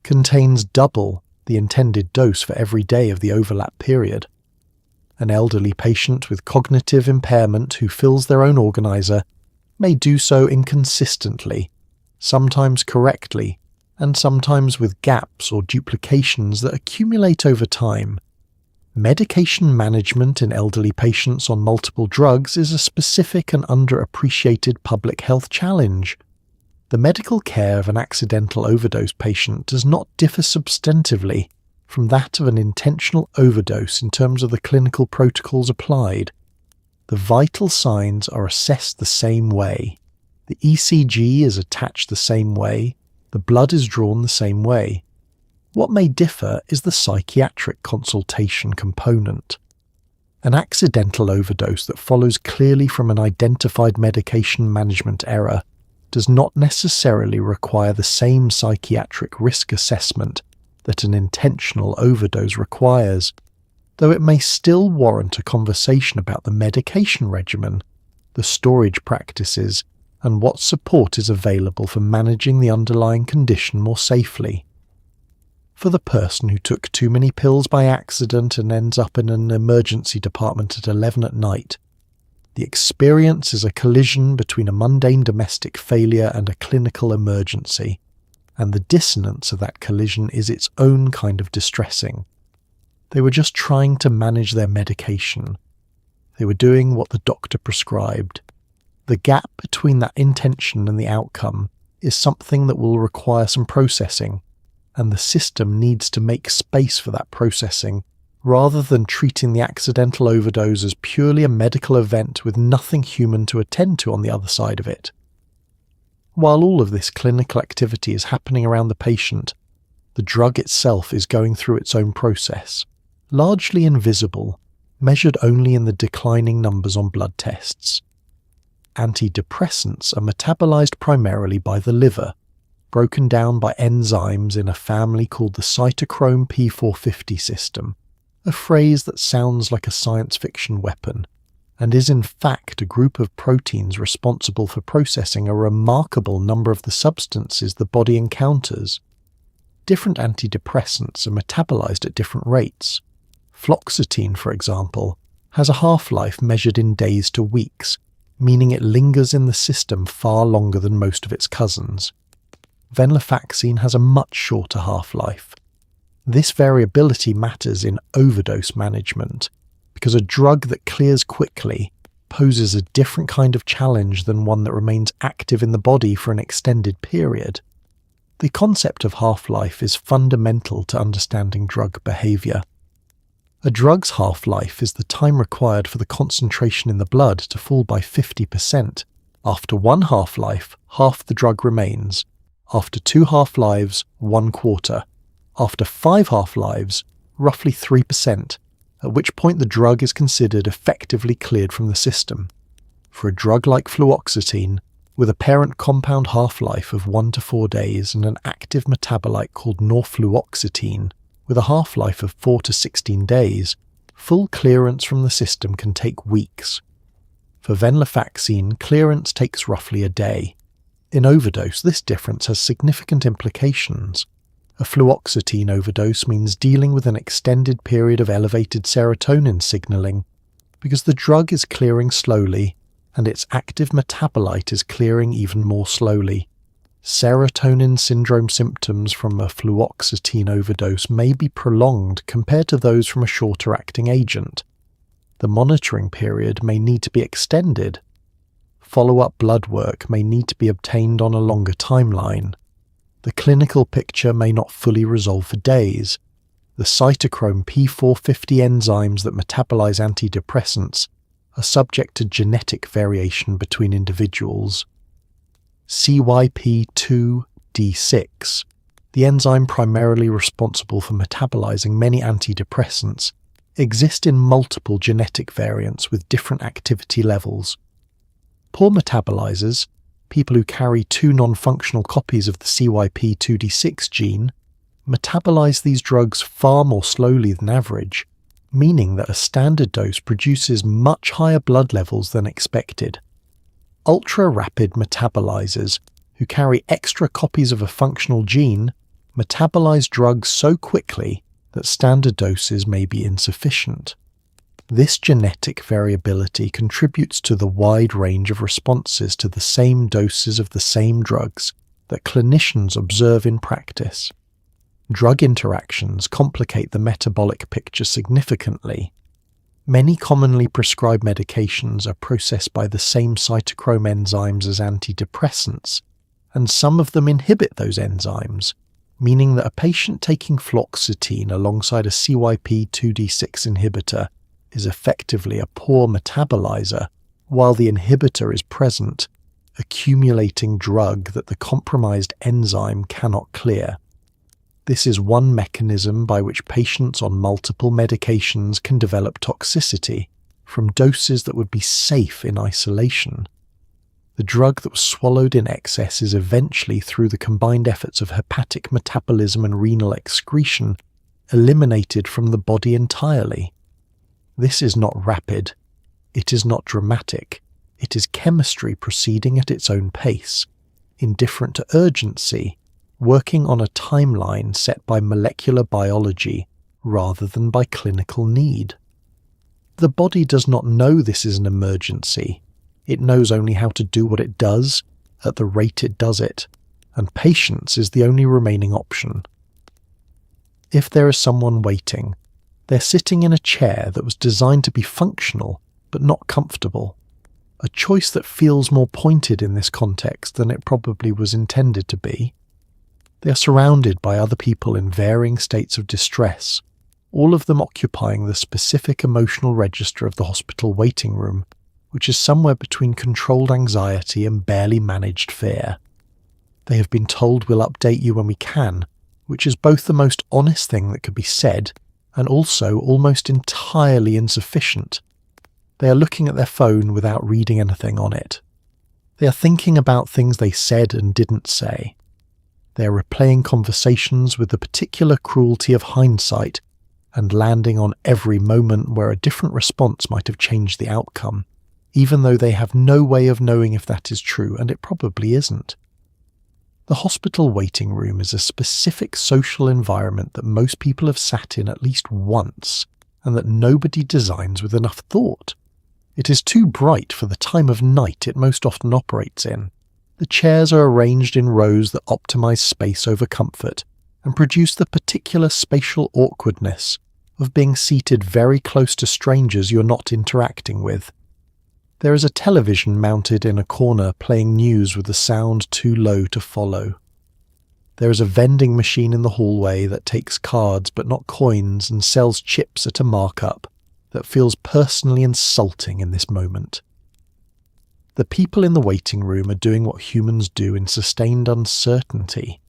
contains double the intended dose for every day of the overlap period. An elderly patient with cognitive impairment who fills their own organizer may do so inconsistently, sometimes correctly, and sometimes with gaps or duplications that accumulate over time. Medication management in elderly patients on multiple drugs is a specific and underappreciated public health challenge. The medical care of an accidental overdose patient does not differ substantively from that of an intentional overdose in terms of the clinical protocols applied. The vital signs are assessed the same way. The ECG is attached the same way. The blood is drawn the same way. What may differ is the psychiatric consultation component. An accidental overdose that follows clearly from an identified medication management error does not necessarily require the same psychiatric risk assessment that an intentional overdose requires, though it may still warrant a conversation about the medication regimen, the storage practices, and what support is available for managing the underlying condition more safely. For the person who took too many pills by accident and ends up in an emergency department at 11 at night, the experience is a collision between a mundane domestic failure and a clinical emergency, and the dissonance of that collision is its own kind of distressing. They were just trying to manage their medication. They were doing what the doctor prescribed. The gap between that intention and the outcome is something that will require some processing, and the system needs to make space for that processing, rather than treating the accidental overdose as purely a medical event with nothing human to attend to on the other side of it. While all of this clinical activity is happening around the patient, the drug itself is going through its own process, largely invisible, measured only in the declining numbers on blood tests. Antidepressants are metabolized primarily by the liver, broken down by enzymes in a family called the cytochrome P450 system, a phrase that sounds like a science fiction weapon, and is in fact a group of proteins responsible for processing a remarkable number of the substances the body encounters. Different antidepressants are metabolized at different rates. Fluoxetine, for example, has a half-life measured in days to weeks, meaning it lingers in the system far longer than most of its cousins. Venlafaxine has a much shorter half-life. This variability matters in overdose management, because a drug that clears quickly poses a different kind of challenge than one that remains active in the body for an extended period. The concept of half-life is fundamental to understanding drug behaviour. A drug's half-life is the time required for the concentration in the blood to fall by 50%. After one half-life, half the drug remains. After 2 half-lives, 1/4. After 5 half-lives, roughly 3%, at which point the drug is considered effectively cleared from the system. For a drug like fluoxetine, with a parent compound half-life of 1 to 4 days and an active metabolite called norfluoxetine, with a half-life of 4 to 16 days, full clearance from the system can take weeks. For venlafaxine, clearance takes roughly a day. In overdose, this difference has significant implications. A fluoxetine overdose means dealing with an extended period of elevated serotonin signaling, because the drug is clearing slowly and its active metabolite is clearing even more slowly. Serotonin syndrome symptoms from a fluoxetine overdose may be prolonged compared to those from a shorter-acting agent. The monitoring period may need to be extended. Follow-up blood work may need to be obtained on a longer timeline. The clinical picture may not fully resolve for days. The cytochrome P450 enzymes that metabolize antidepressants are subject to genetic variation between individuals. CYP2D6, the enzyme primarily responsible for metabolizing many antidepressants, exist in multiple genetic variants with different activity levels. Poor metabolizers, people who carry 2 non-functional copies of the CYP2D6 gene, metabolize these drugs far more slowly than average, meaning that a standard dose produces much higher blood levels than expected. Ultra-rapid metabolizers, who carry extra copies of a functional gene, metabolize drugs so quickly that standard doses may be insufficient. This genetic variability contributes to the wide range of responses to the same doses of the same drugs that clinicians observe in practice. Drug interactions complicate the metabolic picture significantly. Many commonly prescribed medications are processed by the same cytochrome enzymes as antidepressants, and some of them inhibit those enzymes, meaning that a patient taking fluoxetine alongside a CYP2D6 inhibitor is effectively a poor metabolizer, while the inhibitor is present, accumulating drug that the compromised enzyme cannot clear. This is one mechanism by which patients on multiple medications can develop toxicity from doses that would be safe in isolation. The drug that was swallowed in excess is eventually, through the combined efforts of hepatic metabolism and renal excretion, eliminated from the body entirely. This is not rapid. It is not dramatic. It is chemistry proceeding at its own pace, indifferent to urgency, working on a timeline set by molecular biology rather than by clinical need. The body does not know this is an emergency. It knows only how to do what it does, at the rate it does it, and patience is the only remaining option. If there is someone waiting, they're sitting in a chair that was designed to be functional but not comfortable, a choice that feels more pointed in this context than it probably was intended to be. They are surrounded by other people in varying states of distress, all of them occupying the specific emotional register of the hospital waiting room, which is somewhere between controlled anxiety and barely managed fear. They have been told we'll update you when we can, which is both the most honest thing that could be said and also almost entirely insufficient. They are looking at their phone without reading anything on it. They are thinking about things they said and didn't say. They are replaying conversations with the particular cruelty of hindsight and landing on every moment where a different response might have changed the outcome, even though they have no way of knowing if that is true, and it probably isn't. The hospital waiting room is a specific social environment that most people have sat in at least once, and that nobody designs with enough thought. It is too bright for the time of night it most often operates in. The chairs are arranged in rows that optimize space over comfort and produce the particular spatial awkwardness of being seated very close to strangers you're not interacting with. There is a television mounted in a corner playing news with the sound too low to follow. There is a vending machine in the hallway that takes cards but not coins and sells chips at a markup that feels personally insulting in this moment. The people in the waiting room are doing what humans do in sustained uncertainty.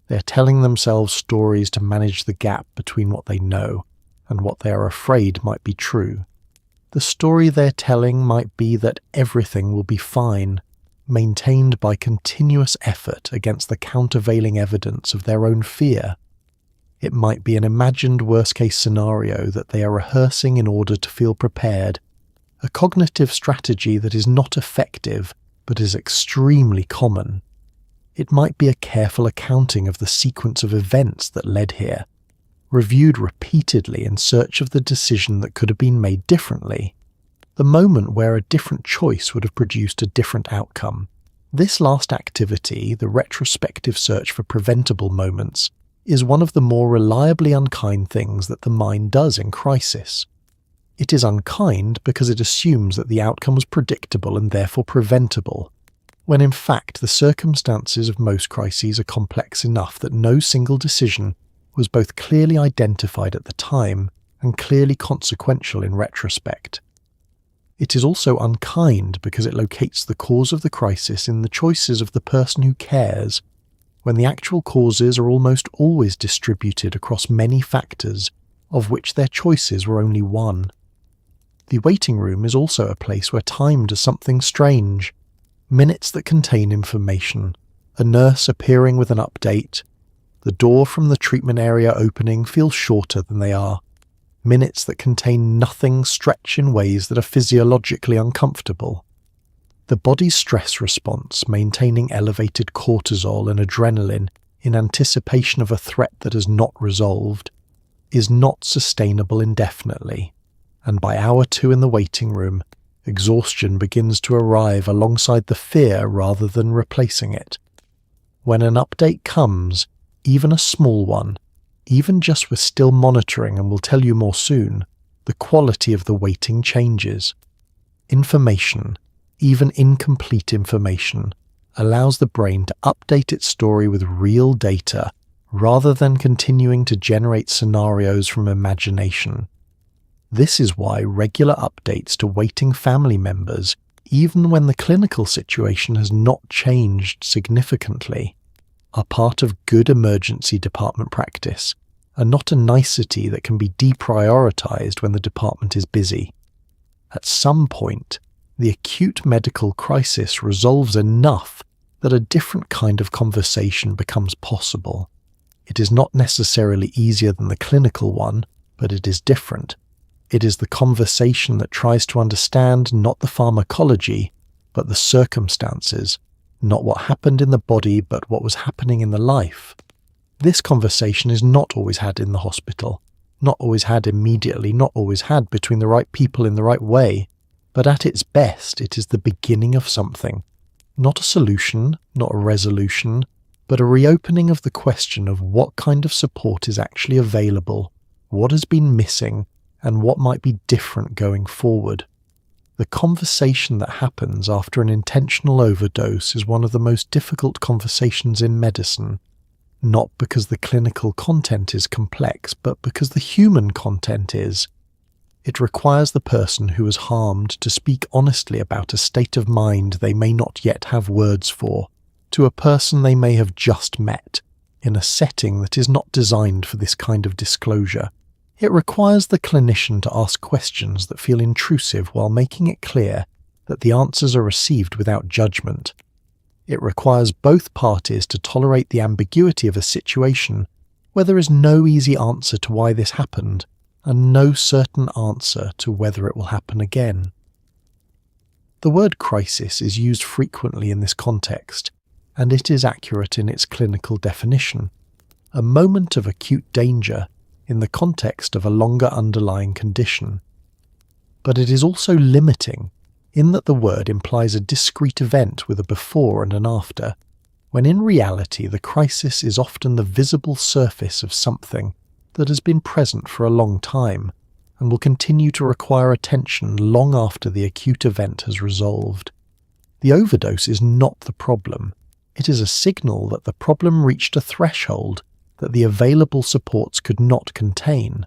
They are telling themselves stories to manage the gap between what they know and what they are afraid might be true. The story they're telling might be that everything will be fine, maintained by continuous effort against the countervailing evidence of their own fear. It might be an imagined worst-case scenario that they are rehearsing in order to feel prepared, a cognitive strategy that is not effective but is extremely common. It might be a careful accounting of the sequence of events that led here, reviewed repeatedly in search of the decision that could have been made differently, the moment where a different choice would have produced a different outcome. This last activity, the retrospective search for preventable moments, is one of the more reliably unkind things that the mind does in crisis. It is unkind because it assumes that the outcome was predictable and therefore preventable, when in fact the circumstances of most crises are complex enough that no single decision was both clearly identified at the time and clearly consequential in retrospect. It is also unkind because it locates the cause of the crisis in the choices of the person who cares, when the actual causes are almost always distributed across many factors, of which their choices were only one. The waiting room is also a place where time does something strange. Minutes that contain information, a nurse appearing with an update, the door from the treatment area opening feel shorter than they are. Minutes that contain nothing stretch in ways that are physiologically uncomfortable. The body's stress response, maintaining elevated cortisol and adrenaline in anticipation of a threat that has not resolved, is not sustainable indefinitely, and by hour 2 in the waiting room, exhaustion begins to arrive alongside the fear rather than replacing it. When an update comes, even a small one, even just we're still monitoring and will tell you more soon, the quality of the waiting changes. Information, even incomplete information, allows the brain to update its story with real data rather than continuing to generate scenarios from imagination. This is why regular updates to waiting family members, even when the clinical situation has not changed significantly, are part of good emergency department practice, and not a nicety that can be deprioritized when the department is busy. At some point, the acute medical crisis resolves enough that a different kind of conversation becomes possible. It is not necessarily easier than the clinical one, but it is different. It is the conversation that tries to understand not the pharmacology, but the circumstances, not what happened in the body, but what was happening in the life. This conversation is not always had in the hospital, not always had immediately, not always had between the right people in the right way, but at its best it is the beginning of something. Not a solution, not a resolution, but a reopening of the question of what kind of support is actually available, what has been missing, and what might be different going forward. The conversation that happens after an intentional overdose is one of the most difficult conversations in medicine, not because the clinical content is complex, but because the human content is. It requires the person who was harmed to speak honestly about a state of mind they may not yet have words for, to a person they may have just met, in a setting that is not designed for this kind of disclosure. It requires the clinician to ask questions that feel intrusive while making it clear that the answers are received without judgment. It requires both parties to tolerate the ambiguity of a situation where there is no easy answer to why this happened, and no certain answer to whether it will happen again. The word crisis is used frequently in this context, and it is accurate in its clinical definition. A moment of acute danger in the context of a longer underlying condition. But it is also limiting, in that the word implies a discrete event with a before and an after, when in reality the crisis is often the visible surface of something that has been present for a long time and will continue to require attention long after the acute event has resolved. The overdose is not the problem. It is a signal that the problem reached a threshold that the available supports could not contain.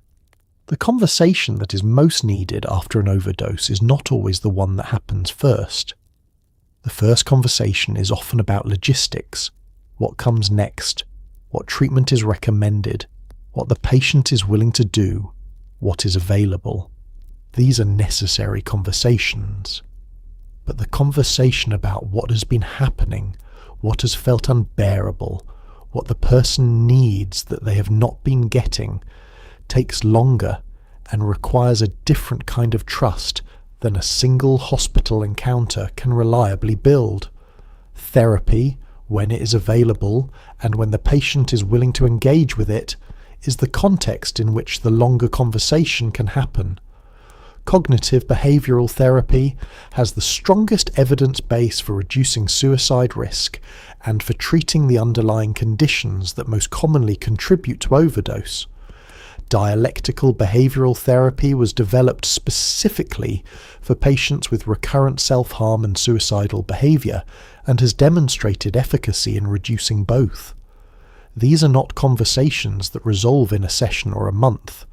The conversation that is most needed after an overdose is not always the one that happens first. The first conversation is often about logistics, what comes next, what treatment is recommended, what the patient is willing to do, what is available. These are necessary conversations. But the conversation about what has been happening, what has felt unbearable, what the person needs that they have not been getting, takes longer and requires a different kind of trust than a single hospital encounter can reliably build. Therapy, when it is available and when the patient is willing to engage with it, is the context in which the longer conversation can happen. Cognitive behavioral therapy has the strongest evidence base for reducing suicide risk and for treating the underlying conditions that most commonly contribute to overdose. Dialectical behavioral therapy was developed specifically for patients with recurrent self-harm and suicidal behavior and has demonstrated efficacy in reducing both. These are not conversations that resolve in a session or a month.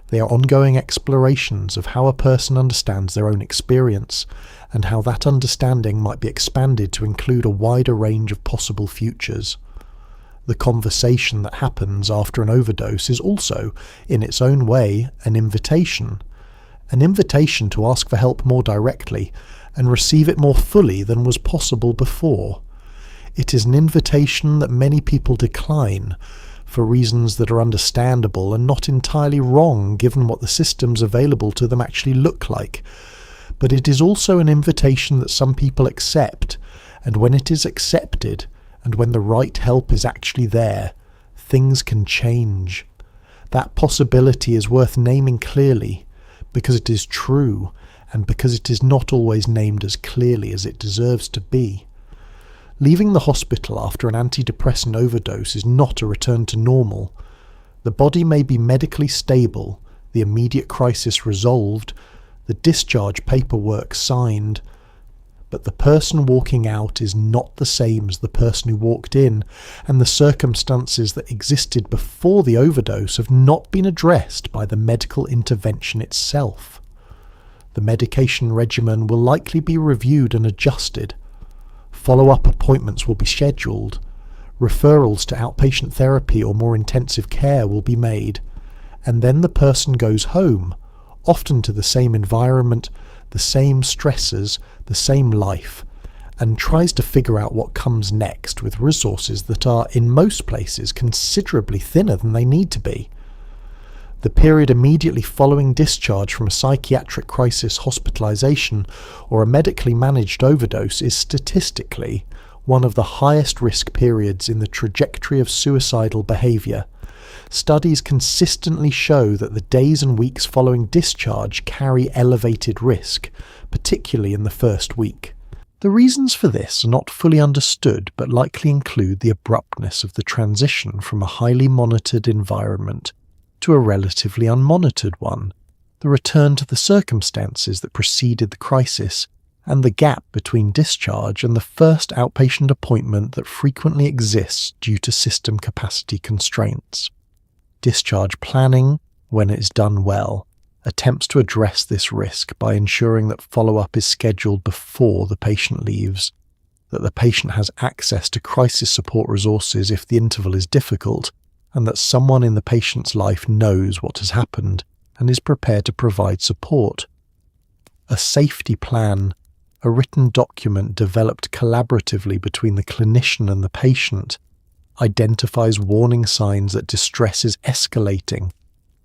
They are ongoing explorations of how a person understands their own experience and how that understanding might be expanded to include a wider range of possible futures. The conversation that happens after an overdose is also, in its own way, an invitation to ask for help more directly and receive it more fully than was possible before. It is an invitation that many people decline, for reasons that are understandable and not entirely wrong given what the systems available to them actually look like. But it is also an invitation that some people accept, and when it is accepted, and when the right help is actually there, things can change. That possibility is worth naming clearly, because it is true, and because it is not always named as clearly as it deserves to be. Leaving the hospital after an antidepressant overdose is not a return to normal. The body may be medically stable, the immediate crisis resolved, the discharge paperwork signed, but the person walking out is not the same as the person who walked in, and the circumstances that existed before the overdose have not been addressed by the medical intervention itself. The medication regimen will likely be reviewed and adjusted. Follow-up appointments will be scheduled. Referrals to outpatient therapy or more intensive care will be made. And then the person goes home, often to the same environment, the same stresses, the same life, and tries to figure out what comes next with resources that are, in most places, considerably thinner than they need to be. The period immediately following discharge from a psychiatric crisis hospitalization or a medically managed overdose is statistically one of the highest risk periods in the trajectory of suicidal behavior. Studies consistently show that the days and weeks following discharge carry elevated risk, particularly in the first week. The reasons for this are not fully understood, but likely include the abruptness of the transition from a highly monitored environment to a relatively unmonitored one, the return to the circumstances that preceded the crisis, and the gap between discharge and the first outpatient appointment that frequently exists due to system capacity constraints. Discharge planning, when it is done well, attempts to address this risk by ensuring that follow-up is scheduled before the patient leaves, that the patient has access to crisis support resources if the interval is difficult, and that someone in the patient's life knows what has happened and is prepared to provide support. A safety plan, a written document developed collaboratively between the clinician and the patient, identifies warning signs that distress is escalating,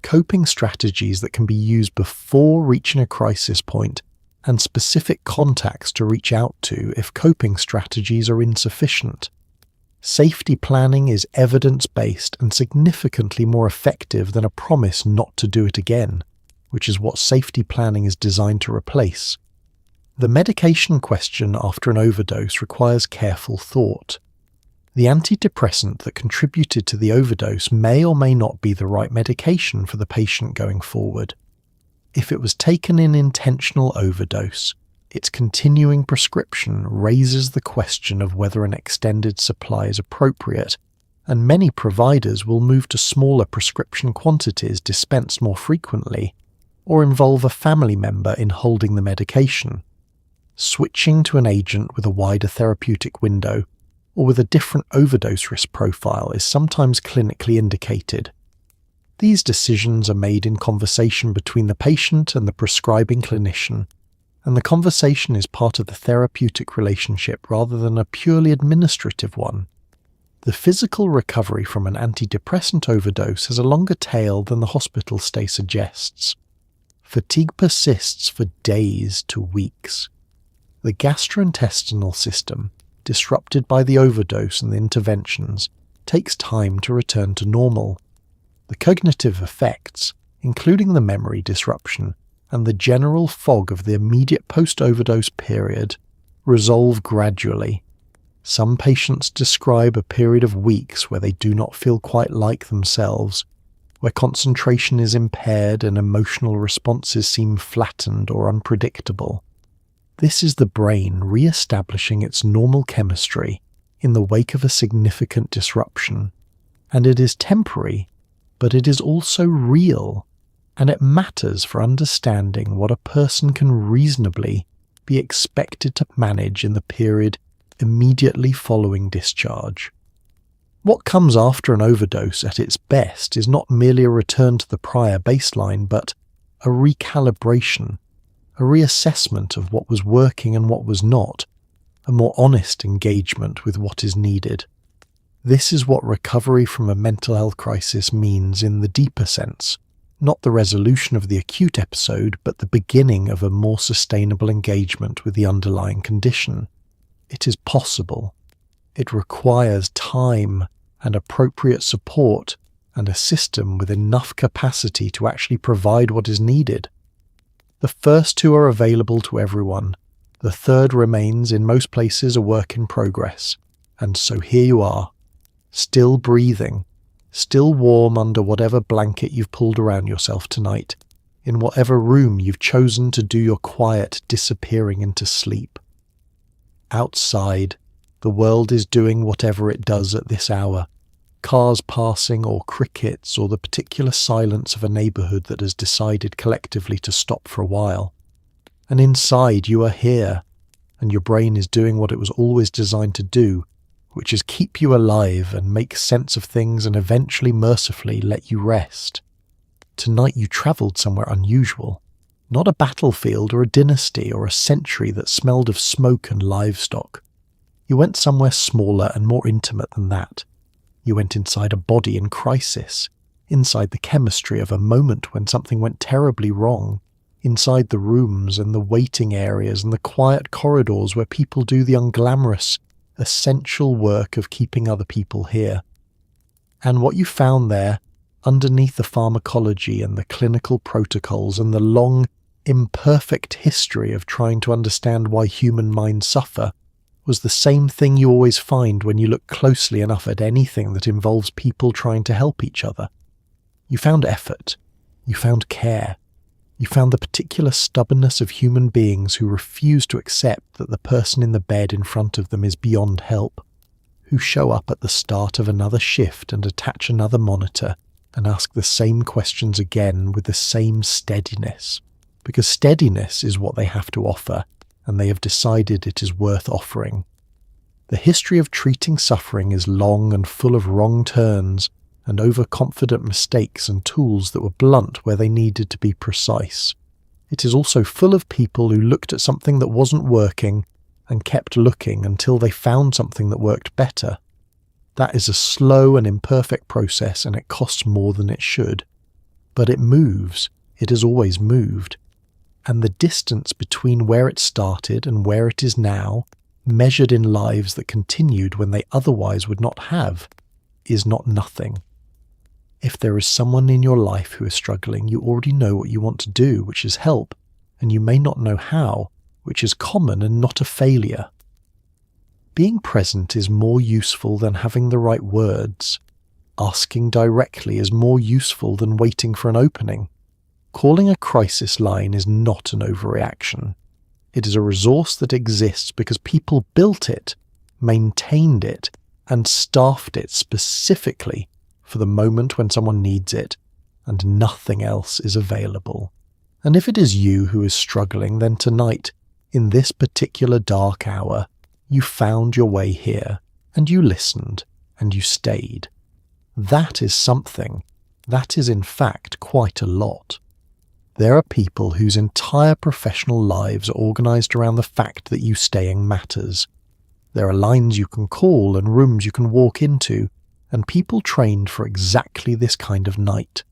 coping strategies that can be used before reaching a crisis point, and specific contacts to reach out to if coping strategies are insufficient. Safety planning is evidence-based and significantly more effective than a promise not to do it again, which is what safety planning is designed to replace. The medication question after an overdose requires careful thought. The antidepressant that contributed to the overdose may or may not be the right medication for the patient going forward. If it was taken in intentional overdose, its continuing prescription raises the question of whether an extended supply is appropriate, and many providers will move to smaller prescription quantities dispensed more frequently, or involve a family member in holding the medication. Switching to an agent with a wider therapeutic window, or with a different overdose risk profile, is sometimes clinically indicated. These decisions are made in conversation between the patient and the prescribing clinician, and the conversation is part of the therapeutic relationship rather than a purely administrative one. The physical recovery from an antidepressant overdose has a longer tail than the hospital stay suggests. Fatigue persists for days to weeks. The gastrointestinal system, disrupted by the overdose and the interventions, takes time to return to normal. The cognitive effects, including the memory disruption and the general fog of the immediate post-overdose period, resolve gradually. Some patients describe a period of weeks where they do not feel quite like themselves, where concentration is impaired and emotional responses seem flattened or unpredictable. This is the brain re-establishing its normal chemistry in the wake of a significant disruption, and it is temporary, but it is also real, and it matters for understanding what a person can reasonably be expected to manage in the period immediately following discharge. What comes after an overdose at its best is not merely a return to the prior baseline, but a recalibration, a reassessment of what was working and what was not, a more honest engagement with what is needed. This is what recovery from a mental health crisis means in the deeper sense, not the resolution of the acute episode, but the beginning of a more sustainable engagement with the underlying condition. It is possible. It requires time and appropriate support and a system with enough capacity to actually provide what is needed. The first two are available to everyone. The third remains in most places a work in progress. And so here you are, still breathing, still warm under whatever blanket you've pulled around yourself tonight, in whatever room you've chosen to do your quiet disappearing into sleep. Outside, the world is doing whatever it does at this hour. Cars passing, or crickets, or the particular silence of a neighbourhood that has decided collectively to stop for a while. And inside you are here, and your brain is doing what it was always designed to do, which is keep you alive and make sense of things and eventually mercifully let you rest. Tonight you travelled somewhere unusual. Not a battlefield or a dynasty or a century that smelled of smoke and livestock. You went somewhere smaller and more intimate than that. You went inside a body in crisis, inside the chemistry of a moment when something went terribly wrong, inside the rooms and the waiting areas and the quiet corridors where people do the unglamorous, essential work of keeping other people here. And what you found there, underneath the pharmacology and the clinical protocols and the long, imperfect history of trying to understand why human minds suffer, was the same thing you always find when you look closely enough at anything that involves people trying to help each other. You found effort. You found care. You found the particular stubbornness of human beings who refuse to accept that the person in the bed in front of them is beyond help, who show up at the start of another shift and attach another monitor and ask the same questions again with the same steadiness, because steadiness is what they have to offer, and they have decided it is worth offering. The history of treating suffering is long and full of wrong turns and overconfident mistakes and tools that were blunt where they needed to be precise. It is also full of people who looked at something that wasn't working and kept looking until they found something that worked better. That is a slow and imperfect process, and it costs more than it should. But it moves. It has always moved. And the distance between where it started and where it is now, measured in lives that continued when they otherwise would not have, is not nothing. If there is someone in your life who is struggling, you already know what you want to do, which is help, and you may not know how, which is common and not a failure. Being present is more useful than having the right words. Asking directly is more useful than waiting for an opening. Calling a crisis line is not an overreaction. It is a resource that exists because people built it, maintained it, and staffed it specifically for the moment when someone needs it, and nothing else is available. And if it is you who is struggling, then tonight, in this particular dark hour, you found your way here, and you listened, and you stayed. That is something. That is in fact quite a lot. There are people whose entire professional lives are organised around the fact that you staying matters. There are lines you can call and rooms you can walk into, and people trained for exactly this kind of night.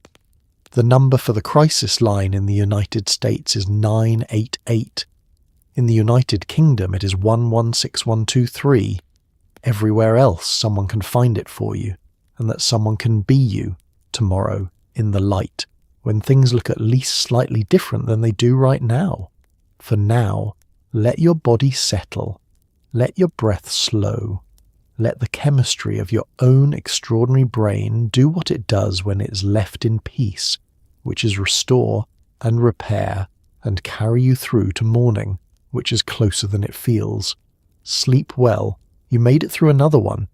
The number for the crisis line in the United States is 988. In the United Kingdom it is 116123. Everywhere else someone can find it for you, and that someone can be you tomorrow in the light, when things look at least slightly different than they do right now. For now, let your body settle. Let your breath slow. Let the chemistry of your own extraordinary brain do what it does when it is left in peace, which is restore and repair and carry you through to morning, which is closer than it feels. Sleep well. You made it through another one.